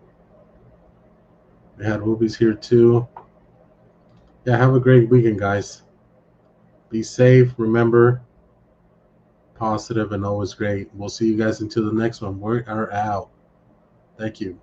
we had movies here too. Yeah, have a great weekend, guys. Be safe. Remember, positive and always great. We'll see you guys until the next one. We are out. Thank you.